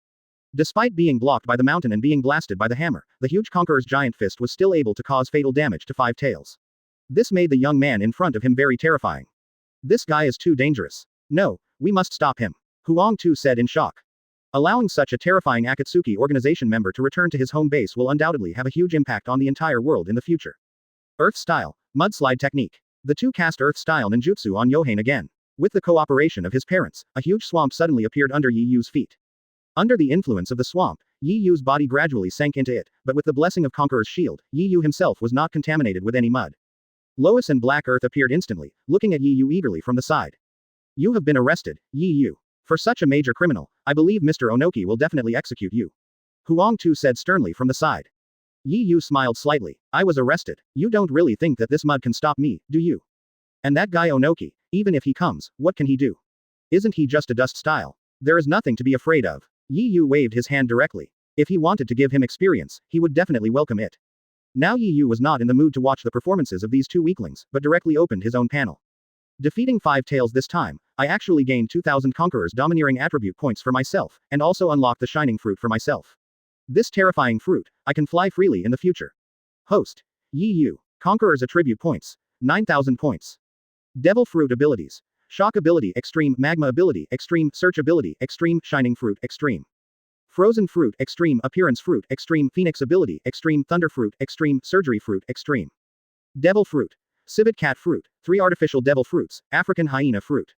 Despite being blocked by the mountain and being blasted by the hammer, the huge Conqueror's giant fist was still able to cause fatal damage to Five Tails. This made the young man in front of him very terrifying. This guy is too dangerous. No, we must stop him. Huang Tu said in shock. Allowing such a terrifying Akatsuki organization member to return to his home base will undoubtedly have a huge impact on the entire world in the future. Earth Style, Mudslide Technique. The two cast Earth Style ninjutsu on Yohane again. With the cooperation of his parents, a huge swamp suddenly appeared under Yi Yu's feet. Under the influence of the swamp, Yi Yu's body gradually sank into it, but with the blessing of Conqueror's shield, Yi Yu himself was not contaminated with any mud. Lois and Black Earth appeared instantly, looking at Yi Yu eagerly from the side. You have been arrested, Yi Yu. For such a major criminal, I believe Mr. Onoki will definitely execute you. Huang Tu said sternly from the side. Yi Yu smiled slightly. I was arrested. You don't really think that this mud can stop me, do you? And that guy Onoki, even if he comes, what can he do? Isn't he just a dust style? There is nothing to be afraid of. Yi Yu waved his hand directly. If he wanted to give him experience, he would definitely welcome it. Now Yi Yu was not in the mood to watch the performances of these two weaklings, but directly opened his own panel. Defeating 5 tails this time, I actually gained 2000 Conqueror's domineering attribute points for myself, and also unlocked the shining fruit for myself. This terrifying fruit, I can fly freely in the future. Host. Yi Yu. Conqueror's attribute points. 9000 points. Devil fruit abilities. Shock ability extreme, magma ability extreme, search ability extreme, shining fruit extreme. Frozen fruit extreme, appearance fruit extreme, phoenix ability extreme, thunder fruit extreme, surgery fruit extreme. Devil fruit. Civet cat fruit, 3 artificial devil fruits, African hyena fruit.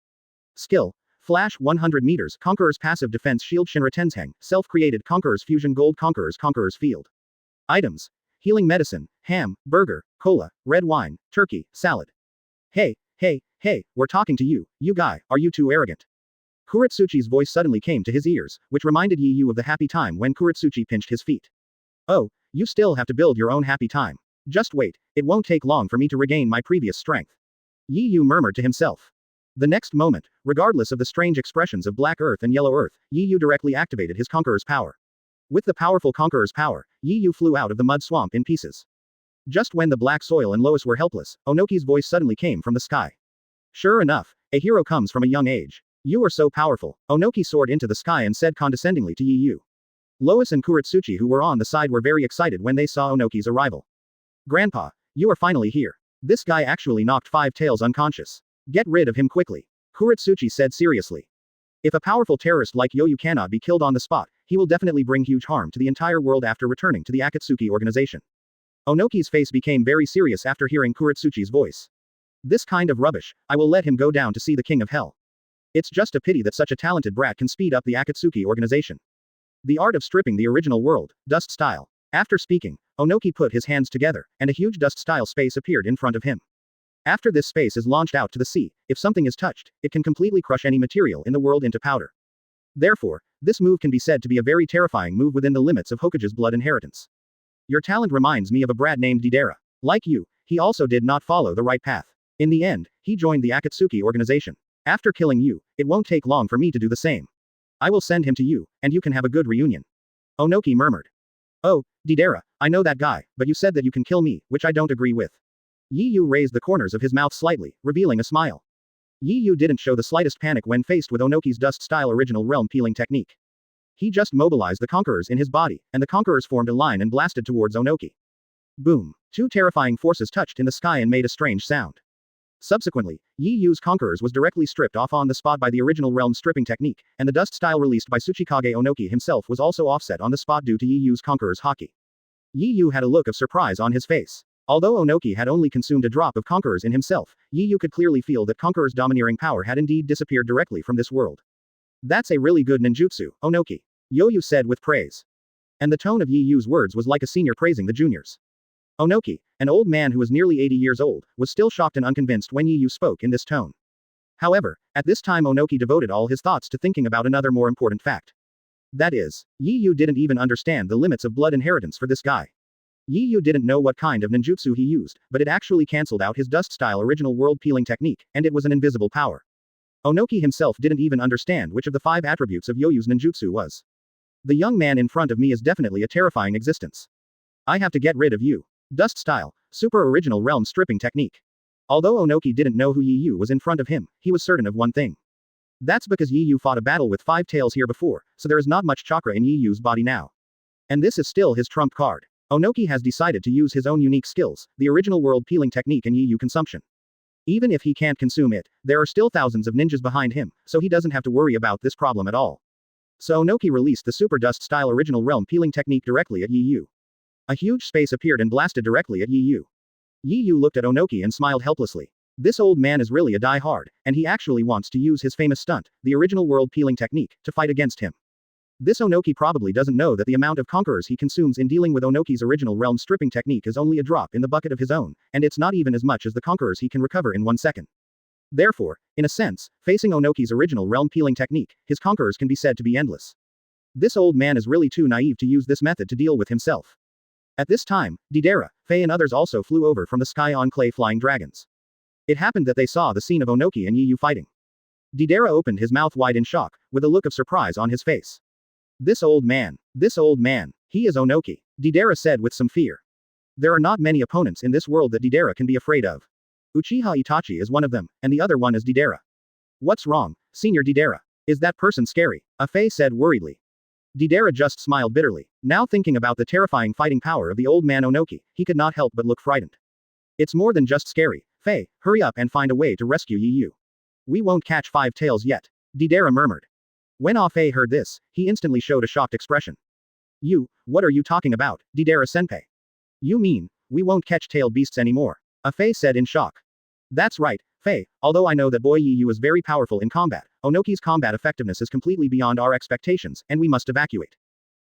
Skill. Flash 100 meters, Conqueror's passive defense shield Shinra Tenzheng, self-created Conqueror's fusion gold Conqueror's field. Items. Healing medicine, ham, burger, cola, red wine, turkey, salad. Hey, we're talking to you, you guy, are you too arrogant? Kuretsuchi's voice suddenly came to his ears, which reminded Yi Yu of the happy time when Kuretsuchi pinched his feet. Oh, you still have to build your own happy time. Just wait, it won't take long for me to regain my previous strength. Yi Yu murmured to himself. The next moment, regardless of the strange expressions of Black Earth and Yellow Earth, Yi Yu directly activated his Conqueror's power. With the powerful Conqueror's power, Yi Yu flew out of the mud swamp in pieces. Just when the Black Soil and Lois were helpless, Onoki's voice suddenly came from the sky. Sure enough, a hero comes from a young age. You are so powerful. Onoki soared into the sky and said condescendingly to Yi Yu. Lois and Kuretsuchi who were on the side were very excited when they saw Onoki's arrival. Grandpa, you are finally here. This guy actually knocked 5 tails unconscious. Get rid of him quickly. Kuretsuchi said seriously. If a powerful terrorist like Yoyu cannot be killed on the spot, he will definitely bring huge harm to the entire world after returning to the Akatsuki organization. Onoki's face became very serious after hearing Kuretsuchi's voice. This kind of rubbish, I will let him go down to see the king of hell. It's just a pity that such a talented brat can speed up the Akatsuki organization. The art of stripping the original world, dust style. After speaking, Onoki put his hands together, and a huge dust-style space appeared in front of him. After this space is launched out to the sea, if something is touched, it can completely crush any material in the world into powder. Therefore, this move can be said to be a very terrifying move within the limits of Hokage's blood inheritance. Your talent reminds me of a brat named Deidara. Like you, he also did not follow the right path. In the end, he joined the Akatsuki organization. After killing you, it won't take long for me to do the same. I will send him to you, and you can have a good reunion. Onoki murmured. Oh, Deidara, I know that guy, but you said that you can kill me, which I don't agree with. Yi Yu raised the corners of his mouth slightly, revealing a smile. Yi Yu didn't show the slightest panic when faced with Onoki's dust-style original realm peeling technique. He just mobilized the Conquerors in his body, and the Conquerors formed a line and blasted towards Onoki. Boom! 2 terrifying forces touched in the sky and made a strange sound. Subsequently, Yi Yu's Conquerors was directly stripped off on the spot by the original realm stripping technique, and the dust style released by Tsuchikage Onoki himself was also offset on the spot due to Yi Yu's Conqueror's haki. Yi Yu had a look of surprise on his face. Although Onoki had only consumed a drop of Conquerors in himself, Yi Yu could clearly feel that Conqueror's domineering power had indeed disappeared directly from this world. That's a really good ninjutsu, Onoki. Yoyu said with praise. And the tone of Yi Yu's words was like a senior praising the juniors. Onoki, an old man who was nearly 80 years old, was still shocked and unconvinced when Yi Yu spoke in this tone. However, at this time Onoki devoted all his thoughts to thinking about another more important fact. That is, Yi Yu didn't even understand the limits of blood inheritance for this guy. Yi Yu didn't know what kind of ninjutsu he used, but it actually cancelled out his dust-style original world-peeling technique, and it was an invisible power. Onoki himself didn't even understand which of the 5 attributes of Yoyu's ninjutsu was. The young man in front of me is definitely a terrifying existence. I have to get rid of you. Dust style, super original realm stripping technique. Although Onoki didn't know who Yi Yu was in front of him, he was certain of one thing. That's because Yi Yu fought a battle with 5 tails here before, so there is not much chakra in Yi Yu's body now. And this is still his trump card. Onoki has decided to use his own unique skills, the original world peeling technique and Yi Yu consumption. Even if he can't consume it, there are still thousands of ninjas behind him, so he doesn't have to worry about this problem at all. So Onoki released the Super Dust-style original realm peeling technique directly at Yi Yu. A huge space appeared and blasted directly at Yi Yu. Yi Yu looked at Onoki and smiled helplessly. This old man is really a die-hard, and he actually wants to use his famous stunt, the original world peeling technique, to fight against him. This Onoki probably doesn't know that the amount of conquerors he consumes in dealing with Onoki's original realm stripping technique is only a drop in the bucket of his own, and it's not even as much as the conquerors he can recover in 1 second. Therefore, in a sense, facing Onoki's original realm peeling technique, his conquerors can be said to be endless. This old man is really too naive to use this method to deal with himself. At this time, Deidara, Faye and others also flew over from the sky on clay flying dragons. It happened that they saw the scene of Onoki and Yi Yu fighting. Deidara opened his mouth wide in shock, with a look of surprise on his face. This old man, he is Onoki, Deidara said with some fear. There are not many opponents in this world that Deidara can be afraid of. Uchiha Itachi is one of them, and the other one is Deidara. What's wrong, Senior Deidara? Is that person scary? Faye said worriedly. Deidara just smiled bitterly. Now thinking about the terrifying fighting power of the old man Onoki, he could not help but look frightened. It's more than just scary. Faye, hurry up and find a way to rescue Yi Yu. We won't catch 5 tails yet. Deidara murmured. When Faye heard this, he instantly showed a shocked expression. What are you talking about, Deidara-senpai? You mean, we won't catch tailed beasts anymore? Faye said in shock. That's right, Faye, although I know that boy Yi Yu is very powerful in combat, Onoki's combat effectiveness is completely beyond our expectations, and we must evacuate.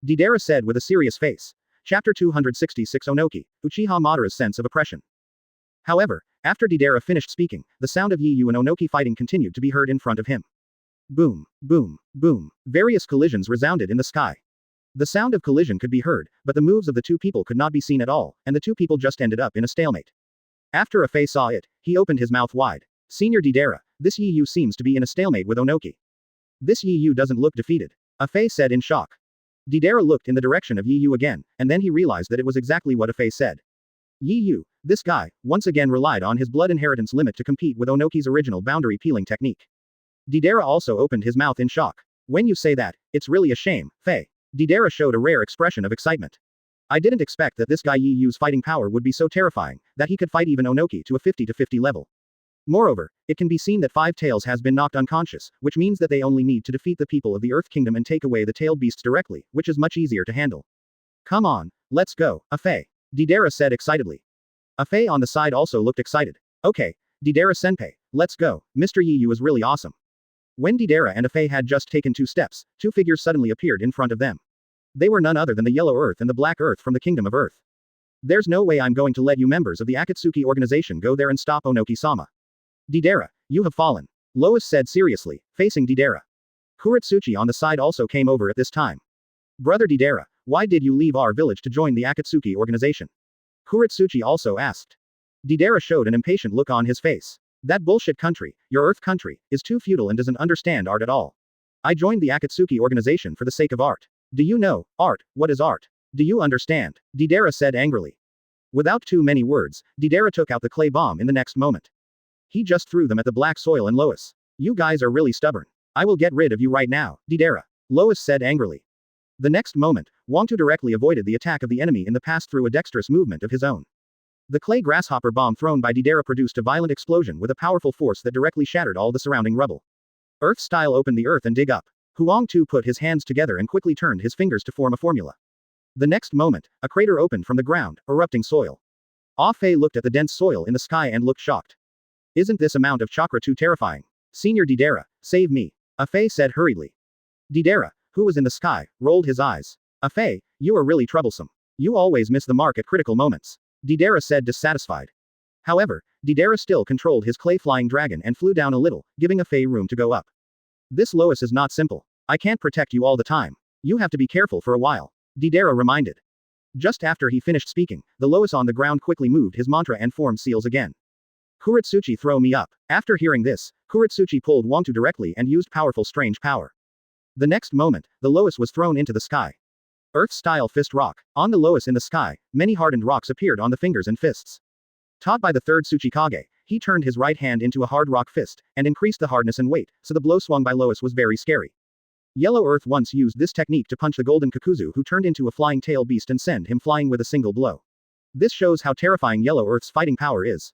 Deidara said with a serious face. Chapter 266 Onoki, Uchiha Madara's sense of oppression. However, after Deidara finished speaking, the sound of Yi Yu and Onoki fighting continued to be heard in front of him. Boom, boom, boom. Various collisions resounded in the sky. The sound of collision could be heard, but the moves of the two people could not be seen at all, and the two people just ended up in a stalemate. After Faye saw it, he opened his mouth wide. Senior Deidara, this Yi Yu seems to be in a stalemate with Onoki. This Yi Yu doesn't look defeated. Faye said in shock. Deidara looked in the direction of Yi Yu again, and then he realized that it was exactly what Faye said. Yi Yu, this guy, once again relied on his blood inheritance limit to compete with Onoki's original boundary peeling technique. Deidara also opened his mouth in shock. When you say that, it's really a shame, Faye. Deidara showed a rare expression of excitement. I didn't expect that this guy Yi Yu's fighting power would be so terrifying, that he could fight even Onoki to a 50-50 level. Moreover, it can be seen that 5 tails has been knocked unconscious, which means that they only need to defeat the people of the Earth Kingdom and take away the tailed beasts directly, which is much easier to handle. Come on, let's go, Faye. Deidara said excitedly. Faye on the side also looked excited. Okay, Deidara-senpai, let's go, Mr. Yi Yu is really awesome. When Deidara and Faye had just taken 2 steps, 2 figures suddenly appeared in front of them. They were none other than the Yellow Earth and the Black Earth from the Kingdom of Earth. There's no way I'm going to let you members of the Akatsuki organization go there and stop Onoki-sama. Deidara, you have fallen. Lois said seriously, facing Deidara. Kuretsuchi on the side also came over at this time. Brother Deidara, why did you leave our village to join the Akatsuki organization? Kuretsuchi also asked. Deidara showed an impatient look on his face. That bullshit country, your Earth country, is too feudal and doesn't understand art at all. I joined the Akatsuki organization for the sake of art. Do you know, art, what is art? Do you understand? Deidara said angrily. Without too many words, Deidara took out the clay bomb in the next moment. He just threw them at the black soil and Lois. You guys are really stubborn. I will get rid of you right now, Deidara. Lois said angrily. The next moment, Wangtu directly avoided the attack of the enemy in the past through a dexterous movement of his own. The clay grasshopper bomb thrown by Deidara produced a violent explosion with a powerful force that directly shattered all the surrounding rubble. Earth-style open the earth and dig up. Huang Tu put his hands together and quickly turned his fingers to form a formula. The next moment, a crater opened from the ground, erupting soil. Fei looked at the dense soil in the sky and looked shocked. Isn't this amount of chakra too terrifying? Senior Deidara, save me. Fei said hurriedly. Deidara, who was in the sky, rolled his eyes. Fei, you are really troublesome. You always miss the mark at critical moments. Deidara said dissatisfied. However, Deidara still controlled his clay flying dragon and flew down a little, giving Fei room to go up. This Lois is not simple. I can't protect you all the time. You have to be careful for a while. Deidara reminded. Just after he finished speaking, the Lois on the ground quickly moved his mantra and formed seals again. Kuretsuchi throw me up. After hearing this, Kuretsuchi pulled Wangtu directly and used powerful strange power. The next moment, the Lois was thrown into the sky. Earth-style fist rock. On the Lois in the sky, many hardened rocks appeared on the fingers and fists. Taught by the third Tsuchikage, he turned his right hand into a hard rock fist, and increased the hardness and weight, so the blow swung by Lois was very scary. Yellow Earth once used this technique to punch the golden Kakuzu who turned into a flying tail beast and send him flying with a single blow. This shows how terrifying Yellow Earth's fighting power is.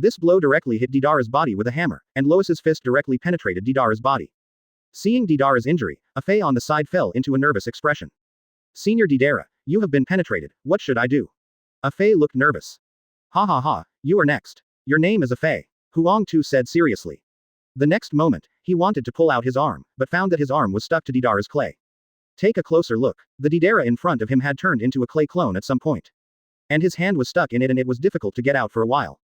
This blow directly hit Deidara's body with a hammer, and Lois's fist directly penetrated Deidara's body. Seeing Deidara's injury, a Fae on the side fell into a nervous expression. Senior Deidara, you have been penetrated, what should I do? A Fae looked nervous. Ha ha ha, you are next. Your name is a Fae, Huang Tu said seriously. The next moment, he wanted to pull out his arm, but found that his arm was stuck to Deidara's clay. Take a closer look. The Deidara in front of him had turned into a clay clone at some point. And his hand was stuck in it and it was difficult to get out for a while.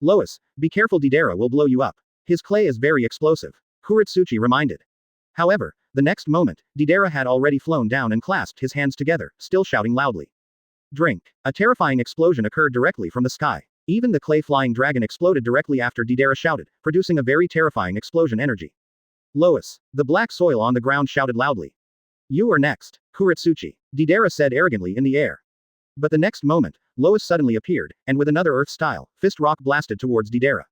Lois, be careful, Deidara will blow you up. His clay is very explosive. Kuretsuchi reminded. However, the next moment, Deidara had already flown down and clasped his hands together, still shouting loudly. Drink. A terrifying explosion occurred directly from the sky. Even the clay flying dragon exploded directly after Deidara shouted, producing a very terrifying explosion energy. Lois. The black soil on the ground shouted loudly. You are next, Kuretsuchi, Deidara said arrogantly in the air. But the next moment, Lois suddenly appeared, and with another earth-style, fist rock blasted towards Deidara.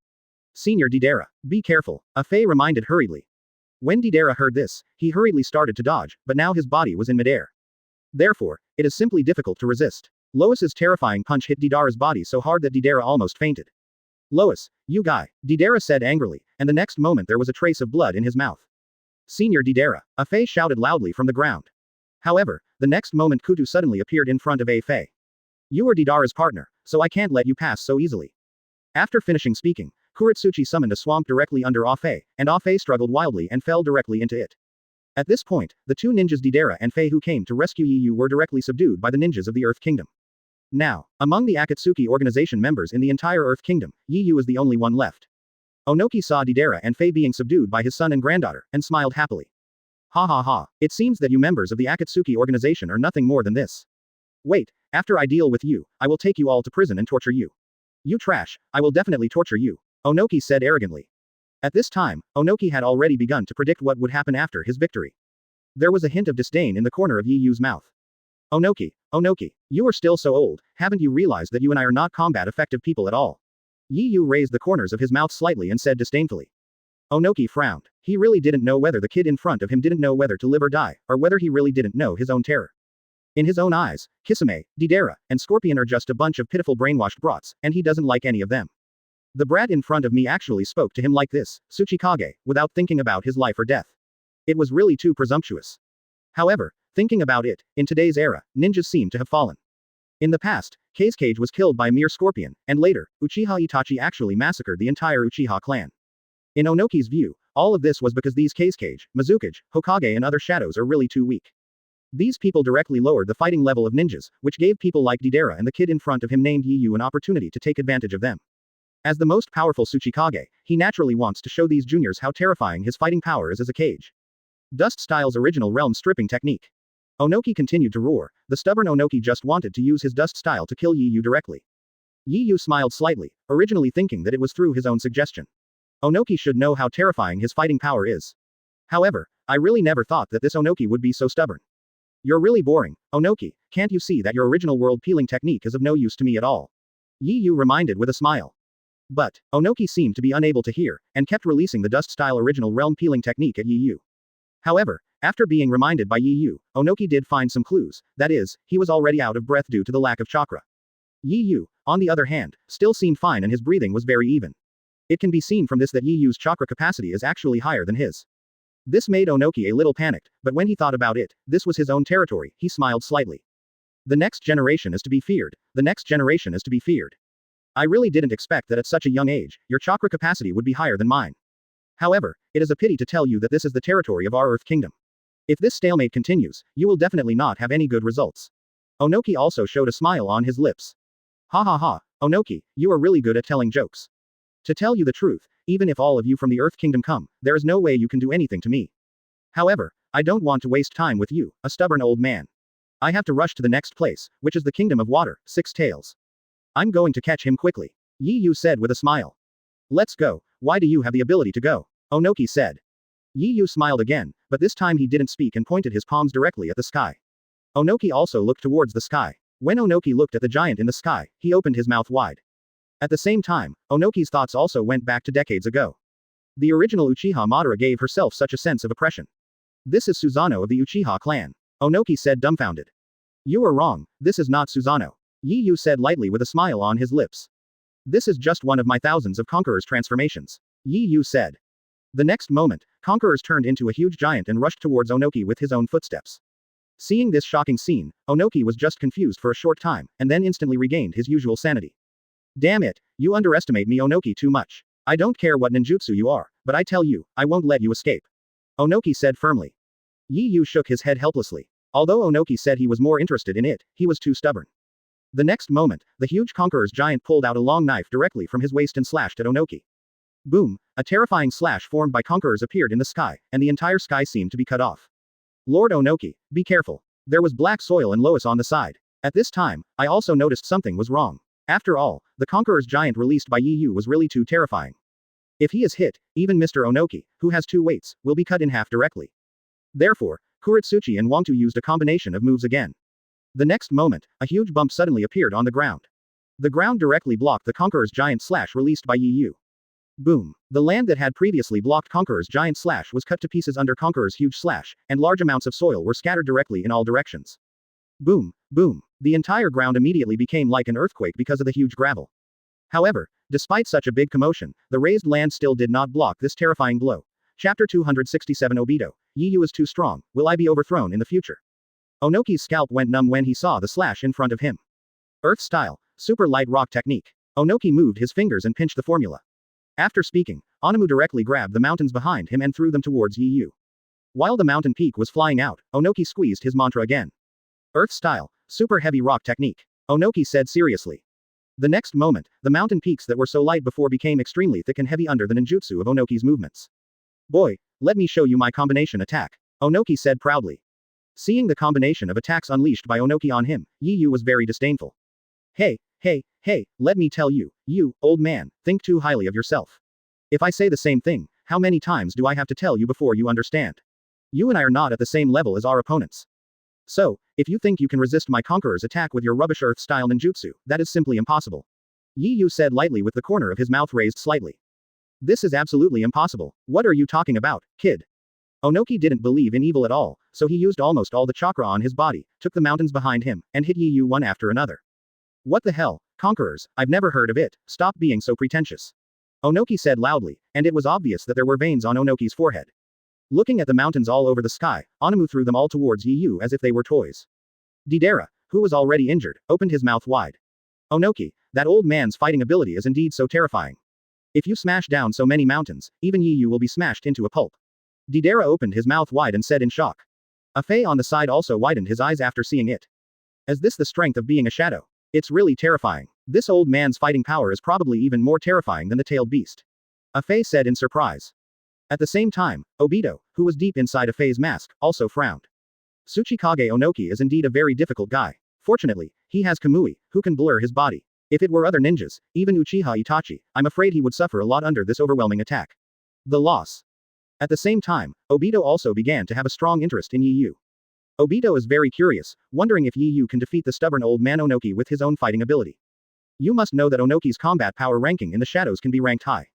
Senior Deidara, be careful, a Fae reminded hurriedly. When Deidara heard this, he hurriedly started to dodge, but now his body was in midair. Therefore, it is simply difficult to resist. Lois's terrifying punch hit Deidara's body so hard that Deidara almost fainted. Lois, you guy, Deidara said angrily, and the next moment there was a trace of blood in his mouth. Senior Deidara, a Fae shouted loudly from the ground. However, the next moment Kutu suddenly appeared in front of a Fae. You are Deidara's partner, so I can't let you pass so easily. After finishing speaking, Kuretsuchi summoned a swamp directly under Afe, and Afe struggled wildly and fell directly into it. At this point, the two ninjas Deidara and Fae who came to rescue Yu were directly subdued by the ninjas of the Earth Kingdom. Now, among the Akatsuki organization members in the entire Earth Kingdom, Yu is the only one left. Onoki saw Deidara and Fae being subdued by his son and granddaughter, and smiled happily. Ha ha ha, it seems that you members of the Akatsuki organization are nothing more than this. Wait, after I deal with you, I will take you all to prison and torture you. You trash, I will definitely torture you, Onoki said arrogantly. At this time, Onoki had already begun to predict what would happen after his victory. There was a hint of disdain in the corner of Yu's mouth. Onoki, you are still so old, haven't you realized that you and I are not combat-effective people at all? Yu raised the corners of his mouth slightly and said disdainfully. Onoki frowned. He really didn't know whether the kid in front of him didn't know whether to live or die, or whether he really didn't know his own terror. In his own eyes, Kisame, Deidara, and Scorpion are just a bunch of pitiful brainwashed brats, and he doesn't like any of them. The brat in front of me actually spoke to him like this, Tsuchikage, without thinking about his life or death. It was really too presumptuous. However, thinking about it, in today's era, ninjas seem to have fallen. In the past, Cage was killed by a mere scorpion, and later, Uchiha Itachi actually massacred the entire Uchiha clan. In Onoki's view, all of this was because these Cage, Mizukage, Hokage and other shadows are really too weak. These people directly lowered the fighting level of ninjas, which gave people like Deidara and the kid in front of him named Yu an opportunity to take advantage of them. As the most powerful Tsuchikage, he naturally wants to show these juniors how terrifying his fighting power is as a Cage. Dust Style's original realm stripping technique. Onoki continued to roar. The stubborn Onoki just wanted to use his Dust Style to kill Yu directly. Yu smiled slightly, originally thinking that it was through his own suggestion. Onoki should know how terrifying his fighting power is. However, I really never thought that this Onoki would be so stubborn. You're really boring, Onoki, can't you see that your original world peeling technique is of no use to me at all? Yu reminded with a smile. But, Onoki seemed to be unable to hear, and kept releasing the Dust Style original realm peeling technique at Yu. However, after being reminded by Yu, Onoki did find some clues, that is, he was already out of breath due to the lack of chakra. Yu, on the other hand, still seemed fine and his breathing was very even. It can be seen from this that Yu's chakra capacity is actually higher than his. This made Onoki a little panicked, but when he thought about it, this was his own territory, he smiled slightly. The next generation is to be feared. The next generation is to be feared. I really didn't expect that at such a young age, your chakra capacity would be higher than mine. However, it is a pity to tell you that this is the territory of our Earth Kingdom. If this stalemate continues, you will definitely not have any good results. Onoki also showed a smile on his lips. Ha ha ha, Onoki, you are really good at telling jokes. To tell you the truth, even if all of you from the Earth Kingdom come, there is no way you can do anything to me. However, I don't want to waste time with you, a stubborn old man. I have to rush to the next place, which is the Kingdom of Water, 6 Tails. I'm going to catch him quickly. Yu said with a smile. Let's go, why do you have the ability to go? Onoki said. Yu smiled again, but this time he didn't speak and pointed his palms directly at the sky. Onoki also looked towards the sky. When Onoki looked at the giant in the sky, he opened his mouth wide. At the same time, Onoki's thoughts also went back to decades ago. The original Uchiha Madara gave herself such a sense of oppression. This is Susanoo of the Uchiha clan. Onoki said dumbfounded. You are wrong, this is not Susanoo. Yu said lightly with a smile on his lips. This is just one of my thousands of Conqueror's transformations. Yi Yu said. The next moment, Conquerors turned into a huge giant and rushed towards Onoki with his own footsteps. Seeing this shocking scene, Onoki was just confused for a short time, and then instantly regained his usual sanity. Damn it, you underestimate me Onoki too much. I don't care what ninjutsu you are, but I tell you, I won't let you escape. Onoki said firmly. Yi Yu shook his head helplessly. Although Onoki said he was more interested in it, he was too stubborn. The next moment, the huge Conqueror's giant pulled out a long knife directly from his waist and slashed at Onoki. Boom, a terrifying slash formed by Conquerors appeared in the sky, and the entire sky seemed to be cut off. Lord Onoki, be careful. There was black soil and loess on the side. At this time, I also noticed something was wrong. After all, the Conqueror's giant released by Yi Yu was really too terrifying. If he is hit, even Mr. Onoki, who has two weights, will be cut in half directly. Therefore, Kuretsuchi and Wangtu used a combination of moves again. The next moment, a huge bump suddenly appeared on the ground. The ground directly blocked the Conqueror's giant slash released by Yi Yu. Boom. The land that had previously blocked Conqueror's giant slash was cut to pieces under Conqueror's huge slash, and large amounts of soil were scattered directly in all directions. Boom, boom. The entire ground immediately became like an earthquake because of the huge gravel. However, despite such a big commotion, the raised land still did not block this terrifying blow. Chapter 267 Obito. Yi Yu is too strong, will I be overthrown in the future? Onoki's scalp went numb when he saw the slash in front of him. Earth style, super light rock technique. Onoki moved his fingers and pinched the formula. After speaking, Onamu directly grabbed the mountains behind him and threw them towards Yi Yu. While the mountain peak was flying out, Onoki squeezed his mantra again. Earth style, super heavy rock technique. Onoki said seriously. The next moment, the mountain peaks that were so light before became extremely thick and heavy under the ninjutsu of Onoki's movements. Boy, let me show you my combination attack. Onoki said proudly. Seeing the combination of attacks unleashed by Onoki on him, Yi Yu was very disdainful. Hey, let me tell you, you, old man, think too highly of yourself. If I say the same thing, how many times do I have to tell you before you understand? You and I are not at the same level as our opponents. So, if you think you can resist my Conqueror's attack with your rubbish earth-style ninjutsu, that is simply impossible. Yi Yu said lightly with the corner of his mouth raised slightly. This is absolutely impossible. What are you talking about, kid? Onoki didn't believe in evil at all, so he used almost all the chakra on his body, took the mountains behind him, and hit Yi Yu one after another. What the hell, Conquerors, I've never heard of it, stop being so pretentious. Onoki said loudly, and it was obvious that there were veins on Onoki's forehead. Looking at the mountains all over the sky, Onamu threw them all towards Yi Yu as if they were toys. Deidara, who was already injured, opened his mouth wide. Onoki, that old man's fighting ability is indeed so terrifying. If you smash down so many mountains, even Yi Yu will be smashed into a pulp. Deidara opened his mouth wide and said in shock. Afei on the side also widened his eyes after seeing it. Is this the strength of being a shadow? It's really terrifying. This old man's fighting power is probably even more terrifying than the tailed beast. Afei said in surprise. At the same time, Obito, who was deep inside Afei's mask, also frowned. Tsuchikage Onoki is indeed a very difficult guy. Fortunately, he has Kamui, who can blur his body. If it were other ninjas, even Uchiha Itachi, I'm afraid he would suffer a lot under this overwhelming attack. The loss. At the same time, Obito also began to have a strong interest in Yi Yu. Obito is very curious, wondering if Yi Yu can defeat the stubborn old man Onoki with his own fighting ability. You must know that Onoki's combat power ranking in the shadows can be ranked high.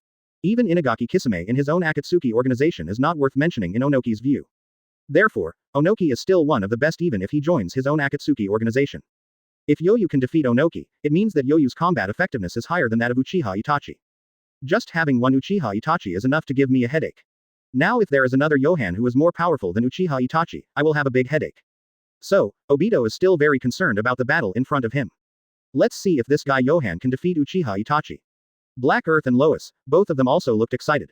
Even Inagaki Kisame in his own Akatsuki organization is not worth mentioning in Onoki's view. Therefore, Onoki is still one of the best even if he joins his own Akatsuki organization. If Yoyu can defeat Onoki, it means that Yoyu's combat effectiveness is higher than that of Uchiha Itachi. Just having one Uchiha Itachi is enough to give me a headache. Now if there is another Yohan who is more powerful than Uchiha Itachi, I will have a big headache. So, Obito is still very concerned about the battle in front of him. Let's see if this guy Yohan can defeat Uchiha Itachi. Black Earth and Lois, both of them also looked excited.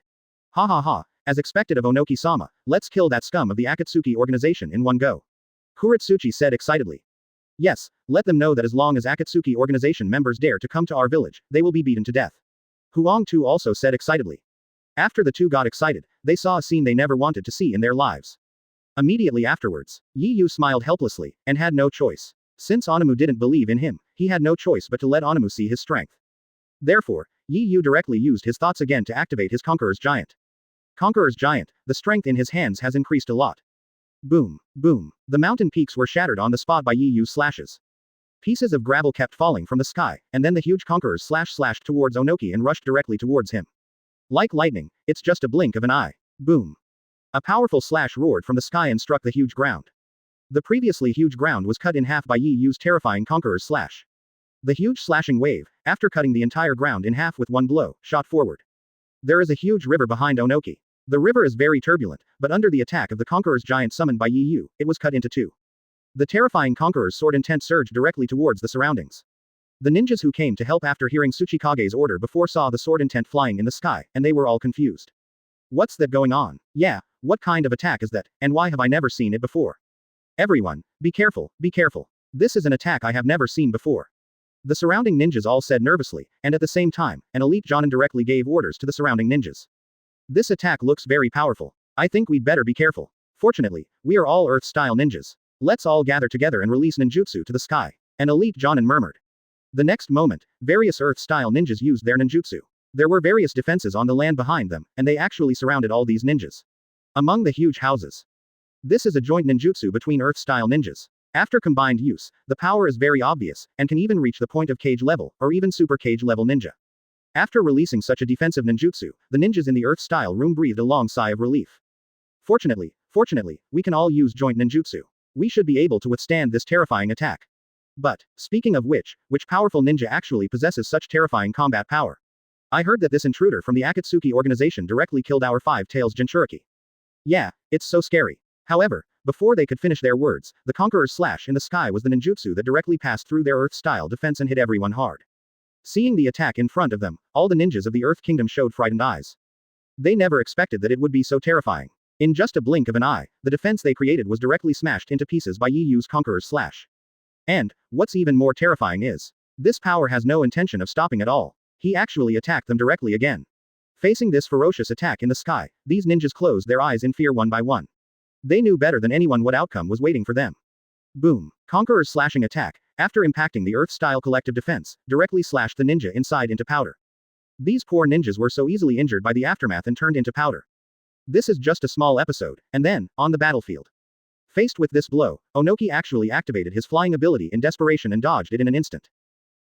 Ha ha ha, as expected of Onoki-sama, let's kill that scum of the Akatsuki organization in one go. Kuretsuchi said excitedly. Yes, let them know that as long as Akatsuki organization members dare to come to our village, they will be beaten to death. Huang Tu also said excitedly. After the two got excited, they saw a scene they never wanted to see in their lives. Immediately afterwards, Yi Yu smiled helplessly, and had no choice. Since Onamu didn't believe in him, he had no choice but to let Onamu see his strength. Therefore, Yi Yu directly used his thoughts again to activate his Conqueror's Giant. Conqueror's Giant, the strength in his hands has increased a lot. Boom, boom. The mountain peaks were shattered on the spot by Yi Yu's slashes. Pieces of gravel kept falling from the sky, and then the huge Conqueror's slashed towards Onoki and rushed directly towards him. Like lightning, it's just a blink of an eye. Boom. A powerful slash roared from the sky and struck the huge ground. The previously huge ground was cut in half by Yi Yu's terrifying Conqueror's slash. The huge slashing wave, after cutting the entire ground in half with one blow, shot forward. There is a huge river behind Onoki. The river is very turbulent, but under the attack of the Conqueror's giant summoned by Yi Yu, it was cut into two. The terrifying Conqueror's sword intent surged directly towards the surroundings. The ninjas who came to help after hearing Tsuchikage's order before saw the sword intent flying in the sky, and they were all confused. What's that going on? Yeah, what kind of attack is that, and why have I never seen it before? Everyone, be careful, be careful. This is an attack I have never seen before. The surrounding ninjas all said nervously, and at the same time, an elite Jonin directly gave orders to the surrounding ninjas. This attack looks very powerful. I think we'd better be careful. Fortunately, we are all Earth-style ninjas. Let's all gather together and release ninjutsu to the sky. An elite Jonin murmured. The next moment, various Earth-style ninjas used their ninjutsu. There were various defenses on the land behind them, and they actually surrounded all these ninjas. Among the huge houses. This is a joint ninjutsu between Earth-style ninjas. After combined use, the power is very obvious, and can even reach the point of cage level, or even super cage level ninja. After releasing such a defensive ninjutsu, the ninjas in the Earth-style room breathed a long sigh of relief. Fortunately, we can all use joint ninjutsu. We should be able to withstand this terrifying attack. But, speaking of which powerful ninja actually possesses such terrifying combat power? I heard that this intruder from the Akatsuki organization directly killed our Five Tails Jinchuriki. Yeah, it's so scary. However, before they could finish their words, the Conqueror's slash in the sky was the ninjutsu that directly passed through their Earth-style defense and hit everyone hard. Seeing the attack in front of them, all the ninjas of the Earth Kingdom showed frightened eyes. They never expected that it would be so terrifying. In just a blink of an eye, the defense they created was directly smashed into pieces by Yi Yu's Conqueror's slash. And, what's even more terrifying is, this power has no intention of stopping at all. He actually attacked them directly again. Facing this ferocious attack in the sky, these ninjas closed their eyes in fear one by one. They knew better than anyone what outcome was waiting for them. Boom. Conqueror's slashing attack, after impacting the Earth-style collective defense, directly slashed the ninja inside into powder. These poor ninjas were so easily injured by the aftermath and turned into powder. This is just a small episode, and then, on the battlefield. Faced with this blow, Onoki actually activated his flying ability in desperation and dodged it in an instant.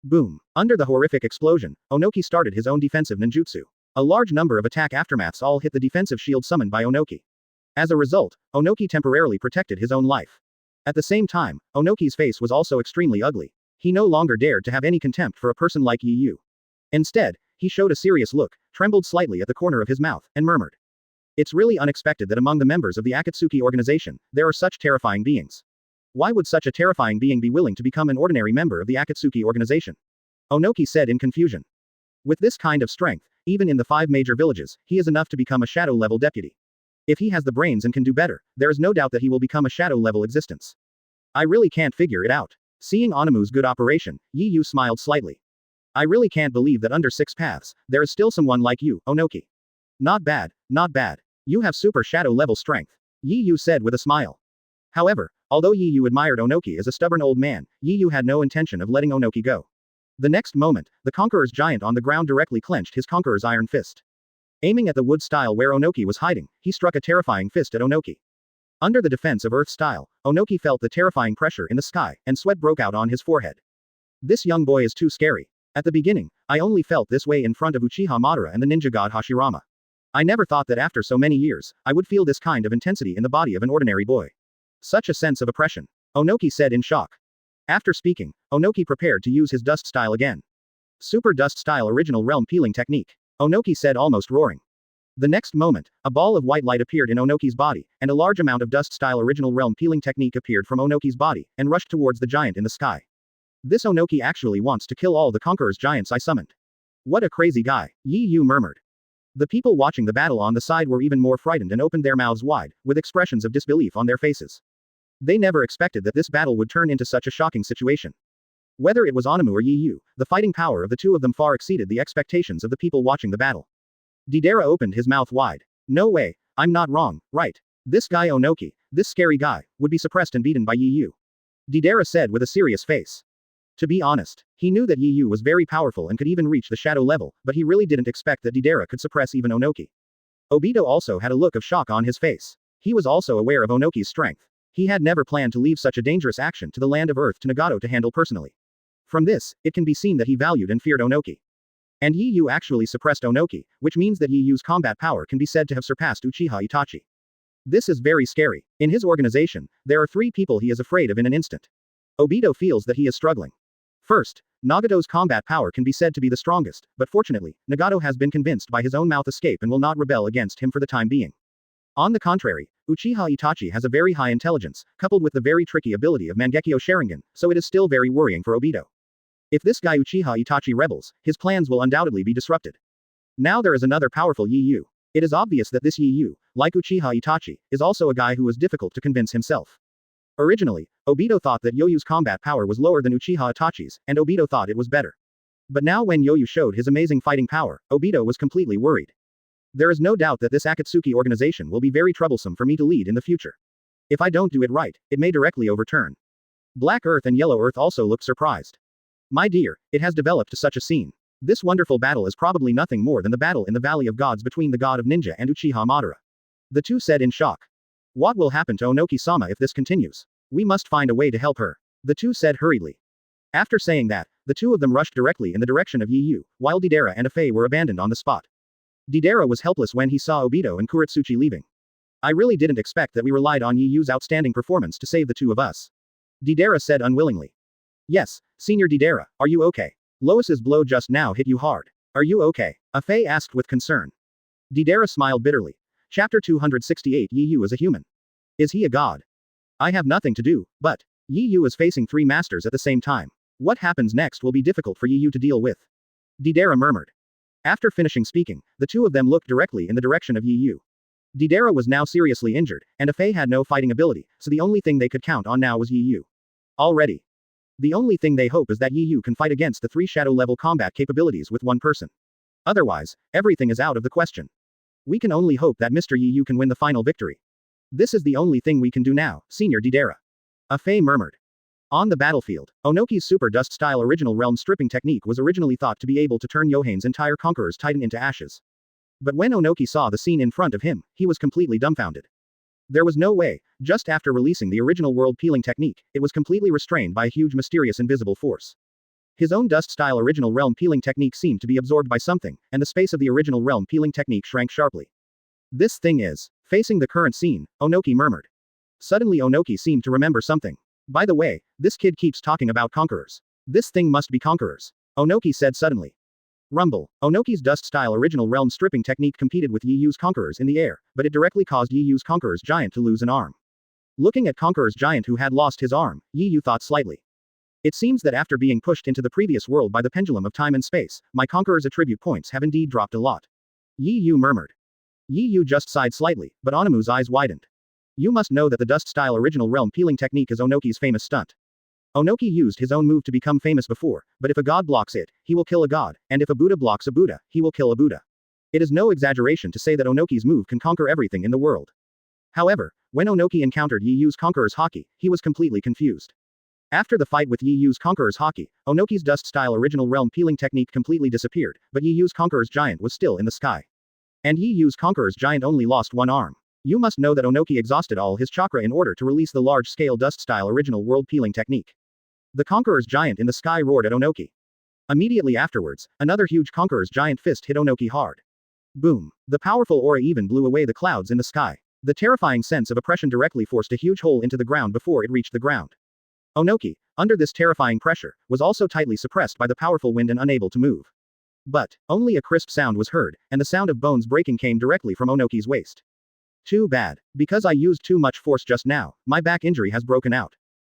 Boom. Under the horrific explosion, Onoki started his own defensive ninjutsu. A large number of attack aftermaths all hit the defensive shield summoned by Onoki. As a result, Onoki temporarily protected his own life. At the same time, Onoki's face was also extremely ugly. He no longer dared to have any contempt for a person like Yi Yu. Instead, he showed a serious look, trembled slightly at the corner of his mouth, and murmured. It's really unexpected that among the members of the Akatsuki organization, there are such terrifying beings. Why would such a terrifying being be willing to become an ordinary member of the Akatsuki organization? Onoki said in confusion. With this kind of strength, even in the 5 major villages, he is enough to become a shadow-level deputy. If he has the brains and can do better, there is no doubt that he will become a shadow-level existence. I really can't figure it out. Seeing Onamu's good operation, Yi Yu smiled slightly. I really can't believe that under 6 paths, there is still someone like you, Onoki. Not bad, not bad. You have super shadow-level strength. Yi Yu said with a smile. However, although Yi Yu admired Onoki as a stubborn old man, Yi Yu had no intention of letting Onoki go. The next moment, the Conqueror's giant on the ground directly clenched his Conqueror's iron fist. Aiming at the wood style where Onoki was hiding, he struck a terrifying fist at Onoki. Under the defense of Earth style, Onoki felt the terrifying pressure in the sky, and sweat broke out on his forehead. This young boy is too scary. At the beginning, I only felt this way in front of Uchiha Madara and the ninja god Hashirama. I never thought that after so many years, I would feel this kind of intensity in the body of an ordinary boy. Such a sense of oppression. Onoki said in shock. After speaking, Onoki prepared to use his dust style again. Super dust style original realm peeling technique. Onoki said almost roaring. The next moment, a ball of white light appeared in Onoki's body, and a large amount of dust style original realm peeling technique appeared from Onoki's body, and rushed towards the giant in the sky. This Onoki actually wants to kill all the Conqueror's giants I summoned. What a crazy guy, Yi Yu murmured. The people watching the battle on the side were even more frightened and opened their mouths wide, with expressions of disbelief on their faces. They never expected that this battle would turn into such a shocking situation. Whether it was Onamu or Yi Yu, the fighting power of the two of them far exceeded the expectations of the people watching the battle. Deidara opened his mouth wide. No way, I'm not wrong, right? This guy Onoki, this scary guy, would be suppressed and beaten by Yi Yu. Deidara said with a serious face. To be honest, he knew that Yi Yu was very powerful and could even reach the shadow level, but he really didn't expect that Deidara could suppress even Onoki. Obito also had a look of shock on his face. He was also aware of Onoki's strength. He had never planned to leave such a dangerous action to the land of Earth to Nagato to handle personally. From this, it can be seen that he valued and feared Onoki. And Yi Yu actually suppressed Onoki, which means that Yi Yu's combat power can be said to have surpassed Uchiha Itachi. This is very scary. In his organization, there are 3 people he is afraid of in an instant. Obito feels that he is struggling. First, Nagato's combat power can be said to be the strongest, but fortunately, Nagato has been convinced by his own mouth escape and will not rebel against him for the time being. On the contrary, Uchiha Itachi has a very high intelligence, coupled with the very tricky ability of Mangekyo Sharingan, so it is still very worrying for Obito. If this guy Uchiha Itachi rebels, his plans will undoubtedly be disrupted. Now there is another powerful Yu. It is obvious that this Yu, like Uchiha Itachi, is also a guy who is difficult to convince himself. Originally, Obito thought that Yoyu's combat power was lower than Uchiha Itachi's, and Obito thought it was better. But now when Yoyu showed his amazing fighting power, Obito was completely worried. There is no doubt that this Akatsuki organization will be very troublesome for me to lead in the future. If I don't do it right, it may directly overturn. Black Earth and Yellow Earth also looked surprised. My dear, it has developed to such a scene. This wonderful battle is probably nothing more than the battle in the Valley of Gods between the god of ninja and Uchiha Madara. The two said in shock. What will happen to Onoki-sama if this continues? We must find a way to help her. The two said hurriedly. After saying that, the two of them rushed directly in the direction of Yu, while Deidara and Afei were abandoned on the spot. Deidara was helpless when he saw Obito and Kuretsuchi leaving. I really didn't expect that we relied on Yu's outstanding performance to save the two of us. Deidara said unwillingly. Yes, Senior Deidara, are you okay? Lois's blow just now hit you hard. Are you okay? Afei asked with concern. Deidara smiled bitterly. Chapter 268 Yu is a human. Is he a god? I have nothing to do, but Yu is facing three masters at the same time. What happens next will be difficult for Yu to deal with. Deidara murmured. After finishing speaking, the two of them looked directly in the direction of Yu. Deidara was now seriously injured, and Afei had no fighting ability, so the only thing they could count on now was Yu. Already. The only thing they hope is that Yu can fight against the three shadow-level combat capabilities with one person. Otherwise, everything is out of the question. We can only hope that Mr. Yu can win the final victory. This is the only thing we can do now, Senior Deidara. Afei murmured. On the battlefield, Onoki's Super Dust-style original realm stripping technique was originally thought to be able to turn Yohane's entire Conqueror's Titan into ashes. But when Onoki saw the scene in front of him, he was completely dumbfounded. There was no way. Just after releasing the original world-peeling technique, it was completely restrained by a huge mysterious invisible force. His own dust-style original realm-peeling technique seemed to be absorbed by something, and the space of the original realm-peeling technique shrank sharply. This thing is. Facing the current scene, Onoki murmured. Suddenly Onoki seemed to remember something. By the way, this kid keeps talking about conquerors. This thing must be conquerors. Onoki said suddenly. Rumble. Onoki's dust-style original realm stripping technique competed with Yu's conquerors in the air, but it directly caused Yu's conqueror's giant to lose an arm. Looking at Conqueror's giant who had lost his arm, Yu thought slightly. It seems that after being pushed into the previous world by the pendulum of time and space, my conqueror's attribute points have indeed dropped a lot. Yu murmured. Yu just sighed slightly, but Onamu's eyes widened. You must know that the dust-style original realm peeling technique is Onoki's famous stunt. Onoki used his own move to become famous before, but if a god blocks it, he will kill a god, and if a Buddha blocks a Buddha, he will kill a Buddha. It is no exaggeration to say that Onoki's move can conquer everything in the world. However, when Onoki encountered Yu's Conqueror's Haki, he was completely confused. After the fight with Yu's Conqueror's Haki, Onoki's dust-style original realm peeling technique completely disappeared, but Yu's Conqueror's giant was still in the sky. And Yu's Conqueror's giant only lost one arm. You must know that Onoki exhausted all his chakra in order to release the large-scale dust-style original world peeling technique. The Conqueror's giant in the sky roared at Onoki. Immediately afterwards, another huge Conqueror's giant fist hit Onoki hard. Boom. The powerful aura even blew away the clouds in the sky. The terrifying sense of oppression directly forced a huge hole into the ground before it reached the ground. Onoki, under this terrifying pressure, was also tightly suppressed by the powerful wind and unable to move. But, only a crisp sound was heard, and the sound of bones breaking came directly from Onoki's waist. Too bad. Because I used too much force just now, my back injury has broken out.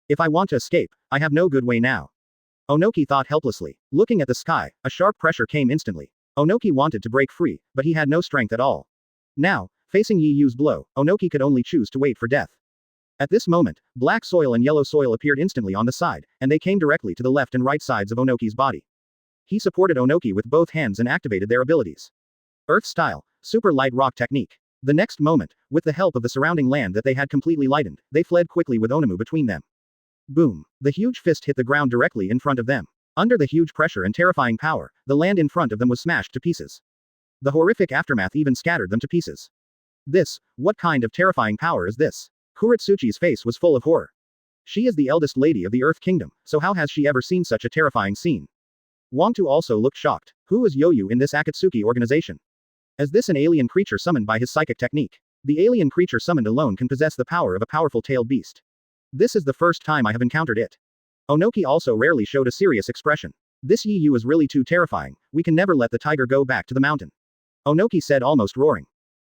If I want to escape, I have no good way now. Onoki thought helplessly. Looking at the sky, a sharp pressure came instantly. Onoki wanted to break free, but he had no strength at all. Now, facing Yu's blow, Onoki could only choose to wait for death. At this moment, black soil and yellow soil appeared instantly on the side, and they came directly to the left and right sides of Onoki's body. He supported Onoki with both hands and activated their abilities. Earth-style, super light rock technique. The next moment, with the help of the surrounding land that they had completely lightened, they fled quickly with Onamu between them. Boom. The huge fist hit the ground directly in front of them. Under the huge pressure and terrifying power, the land in front of them was smashed to pieces. The horrific aftermath even scattered them to pieces. What kind of terrifying power is this? Kuretsuchi's face was full of horror. She is the eldest lady of the Earth Kingdom, so how has she ever seen such a terrifying scene? Wangtu also looked shocked. Who is Yoyu in this Akatsuki organization? Is this an alien creature summoned by his psychic technique? The alien creature summoned alone can possess the power of a powerful tailed beast. This is the first time I have encountered it. Onoki also rarely showed a serious expression. This Yi Yu is really too terrifying, we can never let the tiger go back to the mountain. Onoki said, almost roaring.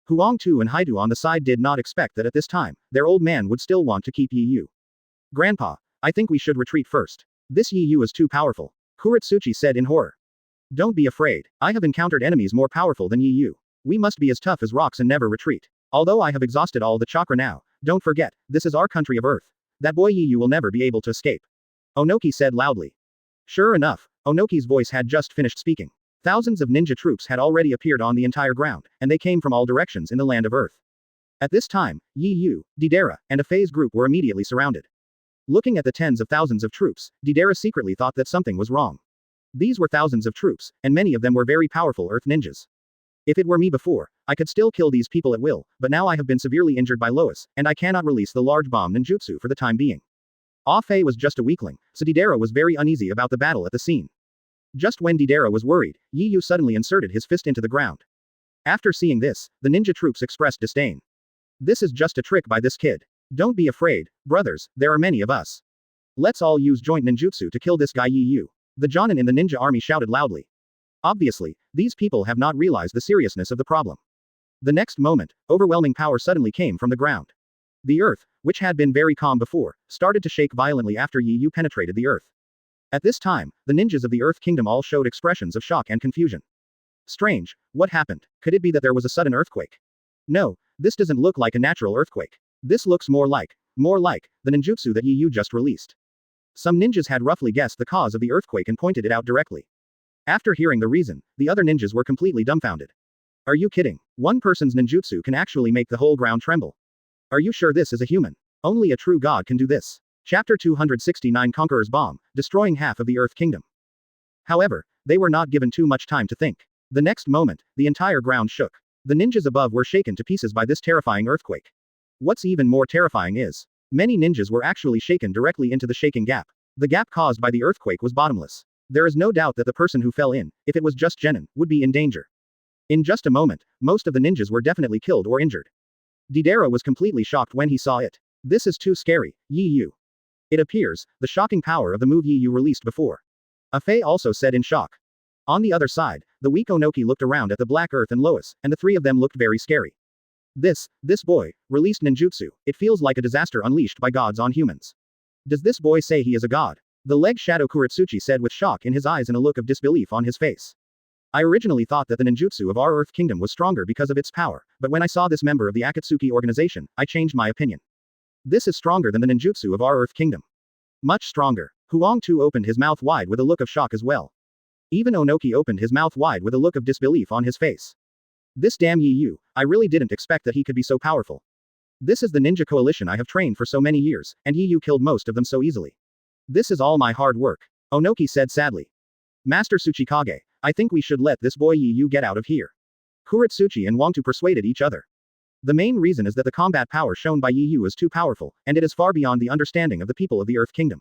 Huang Tu and Haidu on the side did not expect that at this time, their old man would still want to keep Yi Yu. Grandpa, I think we should retreat first. This Yi Yu is too powerful. Kuretsuchi said in horror. Don't be afraid, I have encountered enemies more powerful than Yi Yu. We must be as tough as rocks and never retreat. Although I have exhausted all the chakra now, don't forget, this is our country of Earth. That boy Yi Yu will never be able to escape. Onoki said loudly. Sure enough, Onoki's voice had just finished speaking. Thousands of ninja troops had already appeared on the entire ground, and they came from all directions in the land of Earth. At this time, Yi Yu, Deidara, and a phase group were immediately surrounded. Looking at the tens of thousands of troops, Deidara secretly thought that something was wrong. These were thousands of troops, and many of them were very powerful Earth ninjas. If it were me before, I could still kill these people at will, but now I have been severely injured by Lois, and I cannot release the large bomb ninjutsu for the time being. Ah Fei was just a weakling, so Deidara was very uneasy about the battle at the scene. Just when Deidara was worried, Yi Yu suddenly inserted his fist into the ground. After seeing this, the ninja troops expressed disdain. This is just a trick by this kid. Don't be afraid, brothers, there are many of us. Let's all use joint ninjutsu to kill this guy Yi Yu. The Jonin in the ninja army shouted loudly. Obviously, these people have not realized the seriousness of the problem. The next moment, overwhelming power suddenly came from the ground. The earth, which had been very calm before, started to shake violently after Yi Yu penetrated the earth. At this time, the ninjas of the Earth Kingdom all showed expressions of shock and confusion. Strange, what happened? Could it be that there was a sudden earthquake? No, this doesn't look like a natural earthquake. This looks more like, the ninjutsu that Yi Yu just released. Some ninjas had roughly guessed the cause of the earthquake and pointed it out directly. After hearing the reason, the other ninjas were completely dumbfounded. Are you kidding? One person's ninjutsu can actually make the whole ground tremble. Are you sure this is a human? Only a true god can do this. Chapter 269 Conqueror's Bomb, destroying half of the Earth Kingdom. However, they were not given too much time to think. The next moment, the entire ground shook. The ninjas above were shaken to pieces by this terrifying earthquake. What's even more terrifying is, many ninjas were actually shaken directly into the shaking gap. The gap caused by the earthquake was bottomless. There is no doubt that the person who fell in, if it was just Genin, would be in danger. In just a moment, most of the ninjas were definitely killed or injured. Deidara was completely shocked when he saw it. This is too scary, Yi Yu. It appears, the shocking power of the move Yi Yu released before. Ah Fei also said in shock. On the other side, the weak Onoki looked around at the Black Earth and Lois, and the three of them looked very scary. This boy, released ninjutsu, it feels like a disaster unleashed by gods on humans. Does this boy say he is a god? The leg shadow Kuretsuchi said with shock in his eyes and a look of disbelief on his face. I originally thought that the ninjutsu of our Earth Kingdom was stronger because of its power, but when I saw this member of the Akatsuki organization, I changed my opinion. This is stronger than the ninjutsu of our Earth Kingdom. Much stronger. Huang Tu opened his mouth wide with a look of shock as well. Even Onoki opened his mouth wide with a look of disbelief on his face. This damn Yi Yu, I really didn't expect that he could be so powerful. This is the ninja coalition I have trained for so many years, and Yi Yu killed most of them so easily. This is all my hard work. Onoki said sadly. Master Tsuchikage, I think we should let this boy Yi Yu get out of here. Kuretsuchi and Huang Tu persuaded each other. The main reason is that the combat power shown by Yi Yu is too powerful, and it is far beyond the understanding of the people of the Earth Kingdom.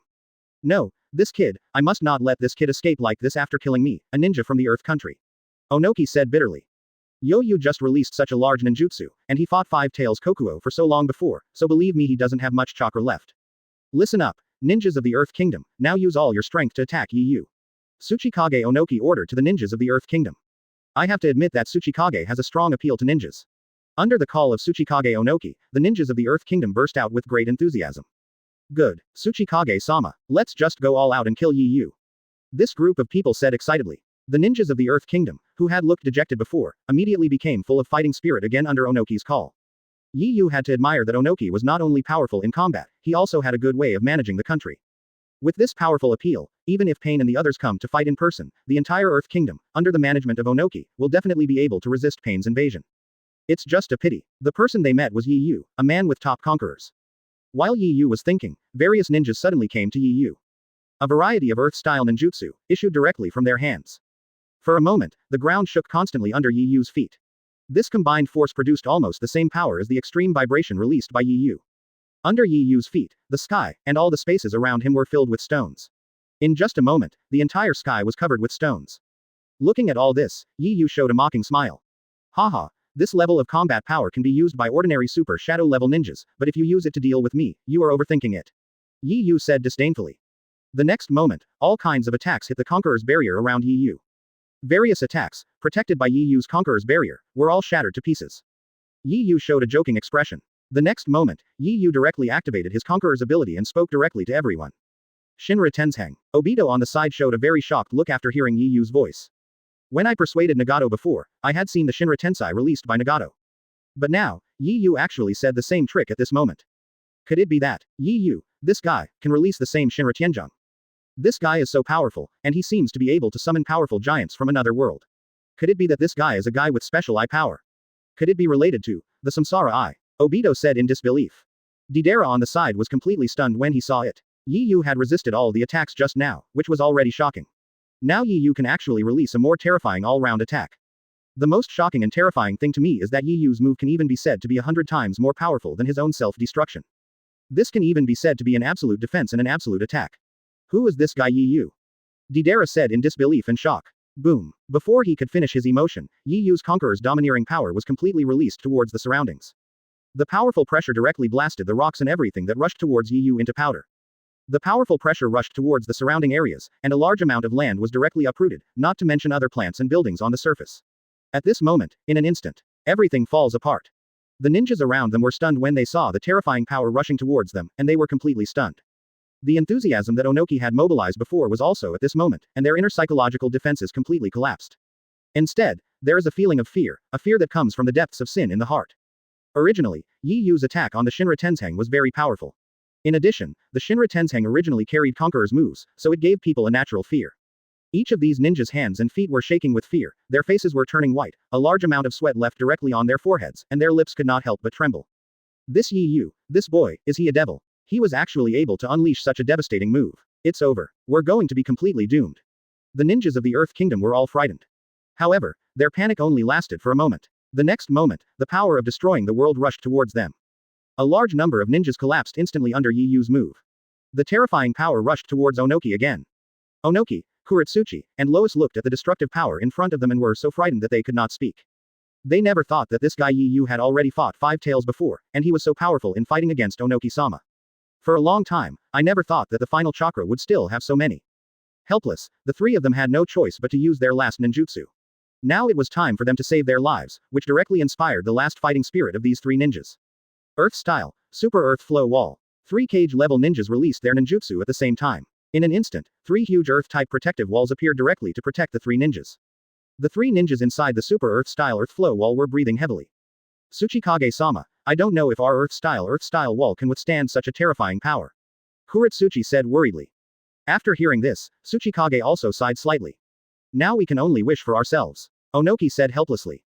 No, this kid, I must not let this kid escape like this after killing me, a ninja from the Earth Country. Onoki said bitterly. Yo-Yu just released such a large ninjutsu, and he fought Five Tails Kokuo for so long before, so believe me he doesn't have much chakra left. Listen up, ninjas of the Earth Kingdom, now use all your strength to attack Yi Yu. Tsuchikage Onoki ordered to the ninjas of the Earth Kingdom. I have to admit that Tsuchikage has a strong appeal to ninjas. Under the call of Tsuchikage Onoki, the ninjas of the Earth Kingdom burst out with great enthusiasm. Good, Tsuchikage-sama, let's just go all out and kill Yi Yu. This group of people said excitedly. The ninjas of the Earth Kingdom, who had looked dejected before, immediately became full of fighting spirit again under Onoki's call. Yi Yu had to admire that Onoki was not only powerful in combat, he also had a good way of managing the country. With this powerful appeal, even if Pain and the others come to fight in person, the entire Earth Kingdom, under the management of Onoki, will definitely be able to resist Pain's invasion. It's just a pity. The person they met was Yi Yu, a man with top conquerors. While Yi Yu was thinking, various ninjas suddenly came to Yi Yu. A variety of Earth-style ninjutsu, issued directly from their hands. For a moment, the ground shook constantly under Yi Yu's feet. This combined force produced almost the same power as the extreme vibration released by Yi Yu. Under Yi Yu's feet, the sky, and all the spaces around him were filled with stones. In just a moment, the entire sky was covered with stones. Looking at all this, Yi Yu showed a mocking smile. Haha. This level of combat power can be used by ordinary super shadow level ninjas, but if you use it to deal with me, you are overthinking it. Yi Yu said disdainfully. The next moment, all kinds of attacks hit the Conqueror's barrier around Yi Yu. Various attacks, protected by Yi Yu's Conqueror's barrier, were all shattered to pieces. Yi Yu showed a joking expression. The next moment, Yi Yu directly activated his Conqueror's ability and spoke directly to everyone. Shinra Tenseng. Obito on the side showed a very shocked look after hearing Yi Yu's voice. When I persuaded Nagato before, I had seen the Shinra Tensei released by Nagato. But now, Yi Yu actually said the same trick at this moment. Could it be that, Yi Yu, this guy, can release the same Shinra Tianzhong? This guy is so powerful, and he seems to be able to summon powerful giants from another world. Could it be that this guy is a guy with special eye power? Could it be related to the Samsara Eye? Obito said in disbelief. Deidara on the side was completely stunned when he saw it. Yi Yu had resisted all the attacks just now, which was already shocking. Now Yi Yu can actually release a more terrifying all-round attack. The most shocking and terrifying thing to me is that Yi Yu's move can even be said to be 100 times more powerful than his own self-destruction. This can even be said to be an absolute defense and an absolute attack. Who is this guy Yi Yu? Deidara said in disbelief and shock. Boom. Before he could finish his emotion, Yi Yu's Conqueror's domineering power was completely released towards the surroundings. The powerful pressure directly blasted the rocks and everything that rushed towards Yi Yu into powder. The powerful pressure rushed towards the surrounding areas, and a large amount of land was directly uprooted, not to mention other plants and buildings on the surface. At this moment, in an instant, everything falls apart. The ninjas around them were stunned when they saw the terrifying power rushing towards them, and they were completely stunned. The enthusiasm that Onoki had mobilized before was also at this moment, and their inner psychological defenses completely collapsed. Instead, there is a feeling of fear, a fear that comes from the depths of sin in the heart. Originally, Yi Yu's attack on the Shinra Tenseng was very powerful. In addition, the Shinra Tenseng originally carried Conqueror's moves, so it gave people a natural fear. Each of these ninjas' hands and feet were shaking with fear, their faces were turning white, a large amount of sweat left directly on their foreheads, and their lips could not help but tremble. This Yi Yu, this boy, is he a devil? He was actually able to unleash such a devastating move. It's over. We're going to be completely doomed. The ninjas of the Earth Kingdom were all frightened. However, their panic only lasted for a moment. The next moment, the power of destroying the world rushed towards them. A large number of ninjas collapsed instantly under Yi Yu's move. The terrifying power rushed towards Onoki again. Onoki, Kuretsuchi, and Lois looked at the destructive power in front of them and were so frightened that they could not speak. They never thought that this guy Yi Yu had already fought 5 tails before, and he was so powerful in fighting against Onoki-sama. For a long time, I never thought that the final chakra would still have so many. Helpless, the three of them had no choice but to use their last ninjutsu. Now it was time for them to save their lives, which directly inspired the last fighting spirit of these 3 ninjas. Earth Style, Super Earth Flow Wall. 3 cage-level ninjas released their ninjutsu at the same time. In an instant, 3 huge Earth-type protective walls appeared directly to protect the 3 ninjas. The 3 ninjas inside the Super Earth Style Earth Flow Wall were breathing heavily. Tsuchikage-sama, I don't know if our Earth Style wall can withstand such a terrifying power. Kuretsuchi said worriedly. After hearing this, Tsuchikage also sighed slightly. Now we can only wish for ourselves. Onoki said helplessly.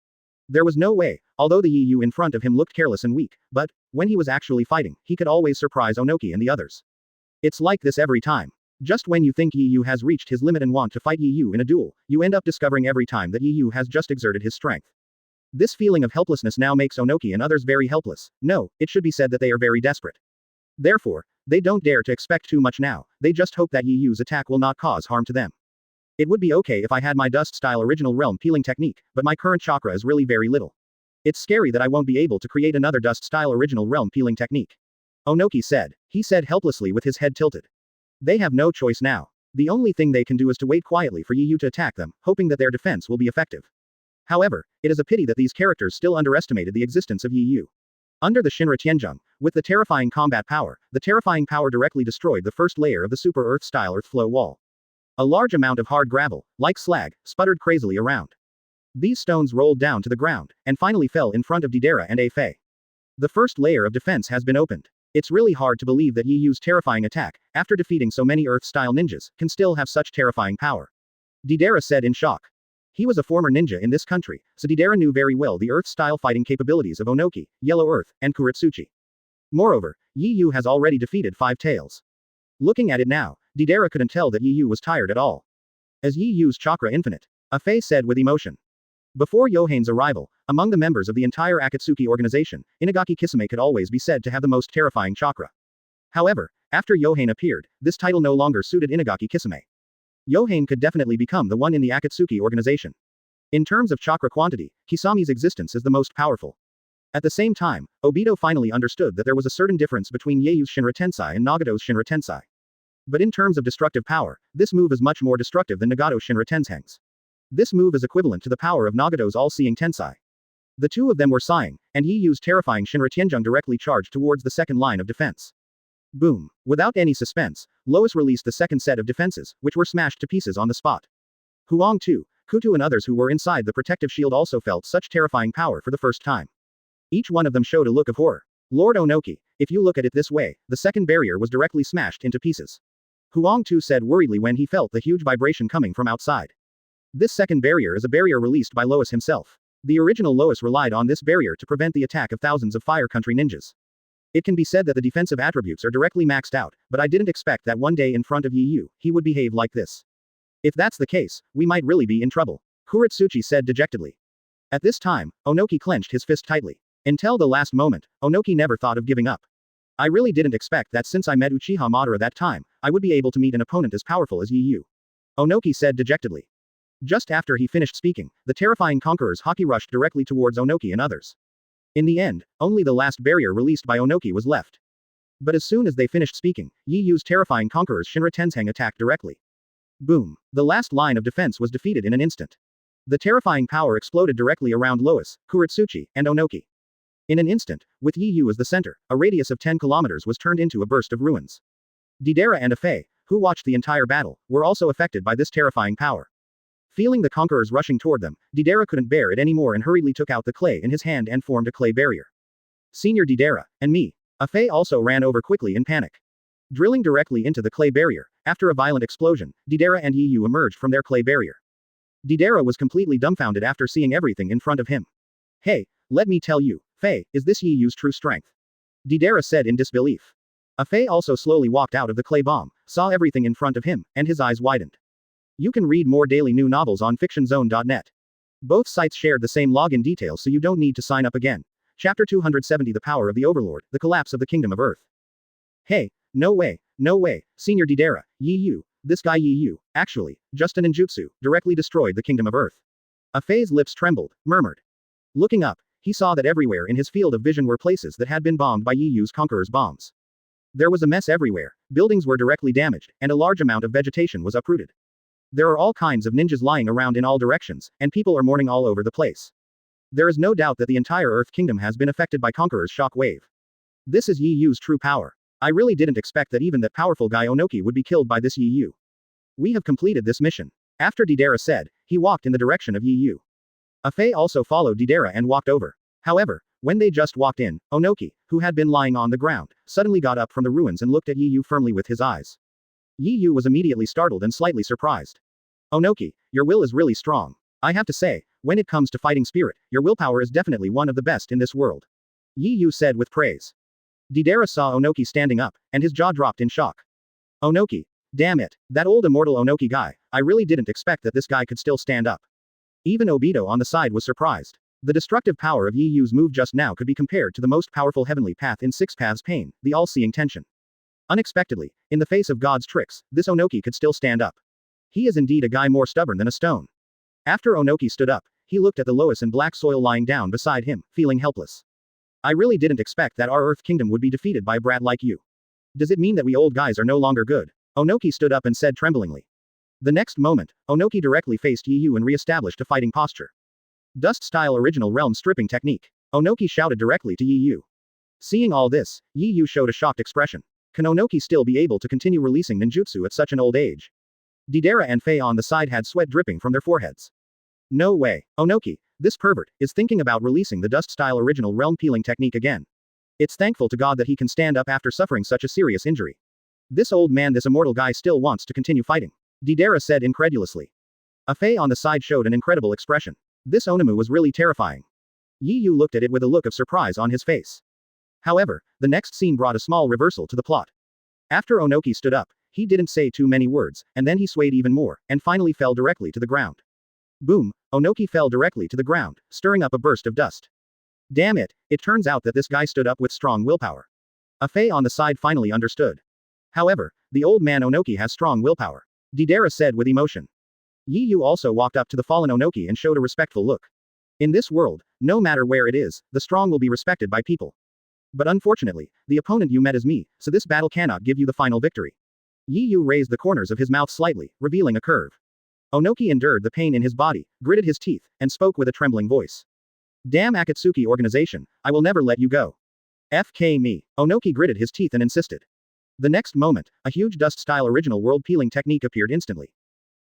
There was no way, although the Yi Yu in front of him looked careless and weak, but, when he was actually fighting, he could always surprise Onoki and the others. It's like this every time. Just when you think Yi Yu has reached his limit and want to fight Yi Yu in a duel, you end up discovering every time that Yi Yu has just exerted his strength. This feeling of helplessness now makes Onoki and others very helpless. No, it should be said that they are very desperate. Therefore, they don't dare to expect too much now, they just hope that Yi Yu's attack will not cause harm to them. It would be okay if I had my dust-style original realm peeling technique, but my current chakra is really very little. It's scary that I won't be able to create another dust-style original realm peeling technique. Onoki said. He said helplessly with his head tilted. They have no choice now. The only thing they can do is to wait quietly for Yi Yu to attack them, hoping that their defense will be effective. However, it is a pity that these characters still underestimated the existence of Yi Yu. Under the Shinra Tianzhong, with the terrifying combat power, the terrifying power directly destroyed the first layer of the Super Earth-style Earth Flow Wall. A large amount of hard gravel, like slag, sputtered crazily around. These stones rolled down to the ground, and finally fell in front of Deidara and Afei. The first layer of defense has been opened. It's really hard to believe that Yi Yu's terrifying attack, after defeating so many Earth-style ninjas, can still have such terrifying power. Deidara said in shock. He was a former ninja in this country, so Deidara knew very well the Earth-style fighting capabilities of Onoki, Yellow Earth, and Kuretsuchi. Moreover, Yi Yu has already defeated 5 tails. Looking at it now, Deidara couldn't tell that Yi Yu was tired at all. As Yi Yu's chakra infinite, Afei said with emotion. Before Yohane's arrival, among the members of the entire Akatsuki organization, Inagaki Kisame could always be said to have the most terrifying chakra. However, after Yohane appeared, this title no longer suited Inagaki Kisame. Yohane could definitely become the one in the Akatsuki organization. In terms of chakra quantity, Kisami's existence is the most powerful. At the same time, Obito finally understood that there was a certain difference between Yeiyu's Shinra Tensei and Nagato's Shinra Tensei. But in terms of destructive power, this move is much more destructive than Nagato Shinra Tenseng's. This move is equivalent to the power of Nagato's all-seeing Tensai. The two of them were sighing, and Yi Yu's terrifying Shinra Tianjung directly charged towards the second line of defense. Boom. Without any suspense, Lois released the second set of defenses, which were smashed to pieces on the spot. Huang Tu, Kutu and others who were inside the protective shield also felt such terrifying power for the first time. Each one of them showed a look of horror. Lord Onoki, if you look at it this way, the second barrier was directly smashed into pieces. Huang Tu said worriedly when he felt the huge vibration coming from outside. This second barrier is a barrier released by Lois himself. The original Lois relied on this barrier to prevent the attack of thousands of Fire Country ninjas. It can be said that the defensive attributes are directly maxed out, but I didn't expect that one day in front of Yi Yu, he would behave like this. If that's the case, we might really be in trouble, Kuretsuchi said dejectedly. At this time, Onoki clenched his fist tightly. Until the last moment, Onoki never thought of giving up. I really didn't expect that since I met Uchiha Madara that time, I would be able to meet an opponent as powerful as Yi Yu. Onoki said dejectedly. Just after he finished speaking, the terrifying conquerors haki rushed directly towards Onoki and others. In the end, only the last barrier released by Onoki was left. But as soon as they finished speaking, Yi Yu's terrifying conquerors Shinra Tenseng attacked directly. Boom. The last line of defense was defeated in an instant. The terrifying power exploded directly around Lois, Kuretsuchi, and Onoki. In an instant, with Yi Yu as the center, a radius of 10 kilometers was turned into a burst of ruins. Deidara and Afei, who watched the entire battle, were also affected by this terrifying power. Feeling the conquerors rushing toward them, Deidara couldn't bear it anymore and hurriedly took out the clay in his hand and formed a clay barrier. Senior Deidara, and me. Afei also ran over quickly in panic. Drilling directly into the clay barrier, after a violent explosion, Deidara and Yi Yu emerged from their clay barrier. Deidara was completely dumbfounded after seeing everything in front of him. Hey, let me tell you, Fei, is this Yi Yu's true strength? Deidara said in disbelief. Afei also slowly walked out of the clay bomb, saw everything in front of him, and his eyes widened. You can read more daily new novels on fictionzone.net. Both sites shared the same login details so you don't need to sign up again. Chapter 270 The Power of the Overlord, The Collapse of the Kingdom of Earth. Hey, no way, Senior Deidara, Yi Yu, this guy Yi Yu, actually, just a ninjutsu, directly destroyed the Kingdom of Earth. Afei's lips trembled, murmured. Looking up, he saw that everywhere in his field of vision were places that had been bombed by Yi Yu's conqueror's bombs. There was a mess everywhere, buildings were directly damaged, and a large amount of vegetation was uprooted. There are all kinds of ninjas lying around in all directions, and people are mourning all over the place. There is no doubt that the entire Earth Kingdom has been affected by Conqueror's shock wave. This is Yi Yu's true power. I really didn't expect that even that powerful guy Onoki would be killed by this Yi Yu. We have completed this mission. After Deidara said, he walked in the direction of Yi Yu. Afei also followed Deidara and walked over. However, when they just walked in, Onoki, who had been lying on the ground, suddenly got up from the ruins and looked at Yi Yu firmly with his eyes. Yi Yu was immediately startled and slightly surprised. Onoki, your will is really strong. I have to say, when it comes to fighting spirit, your willpower is definitely one of the best in this world. Yi Yu said with praise. Deidara saw Onoki standing up, and his jaw dropped in shock. Onoki, damn it, that old immortal Onoki guy, I really didn't expect that this guy could still stand up. Even Obito on the side was surprised. The destructive power of Yi Yu's move just now could be compared to the most powerful heavenly path in Six Paths Pain, the all-seeing tension. Unexpectedly, in the face of God's tricks, this Onoki could still stand up. He is indeed a guy more stubborn than a stone. After Onoki stood up, he looked at the Lois and black soil lying down beside him, feeling helpless. I really didn't expect that our Earth Kingdom would be defeated by a brat like you. Does it mean that we old guys are no longer good? Onoki stood up and said tremblingly. The next moment, Onoki directly faced Yi Yu and re-established a fighting posture. Dust-style original realm stripping technique. Onoki shouted directly to Yi Yu. Seeing all this, Yi Yu showed a shocked expression. Can Onoki still be able to continue releasing ninjutsu at such an old age? Deidara and Fei on the side had sweat dripping from their foreheads. No way, Onoki, this pervert, is thinking about releasing the dust-style original realm peeling technique again. It's thankful to God that he can stand up after suffering such a serious injury. This old man, this immortal guy still wants to continue fighting. Deidara said incredulously. Afei on the side showed an incredible expression. This Onamu was really terrifying. Yi Yu looked at it with a look of surprise on his face. However, the next scene brought a small reversal to the plot. After Onoki stood up, he didn't say too many words, and then he swayed even more, and finally fell directly to the ground. Boom, Onoki fell directly to the ground, stirring up a burst of dust. Damn it, it turns out that this guy stood up with strong willpower. Afei on the side finally understood. However, the old man Onoki has strong willpower. Deidara said with emotion. Yi Yu also walked up to the fallen Onoki and showed a respectful look. In this world, no matter where it is, the strong will be respected by people. But unfortunately, the opponent you met is me, so this battle cannot give you the final victory. Yi Yu raised the corners of his mouth slightly, revealing a curve. Onoki endured the pain in his body, gritted his teeth, and spoke with a trembling voice. Damn Akatsuki organization, I will never let you go. FK me. Onoki gritted his teeth and insisted. The next moment, a huge dust-style original world peeling technique appeared instantly.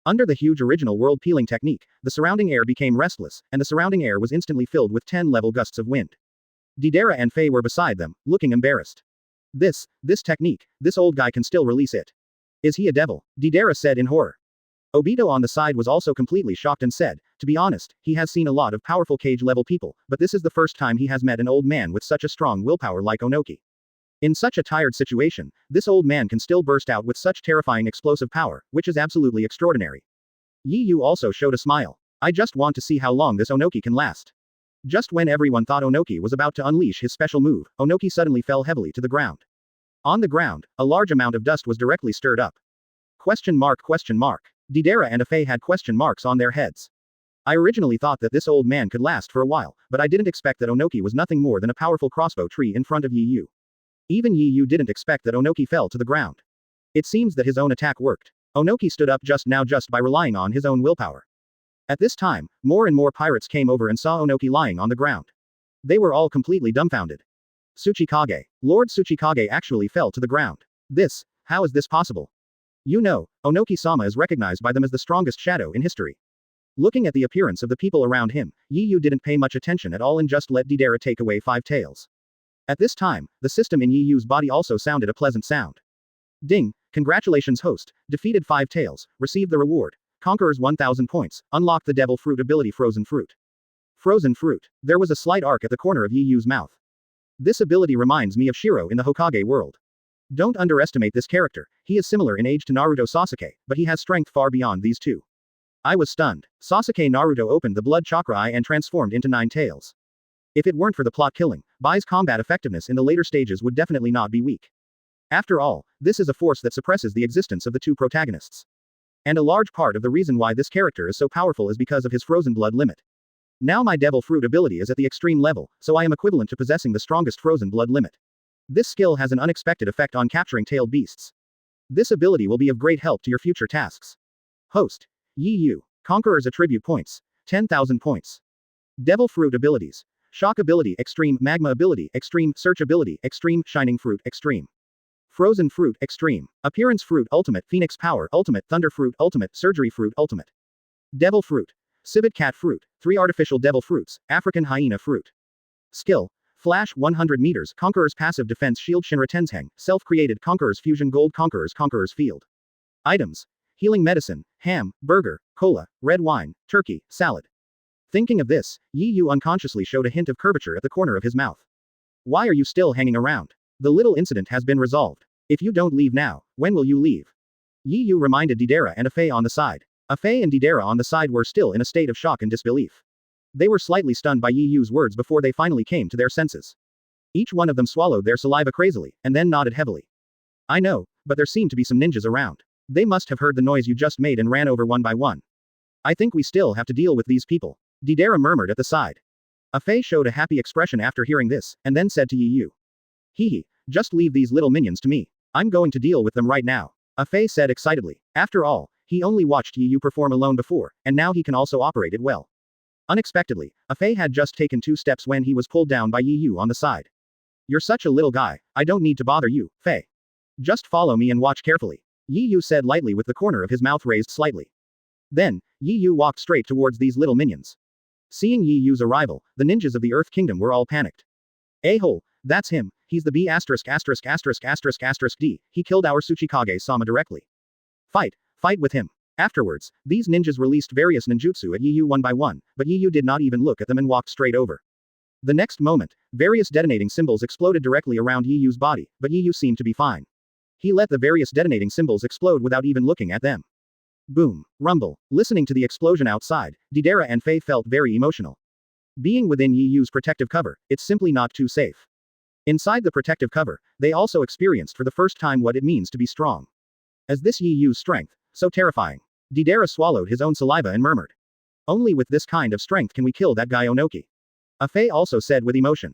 Under the huge original world peeling technique, the surrounding air became restless, and the surrounding air was instantly filled with 10-level gusts of wind. Deidara and Faye were beside them, looking embarrassed. This technique, this old guy can still release it. Is he a devil? Deidara said in horror. Obito on the side was also completely shocked and said, to be honest, he has seen a lot of powerful cage-level people, but this is the first time he has met an old man with such a strong willpower like Onoki. In such a tired situation, this old man can still burst out with such terrifying explosive power, which is absolutely extraordinary. Yi Yu also showed a smile. I just want to see how long this Onoki can last. Just when everyone thought Onoki was about to unleash his special move, Onoki suddenly fell heavily to the ground. On the ground, a large amount of dust was directly stirred up. Question mark. Deidara and Faye had question marks on their heads. I originally thought that this old man could last for a while, but I didn't expect that Onoki was nothing more than a powerful crossbow tree in front of Yi Yu. Even Yi Yu didn't expect that Onoki fell to the ground. It seems that his own attack worked. Onoki stood up just by relying on his own willpower. At this time, more and more pirates came over and saw Onoki lying on the ground. They were all completely dumbfounded. Tsuchikage. Lord Tsuchikage actually fell to the ground. How is this possible? You know, Onoki-sama is recognized by them as the strongest shadow in history. Looking at the appearance of the people around him, Yi Yu didn't pay much attention at all and just let Deidara take away 5 tails. At this time, the system in Yi Yu's body also sounded a pleasant sound. Ding, congratulations host, defeated 5 tails, received the reward, Conqueror's 1000 points, unlocked the Devil Fruit ability Frozen Fruit. Frozen Fruit. There was a slight arc at the corner of Yi Yu's mouth. This ability reminds me of Shiro in the Hokage world. Don't underestimate this character, he is similar in age to Naruto Sasuke, but he has strength far beyond these two. I was stunned. Sasuke Naruto opened the blood chakra eye and transformed into 9 tails. If it weren't for the plot killing, Bai's combat effectiveness in the later stages would definitely not be weak. After all, this is a force that suppresses the existence of the two protagonists. And a large part of the reason why this character is so powerful is because of his frozen blood limit. Now my Devil Fruit ability is at the extreme level, so I am equivalent to possessing the strongest frozen blood limit. This skill has an unexpected effect on capturing tailed beasts. This ability will be of great help to your future tasks. Host. Yi Yu. Conqueror's attribute points. 10,000 points. Devil Fruit abilities. Shock ability Extreme, Magma ability Extreme, Search ability Extreme, Shining Fruit Extreme. Frozen Fruit Extreme. Appearance Fruit Ultimate, Phoenix Power Ultimate, Thunder Fruit Ultimate, Surgery Fruit Ultimate. Devil Fruit. Civet Cat Fruit, 3 artificial devil fruits, African Hyena Fruit. Skill. Flash 100 meters, Conqueror's passive defense shield Shinra Tenzheng, self-created Conqueror's fusion gold Conqueror's field. Items. Healing medicine, ham, burger, cola, red wine, turkey, salad. Thinking of this, Yi Yu unconsciously showed a hint of curvature at the corner of his mouth. Why are you still hanging around? The little incident has been resolved. If you don't leave now, when will you leave? Yi Yu reminded Deidara and Faye on the side. Faye and Deidara on the side were still in a state of shock and disbelief. They were slightly stunned by Yi Yu's words before they finally came to their senses. Each one of them swallowed their saliva crazily, and then nodded heavily. I know, but there seem to be some ninjas around. They must have heard the noise you just made and ran over one by one. I think we still have to deal with these people. Deidara murmured at the side. Faye showed a happy expression after hearing this, and then said to Yi Yu. Hee, just leave these little minions to me. I'm going to deal with them right now. Faye said excitedly. After all, he only watched Yi Yu perform alone before, and now he can also operate it well. Unexpectedly, Faye had just taken 2 steps when he was pulled down by Yi Yu on the side. You're such a little guy, I don't need to bother you, Faye. Just follow me and watch carefully. Yi Yu said lightly with the corner of his mouth raised slightly. Then, Yi Yu walked straight towards these little minions. Seeing Yi Yu's arrival, the ninjas of the Earth Kingdom were all panicked. A-hole, that's him, he's the B****************, D, he killed our Tsuchikage-sama directly. Fight with him. Afterwards, these ninjas released various ninjutsu at Yi Yu one by one, but Yi Yu did not even look at them and walked straight over. The next moment, various detonating symbols exploded directly around Yi Yu's body, but Yi Yu seemed to be fine. He let the various detonating symbols explode without even looking at them. Boom. Rumble. Listening to the explosion outside, Deidara and Faye felt very emotional. Being within Yi Yu's protective cover, it's simply not too safe. Inside the protective cover, they also experienced for the first time what it means to be strong. As this Yi Yu's strength, so terrifying. Deidara swallowed his own saliva and murmured. Only with this kind of strength can we kill that guy Onoki. Faye also said with emotion.